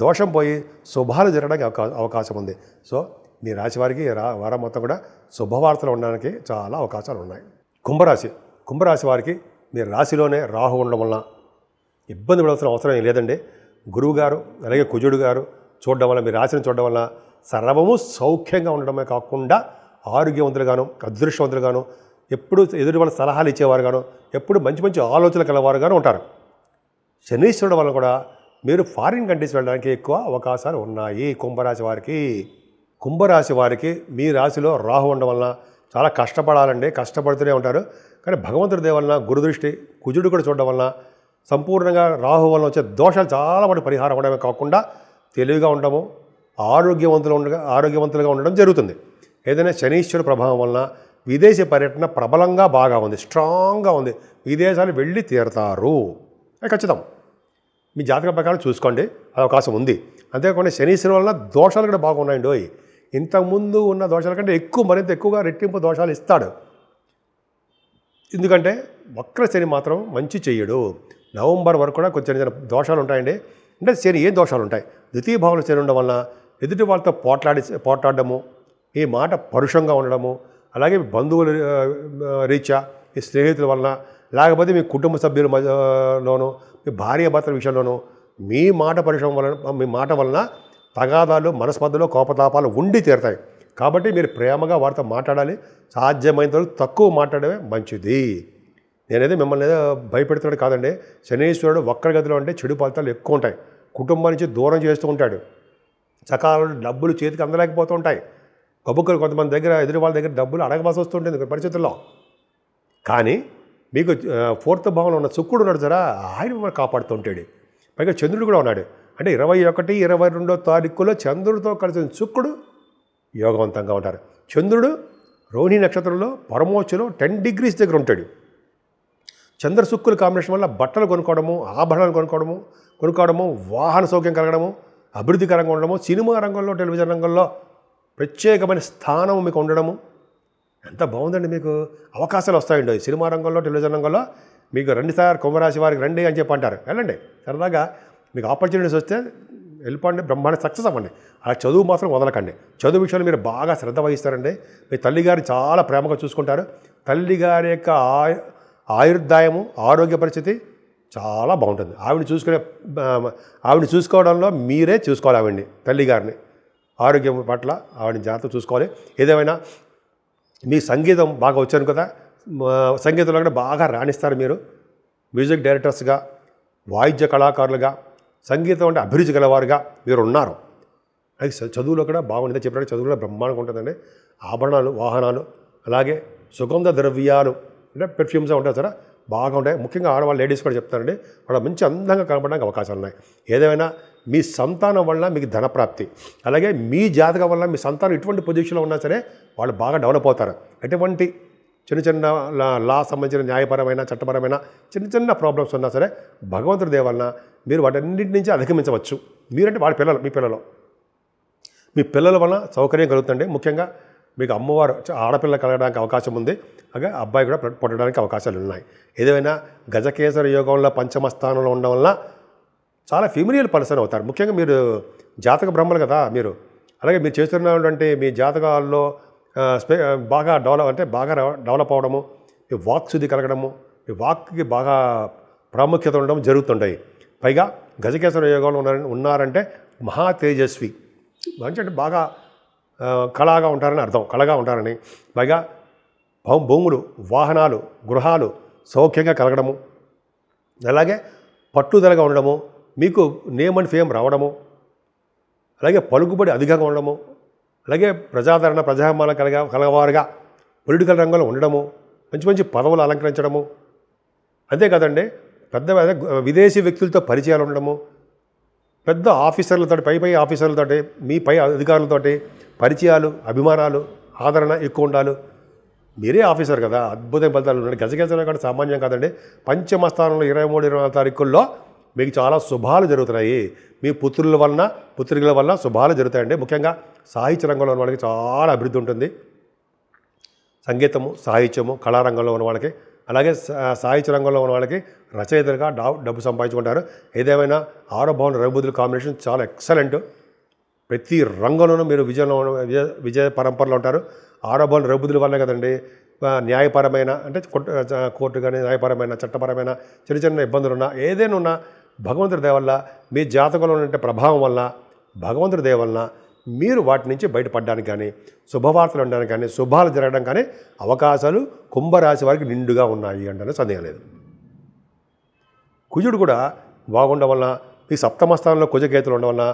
దోషం పోయి శుభాలు జరగడానికి అవకాశం ఉంది. సో మీ రాశి వారికి వారం మొత్తం కూడా శుభవార్తలు ఉండడానికి చాలా అవకాశాలు ఉన్నాయి. కుంభరాశి వారికి మీ రాశిలోనే రాహు ఉండడం వలన ఇబ్బంది పడాల్సిన అవసరం లేదండి. గురువు గారు అలాగే కుజుడు గారు చూడడం వల్ల, మీ రాశిని చూడడం వల్ల సర్వము సౌఖ్యంగా ఉండడమే కాకుండా ఆరోగ్యవంతులుగాను, అదృష్టవంతులుగాను, ఎప్పుడు ఎదుటి వాళ్ళ సలహాలు ఇచ్చేవారుగాను, ఎప్పుడు మంచి ఆలోచనలు కలవారుగాను ఉంటారు. శనీశ్వరుడు వల్ల కూడా మీరు ఫారిన్ కంట్రీస్ వెళ్ళడానికి ఎక్కువ అవకాశాలు ఉన్నాయి. కుంభరాశి వారికి మీ రాశిలో రాహు ఉండడం వలన చాలా కష్టపడాలండి, కష్టపడుతూనే ఉంటారు. కానీ భగవంతుడి దయ వలన, గురుదృష్టి, కుజుడు కూడా చూడడం వలన సంపూర్ణంగా రాహు వలన వచ్చే దోషాలు చాలా మటు పరిహారం అవడమే కాకుండా తెలివిగా ఉండడము, ఆరోగ్యవంతులుగా ఉండడం జరుగుతుంది. ఏదైనా శనీశ్వరుడు ప్రభావం వలన విదేశీ పర్యటన ప్రబలంగా బాగా ఉంది, స్ట్రాంగ్గా ఉంది. విదేశాలు వెళ్ళి తీరుతారు, అది ఖచ్చితం. మీ జాతక ప్రకారం చూసుకోండి, అవకాశం ఉంది. అంతేకాకుండా శనీశ్వరు వలన దోషాలు కూడా బాగున్నాయండి. ఇంతకుముందు ఉన్న దోషాల కంటే మరింత ఎక్కువగా రెట్టింపు దోషాలు ఇస్తాడు. ఎందుకంటే వక్ర శని మాత్రం మంచి చెయ్యడు. నవంబర్ వరకు కూడా కొంచెం చిన్న దోషాలు ఉంటాయండి. అంటే శని ఏం దోషాలు ఉంటాయి? ద్వితీయ భావంలో శని ఉండడం వలన ఎదుటి వాళ్ళతో పోట్లాడము, ఈ మాట పరుషంగా ఉండడము, అలాగే బంధువుల రీత్యా, మీ స్నేహితుల వలన, లేకపోతే మీ కుటుంబ సభ్యుల మధ్యలోనూ, మీ భార్యాభర్తల విషయంలోనూ మీ మాట పరుషం వలన, మీ మాట వలన తగాదాలు, మనస్పర్ధలు, కోపతాపాలు ఉండి తీరుతాయి. కాబట్టి మీరు ప్రేమగా వారితో మాట్లాడాలి. సాధ్యమైనంత వరకు తక్కువ మాట్లాడమే మంచిది. నేనైతే మిమ్మల్ని ఏదో భయపెడుతున్నాడు కాదండి. శనీశ్వరుడు వక్రగతిలో అంటే చెడు ఫలితాలు ఎక్కువ ఉంటాయి. కుటుంబం నుంచి దూరం చేస్తూ ఉంటాడు. సకాలంలో డబ్బులు చేతికి అందలేకపోతూ ఉంటాయి. గబుక్కలు కొంతమంది దగ్గర, ఎదురు వాళ్ళ దగ్గర డబ్బులు అడగవలసి వస్తుంటుంది పరిస్థితుల్లో. కానీ మీకు 4th భావంలో ఉన్న శుక్రుడు ఉన్నాడు సరే, ఆయన మిమ్మల్ని కాపాడుతూ ఉంటాడు. పైగా చంద్రుడు కూడా ఉన్నాడు. అంటే 21, 22వ తారీఖులో చంద్రుడితో కలిసిన శుక్రుడు యోగవంతంగా ఉంటారు. చంద్రుడు రోహిణి నక్షత్రంలో పరమోచ్చులో 10 degrees దగ్గర ఉంటాడు. చంద్ర శుక్రుల కాంబినేషన్ వల్ల బట్టలు కొనుక్కోవడము, ఆభరణాలు కొనుక్కోవడము, వాహన సౌఖ్యం కలగడము, అభివృద్ధికరంగా ఉండడము, సినిమా రంగంలో, టెలివిజన్ రంగంలో ప్రత్యేకమైన స్థానం మీకు ఉండడము, ఎంత బాగుందండి. మీకు అవకాశాలు వస్తాయండి సినిమా రంగంలో, టెలివిజన్ రంగంలో. మీకు రండి సార్, కుంభరాశి వారికి రండి అని చెప్పి అంటారు. వెళ్ళండి, సరదాగా మీకు ఆపర్చునిటీస్ వస్తే వెళ్ళిపోండి, బ్రహ్మాండ సక్సెస్ అవ్వండి. అలా చదువు మాత్రం వదలకండి. చదువు విషయంలో మీరు బాగా శ్రద్ధ వహిస్తారండి. మీ తల్లిగారు చాలా ప్రేమగా చూసుకుంటారు. తల్లిగారి యొక్క ఆయుర్దాయము, ఆరోగ్య పరిస్థితి చాలా బాగుంటుంది. ఆవిడని చూసుకోవడంలో మీరే చూసుకోవాలి. ఆవిడ్ని, తల్లిగారిని ఆరోగ్యం పట్ల ఆవిడని జాగ్రత్త చూసుకోవాలి. ఏదేమైనా మీ సంగీతం బాగా వచ్చారు కదా, సంగీతంలో కూడా బాగా రాణిస్తారు మీరు. మ్యూజిక్ డైరెక్టర్స్గా, వాయిద్య కళాకారులుగా, సంగీతం అంటే అభిరుచి గలవారుగా మీరు ఉన్నారు. అది చదువులో కూడా బాగుంటుంది. చెప్పినట్టు చదువులో బ్రహ్మాండంగా ఉంటుందండి. ఆభరణాలు, వాహనాలు, అలాగే సుగంధ ద్రవ్యాలు అంటే పెర్ఫ్యూమ్స్ ఉంటాయి సరే, బాగా ఉంటాయి. ముఖ్యంగా ఆడవాళ్ళు, లేడీస్ కూడా చెప్తారండి, వాళ్ళ మంచి అందంగా కనపడడానికి అవకాశాలు ఉన్నాయి. ఏదేమైనా మీ సంతానం వల్ల మీకు ధనప్రాప్తి, అలాగే మీ జాతకం వల్ల మీ సంతానం ఎటువంటి పొజిషన్లో ఉన్నా సరే వాళ్ళు బాగా డెవలప్ అవుతారు. ఎటువంటి చిన్న లా సంబంధించిన న్యాయపరమైన, చట్టపరమైన చిన్న ప్రాబ్లమ్స్ ఉన్నా సరే భగవంతుడి దయ వలన మీరు వాటన్నింటి నుంచి అధిగమించవచ్చు. మీరంటే వాళ్ళ పిల్లలు, మీ పిల్లల వలన సౌకర్యం కలుగుతుంది. ముఖ్యంగా మీకు అమ్మవారు ఆడపిల్ల కలగడానికి అవకాశం ఉంది. అలాగే అబ్బాయి కూడా పుట్టడానికి అవకాశాలు ఉన్నాయి. ఏదైనా గజకేసర యోగంలో పంచమ స్థానంలో ఉండడం వల్ల చాలా ఫెమిలియల్ పర్సన్ అవుతారు. ముఖ్యంగా మీరు జాతక బ్రహ్మలు కదా మీరు. అలాగే మీరు చేస్తున్నటువంటి మీ జాతకాల్లో బాగా డెవలప్ అవ్వడము, మీ వాక్ శుద్ధి కలగడము, మీ వాక్కి బాగా ప్రాముఖ్యత ఉండడం జరుగుతుంటాయి. పైగా గజకేసర యోగంలో ఉన్నారంటే మహా తేజస్వి, మంచి అంటే బాగా కళగా ఉంటారని అర్థం, కళగా ఉంటారని. పైగా భూములు, వాహనాలు, గృహాలు సౌఖ్యంగా కలగడము, అలాగే పట్టుదలగా ఉండడము, మీకు నేమ్ అండ్ ఫేమ్ రావడము, అలాగే పలుకుబడి అధికంగా ఉండడము, అలాగే ప్రజాదరణ, ప్రజాభిమానం కలగవారుగా పొలిటికల్ రంగంలో ఉండడము, మంచి పదవులు అలంకరించడము. అంతే కదండి, పెద్ద విదేశీ వ్యక్తులతో పరిచయాలు ఉండడము, పెద్ద ఆఫీసర్లతో, పై ఆఫీసర్లతో, మీ పై అధికారులతోటి పరిచయాలు, అభిమానాలు, ఆదరణ ఎక్కువ ఉండాలి. మీరే ఆఫీసర్ కదా, అద్భుతమైన ఫలితాలు ఉన్నాయి. గజకేసరం కూడా సామాన్యం కాదండి. పంచమ స్థానంలో 23, 24 తారీఖుల్లో మీకు చాలా శుభాలు జరుగుతున్నాయి. మీ పుత్రుల వలన, పుత్రికల వలన శుభాలు జరుగుతాయండి. ముఖ్యంగా సాహిత్య రంగంలో ఉన్న వాళ్ళకి చాలా అభివృద్ధి ఉంటుంది. సంగీతము, సాహిత్యము, కళారంగంలో ఉన్న వాళ్ళకి, అలాగే సాహిత్య రంగంలో ఉన్న వాళ్ళకి రచయితలుగా డబ్బు సంపాదించుకుంటారు. ఏదేమైనా ఆరోభవన రఘుబుద్ధుల కాంబినేషన్ చాలా ఎక్సలెంట్. ప్రతి రంగంలోనూ మీరు విజయ పరంపరలో ఉంటారు. ఆరోభవన రఘుబుద్ధుల వల్లే కదండి న్యాయపరమైన, అంటే కోర్టు కానీ న్యాయపరమైన, చట్టపరమైన చిన్న ఇబ్బందులు ఉన్నా, ఏదైనా ఉన్నా భగవంతుడి దయ వల్ల, మీ జాతకంలో ఉండే ప్రభావం వల్ల, భగవంతుడి దయ వలన మీరు వాటి నుంచి బయటపడడానికి కానీ, శుభవార్తలు ఉండడానికి కానీ, శుభాలు జరగడం కానీ అవకాశాలు కుంభరాశి వారికి నిండుగా ఉన్నాయి అంటే సందేహం లేదు. కుజుడు కూడా బాగుండడం వలన, మీ సప్తమ స్థానంలో కుజకేతులు ఉండడం వలన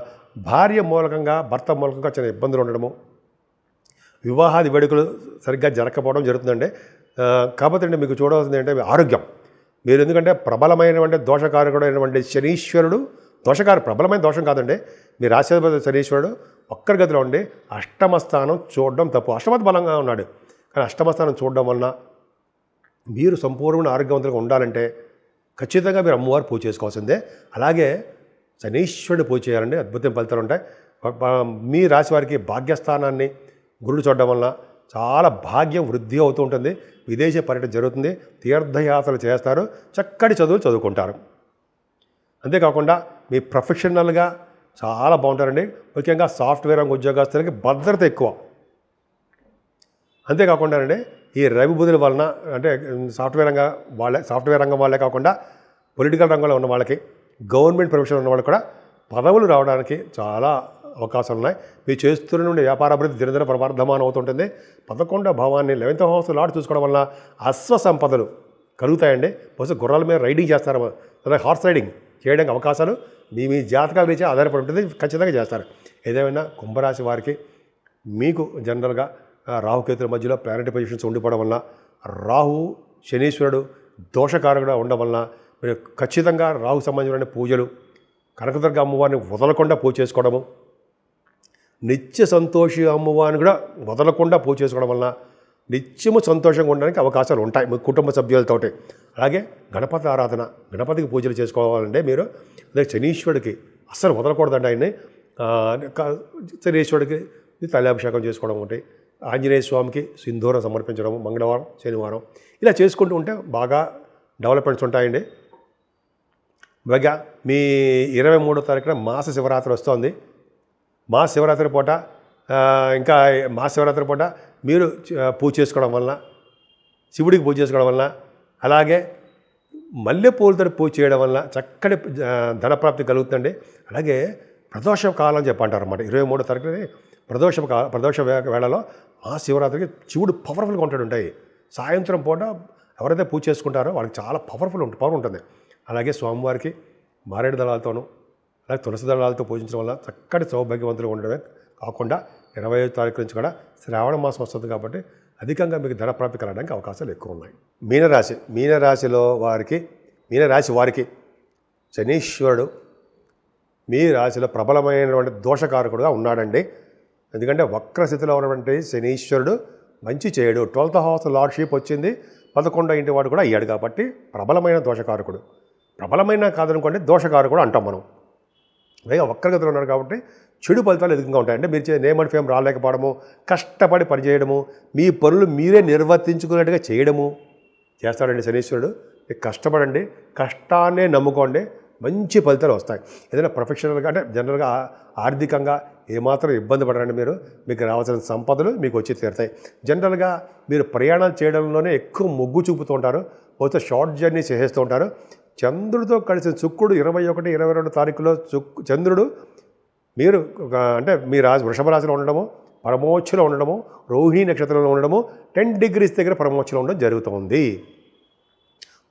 భార్య మూలకంగా, భర్త మూలకంగా చిన్న ఇబ్బందులు ఉండడము, వివాహాది వేడుకలు సరిగ్గా జరగకపోవడం జరుగుతుందండి. కాకపోతే అండి మీకు చూడవలసింది ఏంటంటే ఆరోగ్యం. మీరు ఎందుకంటే ప్రబలమైనటువంటి దోషకారకుడైనటువంటి శనీశ్వరుడు, ప్రబలమైన దోషం కాదండి, మీ రాశ్యాధిపతి శనీశ్వరుడు వక్రగతిలో ఉండి అష్టమ స్థానం చూడడం తప్పు. అష్టమత బలంగా ఉన్నాడు, కానీ అష్టమస్థానం చూడడం వలన మీరు సంపూర్ణమైన ఆరోగ్యవంతంగా ఉండాలంటే ఖచ్చితంగా మీరు అమ్మవారు పూజ చేసుకోవాల్సిందే. అలాగే శనీశ్వరుడు పూజ చేయాలండి, అద్భుతమైన ఫలితాలు ఉంటాయి. మీ రాశి వారికి భాగ్యస్థానాన్ని గురుడు చూడడం వలన చాలా భాగ్యం వృద్ధి అవుతూ ఉంటుంది. విదేశీ పర్యటన జరుగుతుంది, తీర్థయాత్రలు చేస్తారు, చక్కటి చదువులు చదువుకుంటారు. అంతేకాకుండా మీ ప్రొఫెషనల్గా చాలా బాగుంటారండి. ముఖ్యంగా సాఫ్ట్వేర్ రంగ ఉద్యోగస్తులకి భద్రత ఎక్కువ. అంతేకాకుండా అండి ఈ రవి బుధుల వలన అంటే సాఫ్ట్వేర్ రంగం వాళ్ళే కాకుండా పొలిటికల్ రంగంలో ఉన్న వాళ్ళకి, గవర్నమెంట్ ప్రొఫెషన్ ఉన్న వాళ్ళకి కూడా పదవులు రావడానికి చాలా అవకాశాలు ఉన్నాయి. మీరు చేస్తున్న నుండి వ్యాపార అభివృద్ధి దినదిన ప్రవర్ధమానం అవుతుంటుంది. 11వ భావాన్ని 11th హౌస్ లాట్ చూసుకోవడం వల్ల అశ్వ సంపదలు కలుగుతాయండి. బహుశా గుర్రాల మీద రైడింగ్ చేస్తారు, అలాగే హార్స్ రైడింగ్ చేయడానికి అవకాశాలు మీ జాతకాల రీత్యా ఆధారపడి ఉంటుంది, ఖచ్చితంగా చేస్తారు. ఏదేమైనా కుంభరాశి వారికి మీకు జనరల్గా రాహుకేతుల మధ్యలో ప్లానెటరీ పొజిషన్స్ ఉండిపోవడం వల్ల, రాహు శనీశ్వరుడు దోషకారకుడు ఉండడం వలన మీరు ఖచ్చితంగా రాహు సంబంధించిన పూజలు, కనకదుర్గ అమ్మవారిని వదలకుండా పూజ చేసుకోవడము, నిత్య సంతోషి అమ్మవారిని కూడా వదలకుండా పూజ చేసుకోవడం వలన నిత్యము సంతోషంగా ఉండడానికి అవకాశాలు ఉంటాయి మీ కుటుంబ సభ్యులతోటి. అలాగే గణపతి ఆరాధన, గణపతికి పూజలు చేసుకోవాలంటే మీరు అదే శనీశ్వరుడికి అస్సలు వదలకూడదండి. ఆయన్ని శనీశ్వరుడికి తైలాభిషేకం చేసుకోవడం ఉంటాయి, ఆంజనేయ స్వామికి సింధూరం సమర్పించడం మంగళవారం శనివారం ఇలా చేసుకుంటూ ఉంటే బాగా డెవలప్మెంట్స్ ఉంటాయండి. పైగా మీ 23వ తారీఖున మాస శివరాత్రి వస్తుంది. మాస శివరాత్రి పూట ఇంకా మాస శివరాత్రి పూట మీరు పూజ చేసుకోవడం వలన, శివుడికి పూజ చేసుకోవడం వలన, అలాగే మల్లెపూలతో పూజ చేయడం వలన చక్కటి ధనప్రాప్తి కలుగుతుందండి. అలాగే ప్రదోష కాలం చెప్పంటారు అన్నమాట. 23వ తారీఖుని ప్రదోష వేళలో ఆ శివరాత్రికి శివుడు పవర్ఫుల్గా ఉంటాయి. సాయంత్రం పూట ఎవరైతే పూజ చేసుకుంటారో వాళ్ళకి చాలా పవర్ ఉంటుంది. అలాగే స్వామివారికి మారేడు దళాలతోనూ అలాగే తులసి దళాలతో పూజించడం వల్ల చక్కటి సౌభాగ్యవంతులు ఉండడమే కాకుండా 25వ తారీఖు నుంచి కూడా శ్రావణ మాసం వస్తుంది కాబట్టి అధికంగా మీకు ధనప్రాప్తి కలగడానికి అవకాశాలు ఎక్కువ ఉన్నాయి. మీనరాశి వారికి శనీశ్వరుడు మీ రాశిలో ప్రబలమైనటువంటి దోషకారకుడుగా ఉన్నాడండి. ఎందుకంటే వక్రస్థితిలో ఉన్నటువంటి శనీశ్వరుడు మంచి చేయడు. 12th హౌస్ లార్డ్షిప్ వచ్చింది, 11వ ఇంటి వాడు కూడా అయ్యాడు కాబట్టి ప్రబలమైన దోషకారకుడు. ప్రబలమైన కాదనుకోండి దోషకారకుడు అంటాం మనం. పైగా వక్రగతిలో ఉన్నారు కాబట్టి చెడు ఫలితాలు అధికంగా ఉంటాయంటే మీరు నేమ్ అండ్ ఫేమ్ రాలేకపోవడము, కష్టపడి పనిచేయడము, మీ పనులు మీరే నిర్వర్తించుకున్నట్టుగా చేయడము చేస్తాడండి శనీశ్వరుడు. కష్టపడండి, కష్టాన్నే నమ్ముకోండి, మంచి ఫలితాలు వస్తాయి. ఏదైనా ప్రొఫెషనల్గా అంటే జనరల్గా ఆర్థికంగా ఏమాత్రం ఇబ్బంది పడరండి. మీకు రావాల్సిన సంపదలు మీకు వచ్చి తీరుతాయి. జనరల్గా మీరు ప్రయాణాలు చేయడంలోనే ఎక్కువ మొగ్గు చూపుతూ ఉంటారు, బహుశా షార్ట్ జర్నీ చేసేస్తూ ఉంటారు. చంద్రుడితో కలిసిన శుక్రుడు 21, 22 తారీఖులో చంద్రుడు మీరు అంటే మీ వృషభ రాశిలో ఉండడము, పరమోచ్చలో ఉండడము, రోహిణి నక్షత్రంలో ఉండడము, 10 degrees దగ్గర పరమోచ్చలో ఉండడం జరుగుతుంది.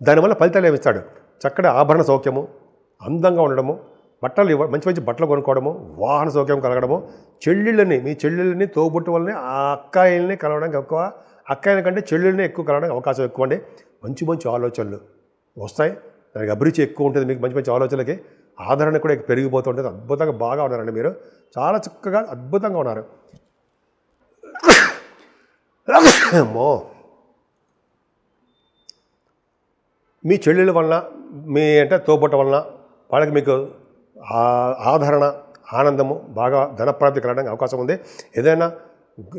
దానివల్ల ఫలితాలు ఏమిస్తాడు? చక్కటి ఆభరణ సౌఖ్యము, అందంగా ఉండడము, మంచి మంచి బట్టలు కొనుక్కోవడము, వాహన సౌఖ్యం కలగడము, మీ చెల్లెళ్ళని తోబుట్టు వల్లనే ఆ అక్కాయిల్ని కలవడానికి ఎక్కువ, అక్కాయిల కంటే చెల్లెళ్ళని ఎక్కువ కలవడానికి అవకాశం ఎక్కువ అండి. మంచి మంచి ఆలోచనలు వస్తాయి, దానికి అభిరుచి ఎక్కువ ఉంటుంది. మీకు మంచి మంచి ఆలోచనలకి ఆదరణ కూడా పెరిగిపోతుంటుంది. అద్భుతంగా బాగా ఉన్నారండి, మీరు చాలా చక్కగా అద్భుతంగా ఉన్నారు. మీ చెల్లెళ్ళ వలన, మీ అంటే తోబుట్ట వలన వాళ్ళకి మీకు ఆదరణ, ఆనందము, బాగా ధనప్రాప్తి కలగడానికి అవకాశం ఉంది. ఏదైనా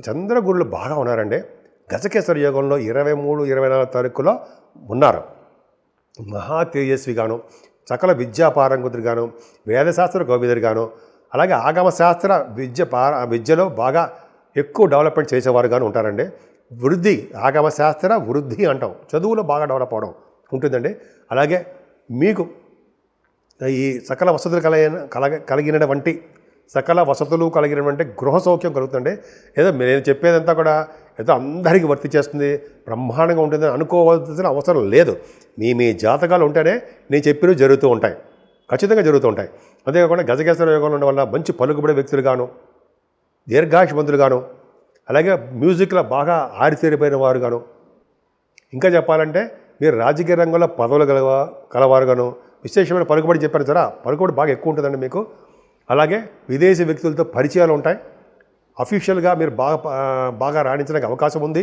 చంద్రగురులు బాగా ఉన్నారండి. గజకేశ్వర యోగంలో 23, 24 తారీఖులో ఉన్నారు. మహా తేజస్విగాను, సకల విద్యాపారంగుతుడిగాను, వేదశాస్త్ర కోవిదుడిగాను, అలాగే ఆగమశాస్త్ర విద్యలో బాగా ఎక్కువ డెవలప్మెంట్ చేసేవారుగాను ఉంటారండి. వృద్ధి, ఆగమశాస్త్ర వృద్ధి అంటాం, చదువులో బాగా డెవలప్ అవడం ఉంటుందండి. అలాగే మీకు ఈ సకల వసతులు కలిగినటువంటి గృహ సౌఖ్యం కలుగుతుందండి. ఏదో నేను చెప్పేదంతా కూడా ఏదో అందరికీ వర్తి చేస్తుంది, బ్రహ్మాండంగా ఉంటుందని అనుకోవాల్సిన అవసరం లేదు. మీ జాతకాలు ఉంటేనే నేను చెప్పినవి జరుగుతూ ఉంటాయి, ఖచ్చితంగా జరుగుతూ ఉంటాయి. అంతేకాకుండా గజకేశ్వర యోగంలో ఉండడం వల్ల మంచి పలుకుబడే వ్యక్తులుగాను, దీర్ఘాయుష్మంతులుగాను, అలాగే మ్యూజిక్లో బాగా ఆరితేరిపోయిన వారుగాను, ఇంకా చెప్పాలంటే మీరు రాజకీయ రంగంలో పదవులు కలవారుగాను, విశేషమైన పలుకుబడి చెప్పాను సరే, పలుకుబడి బాగా ఎక్కువ ఉంటుందండి మీకు. అలాగే విదేశీ వ్యక్తులతో పరిచయాలు ఉంటాయి. అఫీషియల్గా మీరు బాగా రాణించడానికి అవకాశం ఉంది.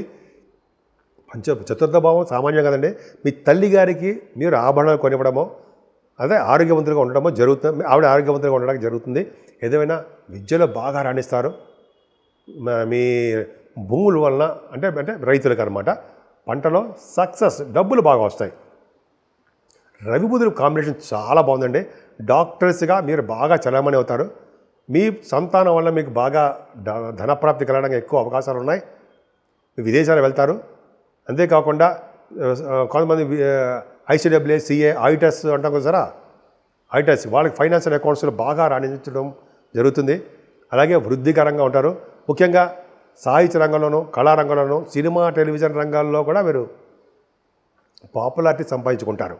చతుర్థ భావం సామాన్యం కదండి. మీ తల్లి గారికి మీరు ఆభరణాలు కొనివ్వడమో అదే ఆరోగ్యవంతులుగా ఉండడమో జరుగుతుంది. ఆవిడ ఆరోగ్యవంతులుగా ఉండడానికి జరుగుతుంది. ఏదేమైనా విద్యలో బాగా రాణిస్తారు. మీ భూముల వలన అంటే రైతులకు అనమాట పంటలో సక్సెస్, డబ్బులు బాగా వస్తాయి. రవి బుధుడు కాంబినేషన్ చాలా బాగుందండి. డాక్టర్స్గా మీరు బాగా చలామణి అవుతారు. మీ సంతానం వల్ల మీకు బాగా ధనప్రాప్తి కలగడానికి ఎక్కువ అవకాశాలు ఉన్నాయి. విదేశాలు వెళ్తారు. అంతేకాకుండా కొంతమంది ఐసీడబ్ల్యూ, సిఏ, ఆడిటర్స్ అంటాం కదా సార్, ఆడిటర్స్ వాళ్ళకి ఫైనాన్షియల్ అకౌంట్స్లో బాగా రాణించడం జరుగుతుంది. అలాగే వృద్ధికరంగా ఉంటారు. ముఖ్యంగా సాహిత్య రంగంలోనూ, కళారంగంలోనూ, సినిమా, టెలివిజన్ రంగాల్లో కూడా మీరు పాపులారిటీ సంపాదించుకుంటారు.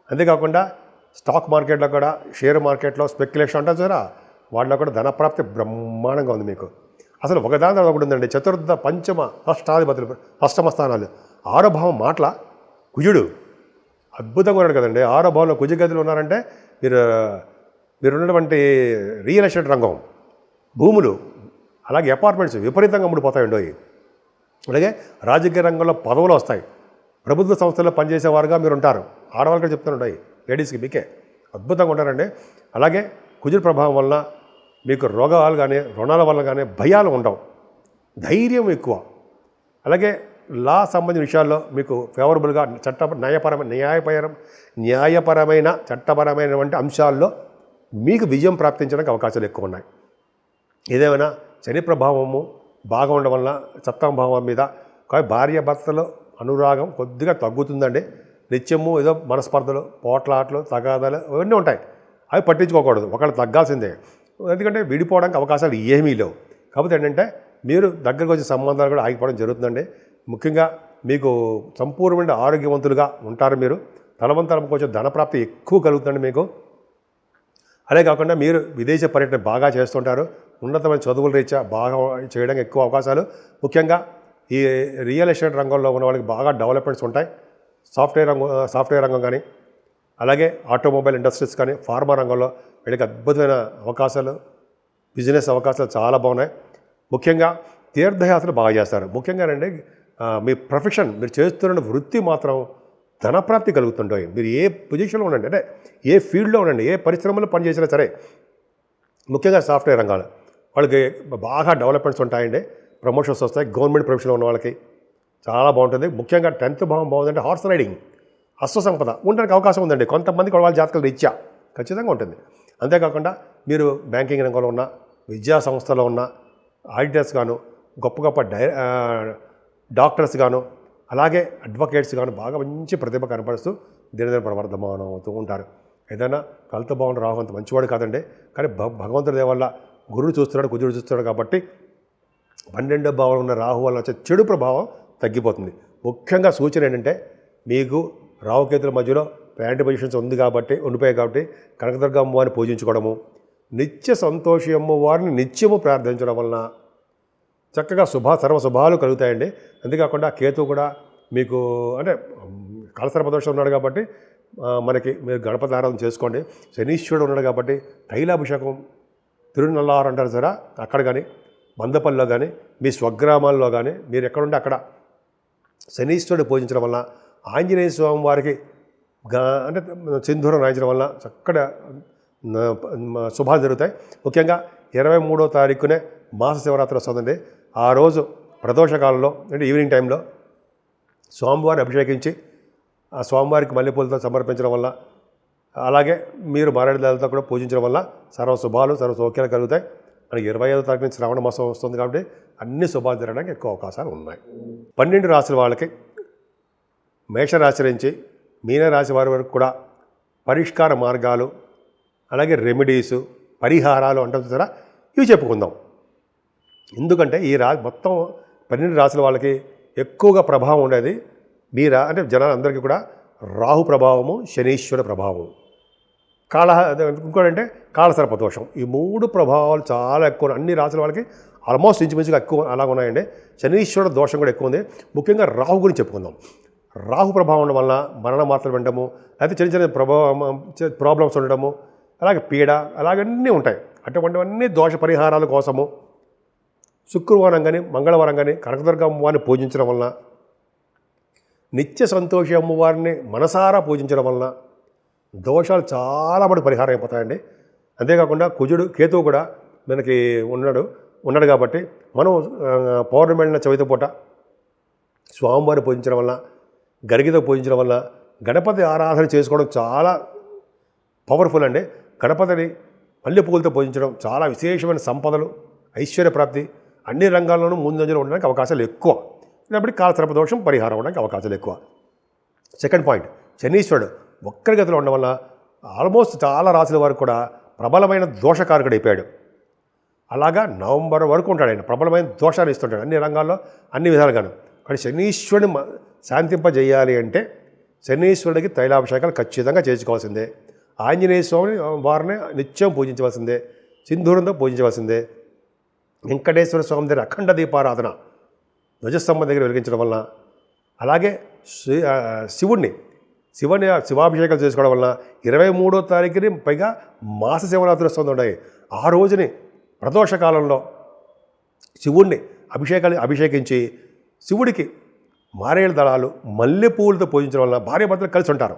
అంతేకాకుండా స్టాక్ మార్కెట్లో కూడా, షేర్ మార్కెట్లో స్పెక్యులేషన్ అంటారు సార్, వాటిలో కూడా ధనప్రాప్తి బ్రహ్మాండంగా ఉంది మీకు. అసలు ఒకదాని తర్వాత ఒకటి ఉందండి. చతుర్థ, పంచమ, అష్టాధిపతులు, అష్టమ స్థానాలు. ఆరో భావం మాటల కుజుడు అద్భుతంగా ఉన్నాడు కదండి. ఆరో భావంలో కుజగతులు ఉన్నారంటే మీరున్నటువంటి రియల్ ఎస్టేట్ రంగం, భూములు, అలాగే అపార్ట్మెంట్స్ విపరీతంగా అమ్ముడుపోతాయండి. అలాగే రాజకీయ రంగంలో పదవులు వస్తాయి. ప్రభుత్వ సంస్థల్లో పనిచేసేవారుగా మీరు ఉంటారు. ఆడవాళ్ళకి చెప్తుంటాయి, లేడీస్కి మీకే అద్భుతంగా ఉంటారండి. అలాగే కుజుడు ప్రభావం వల్ల మీకు రోగాలు కానీ, రుణాల వల్ల కానీ భయాలు ఉండవు, ధైర్యం ఎక్కువ. అలాగే లా సంబంధించిన విషయాల్లో మీకు ఫేవరబుల్గా న్యాయపరమైన చట్టపరమైనటువంటి అంశాల్లో మీకు విజయం ప్రాప్తించడానికి అవకాశాలు ఎక్కువ ఉన్నాయి. ఏదేమైనా శని ప్రభావము బాగా ఉండడం వల్ల సప్తమ భావం మీద భార్యాభర్తలో అనురాగం కొద్దిగా తగ్గుతుందండి. నిత్యము ఏదో మనస్పర్ధలు, పోట్లాట్లు, తగాదాలు ఇవన్నీ ఉంటాయి. అవి పట్టించుకోకూడదు, ఒకళ్ళు తగ్గాల్సిందే. ఎందుకంటే విడిపోవడానికి అవకాశాలు ఏమీ లేవు. కాకపోతే ఏంటంటే మీరు దగ్గరకు వచ్చే సంబంధాలు కూడా ఆగిపోవడం జరుగుతుందండి. ముఖ్యంగా మీకు సంపూర్ణమైన ఆరోగ్యవంతులుగా ఉంటారు. మీరు తలవంతరం కొంచెం ధనప్రాప్తి ఎక్కువ కలుగుతుందండి మీకు. అదే కాకుండా మీరు విదేశీ పర్యటన బాగా చేస్తుంటారు. ఉన్నతమైన చదువుల రీత్యా బాగా చేయడానికి ఎక్కువ అవకాశాలు. ముఖ్యంగా ఈ రియల్ ఎస్టేట్ రంగంలో ఉన్న వాళ్ళకి బాగా డెవలప్మెంట్స్ ఉంటాయి. సాఫ్ట్వేర్ రంగం కానీ, అలాగే ఆటోమొబైల్ ఇండస్ట్రీస్ కానీ, ఫార్మా రంగంలో వీళ్ళకి అద్భుతమైన అవకాశాలు, బిజినెస్ అవకాశాలు చాలా బాగున్నాయి. ముఖ్యంగా తీర్థయాత్రలు బాగా చేస్తారు. ముఖ్యంగానండి మీ ప్రొఫెషన్, మీరు చేస్తున్న వృత్తి మాత్రం ధనప్రాప్తి కలుగుతుంటాయి. మీరు ఏ పొజిషన్లో ఉండండి, అంటే ఏ ఫీల్డ్లో ఉండండి, ఏ పరిశ్రమలో పనిచేసినా సరే, ముఖ్యంగా సాఫ్ట్వేర్ రంగాలు వాళ్ళకి బాగా డెవలప్మెంట్స్ ఉంటాయండి. ప్రమోషన్స్ వస్తాయి. గవర్నమెంట్ ప్రొఫెషన్లో ఉన్న వాళ్ళకి చాలా బాగుంటుంది. ముఖ్యంగా 10th భావం బాగుందంటే హార్స్ రైడింగ్, అశ్వసంపద ఉండడానికి అవకాశం ఉందండి. కొంతమందికి వాళ్ళ జాతకాలు రీత్యా ఖచ్చితంగా ఉంటుంది. అంతేకాకుండా మీరు బ్యాంకింగ్ రంగంలో ఉన్న, విద్యా సంస్థలో ఉన్న ఆడిటర్స్ గాను, గొప్ప గొప్ప డాక్టర్స్ గాను, అలాగే అడ్వకేట్స్ గాను బాగా మంచి ప్రతిభ కనపరుస్తూ దినదిన ప్రవర్ధమానం అవుతూ ఉంటారు. ఏదైనా కలత భావన రాహు అంత మంచివాడు కాదండి. కానీ భగవంతుడి దయ వల్ల గురుడు చూస్తున్నాడు, కుజుడు చూస్తున్నాడు కాబట్టి 12వ భావంలో ఉన్న రాహు వల్ల వచ్చే చెడు ప్రభావం తగ్గిపోతుంది. ముఖ్యంగా సూచన ఏంటంటే మీకు రాహుకేతుల మధ్యలో ప్లాంట్ పొజిషన్స్ ఉండిపోయాయి కాబట్టి కనకదుర్గ అమ్మవారిని పూజించుకోవడము, నిత్య సంతోషి అమ్మవారిని నిత్యము ప్రార్థించడం వలన చక్కగా సర్వశుభాలు కలుగుతాయండి. అంతేకాకుండా కేతు కూడా మీకు అంటే కాలసర్పదోషం ఉన్నాడు కాబట్టి మనకి మీరు గణపతి ఆరాధన చేసుకోండి. శనీశ్వరుడు ఉన్నాడు కాబట్టి తైలాభిషేకం, తిరునల్లారు అంటారు సరే, అక్కడ కానీ మందపల్లిలో కానీ మీ స్వగ్రామాల్లో కానీ మీరు ఎక్కడుంటే అక్కడ శనీశ్వరుడు పూజించడం వల్ల, ఆంజనేయ స్వామి వారికి అంటే సింధూరం రాయించడం వల్ల చక్కగా శుభాలు జరుగుతాయి. ముఖ్యంగా 23వ తారీఖునే మాస శివరాత్రి వస్తుందండి. ఆ రోజు ప్రదోషకాలంలో అంటే ఈవినింగ్ టైంలో స్వామివారిని అభిషేకించి ఆ స్వామివారికి మల్లెపూలతో సమర్పించడం వల్ల, అలాగే మీరు మారేడుదలతో కూడా పూజించడం వల్ల సర్వశుభాలు, సర్వసౌఖ్యాలు కలుగుతాయి. మనకి 25వ తారీఖు నుంచి శ్రావణ మాసం వస్తుంది కాబట్టి అన్ని శుభాలు జరగడానికి ఎక్కువ అవకాశాలు ఉన్నాయి. 12 రాశుల వాళ్ళకి మేషరాశి నుంచి మీనరాశి వారి వరకు కూడా పరిష్కార మార్గాలు, అలాగే రెమెడీసు, పరిహారాలు అంటాం చూసారా, ఇవి చెప్పుకుందాం. ఎందుకంటే ఈ మొత్తం 12 రాశుల వాళ్ళకి ఎక్కువగా ప్రభావం ఉండేది అంటే జనాలందరికీ కూడా రాహు ప్రభావము, శనీశ్వర ప్రభావం, ఇంకోటంటే కాలసర్పదోషం. ఈ 3 ప్రభావాలు చాలా ఎక్కువ అన్ని రాశుల వాళ్ళకి ఆల్మోస్ట్ ఇంచుమించుగా ఎక్కువ అలాగ ఉన్నాయండి. శనీశ్వర దోషం కూడా ఎక్కువ ఉంది. ముఖ్యంగా రాహు గురించి చెప్పుకుందాం. రాహు ప్రభావం ఉండడం వల్ల మరణ మాత్రలు వినడము, లేకపోతే చిన్న చిన్న ప్రాబ్లమ్స్ ఉండడము, అలాగే పీడ, అలాగన్నీ ఉంటాయి. అటువంటివన్నీ దోష పరిహారాల కోసము శుక్రవారం కానీ మంగళవారం కానీ కనకదుర్గ అమ్మవారిని పూజించడం వలన నిత్య సంతోషి అమ్మవారిని మనసారా పూజించడం వలన దోషాలు చాలా మటుకు పరిహారం అయిపోతాయండి. అంతేకాకుండా కుజుడు కేతువు కూడా మనకి ఉన్నాడు కాబట్టి మనం పౌర్ణమి వెళ్ళిన చవితి పూట స్వామివారిని పూజించడం వల్ల, గరిగితో పూజించడం వల్ల, గణపతి ఆరాధన చేసుకోవడం చాలా పవర్ఫుల్ అండి. గణపతిని మల్లెపూలతో పూజించడం చాలా విశేషమైన సంపదలు, ఐశ్వర్య ప్రాప్తి అన్ని రంగాల్లోనూ ముందంజలో ఉండడానికి అవకాశాలు ఎక్కువ. కాబట్టి కాలసర్ప దోషం పరిహారం అవడానికి అవకాశాలు ఎక్కువ. సెకండ్ పాయింట్, శనీశ్వరుడు వక్ర గతిలో ఉండడం వల్ల ఆల్మోస్ట్ చాలా రాశుల వరకు కూడా ప్రబలమైన దోషకారకుడు అయిపోయాడు. అలాగా నవంబర్ వరకు ఉంటాడు ఆయన, ప్రబలమైన దోషాలు ఇస్తుంటాడు అన్ని రంగాల్లో అన్ని విధాలుగాను. కానీ శనీశ్వరుని శాంతింపజేయాలి అంటే శనీశ్వరుడికి తైలాభిషేకాలు ఖచ్చితంగా చేసుకోవాల్సిందే. ఆంజనేయ స్వామిని వారిని నిత్యం పూజించవలసిందే, సింధూరంతో పూజించవలసిందే. వెంకటేశ్వర స్వామి దగ్గర అఖండ దీపారాధన ధ్వజస్తంభం దగ్గర వెలిగించడం వలన, అలాగే శివాభిషేకాలు చేసుకోవడం వలన 23వ తారీఖుని పైగా మాస శివరాత్రి వస్తుంది ఉన్నాయి. ఆ రోజుని ప్రదోషకాలంలో శివుణ్ణి అభిషేకించి శివుడికి మారేడు దళాలు మల్లెపూలతో పూజించడం వల్ల భార్యాభర్తలు కలిసి ఉంటారు.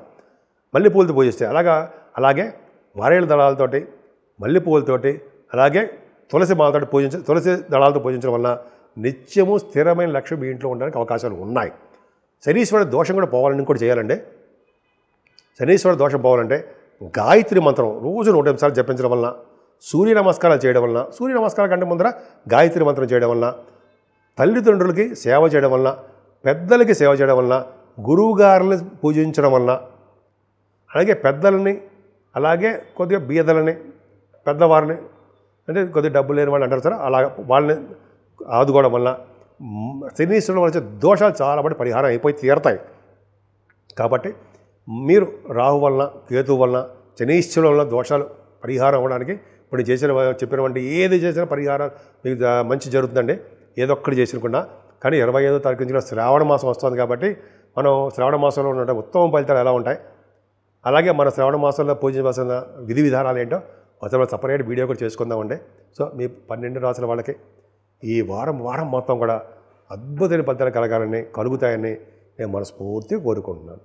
మల్లెపూలతో పూజిస్తే అలాగే మారేడు దళాలతోటి, మల్లెపూలతోటి, అలాగే తులసి దళాలతో పూజించడం వల్ల నిత్యము స్థిరమైన లక్ష్యం మీ ఇంట్లో ఉండడానికి అవకాశాలు ఉన్నాయి. శనీశ్వరుడు దోషం కూడా పోవాలని కూడా చేయాలండి. శనీశ్వరుడు దోషం పోవాలంటే గాయత్రి మంత్రం రోజు 108 సార్లు జపించడం వలన, సూర్య నమస్కారాలు చేయడం వలన, సూర్య నమస్కారాల కంటే ముందర గాయత్రి మంత్రం చేయడం వలన, తల్లిదండ్రులకి సేవ చేయడం వలన, పెద్దలకి సేవ చేయడం వలన, గురువుగారుని పూజించడం వలన, అలాగే పెద్దలని, అలాగే కొద్దిగా బీదలని, పెద్దవారిని అంటే కొద్దిగా డబ్బు లేని వాళ్ళు అంటారు సార్, అలా వాళ్ళని ఆదుకోవడం వల్ల శనీశ్వరుడు వచ్చే దోషాలు చాలా మటుకు పరిహారం అయిపోయి తీరతాయి. కాబట్టి మీరు రాహు వలన, కేతు వలన, శనీశ్వరుడు వలన దోషాలు పరిహారం అవ్వడానికి ఇప్పుడు చెప్పినటువంటి ఏది చేసినా పరిహారం మీకు మంచి జరుగుతుందండి. ఏదో ఒక్కటి చేసినకుండా. కానీ 25వ తారీఖు నుంచి శ్రావణ మాసం వస్తుంది కాబట్టి మనం శ్రావణ మాసంలో ఉన్న ఉత్తమ ఫలితాలు ఎలా ఉంటాయి, అలాగే మన శ్రావణ మాసంలో పూజించవలసిన విధి విధానాలు ఏంటో అసలు సపరేట్ వీడియో కూడా చేసుకుందామండి. సో మీ 12 రాసుల వాళ్ళకి ఈ వారం మొత్తం కూడా అద్భుతమైన ఫలితాలు కలుగుతాయని నేను మనస్ఫూర్తిగా కోరుకుంటున్నాను.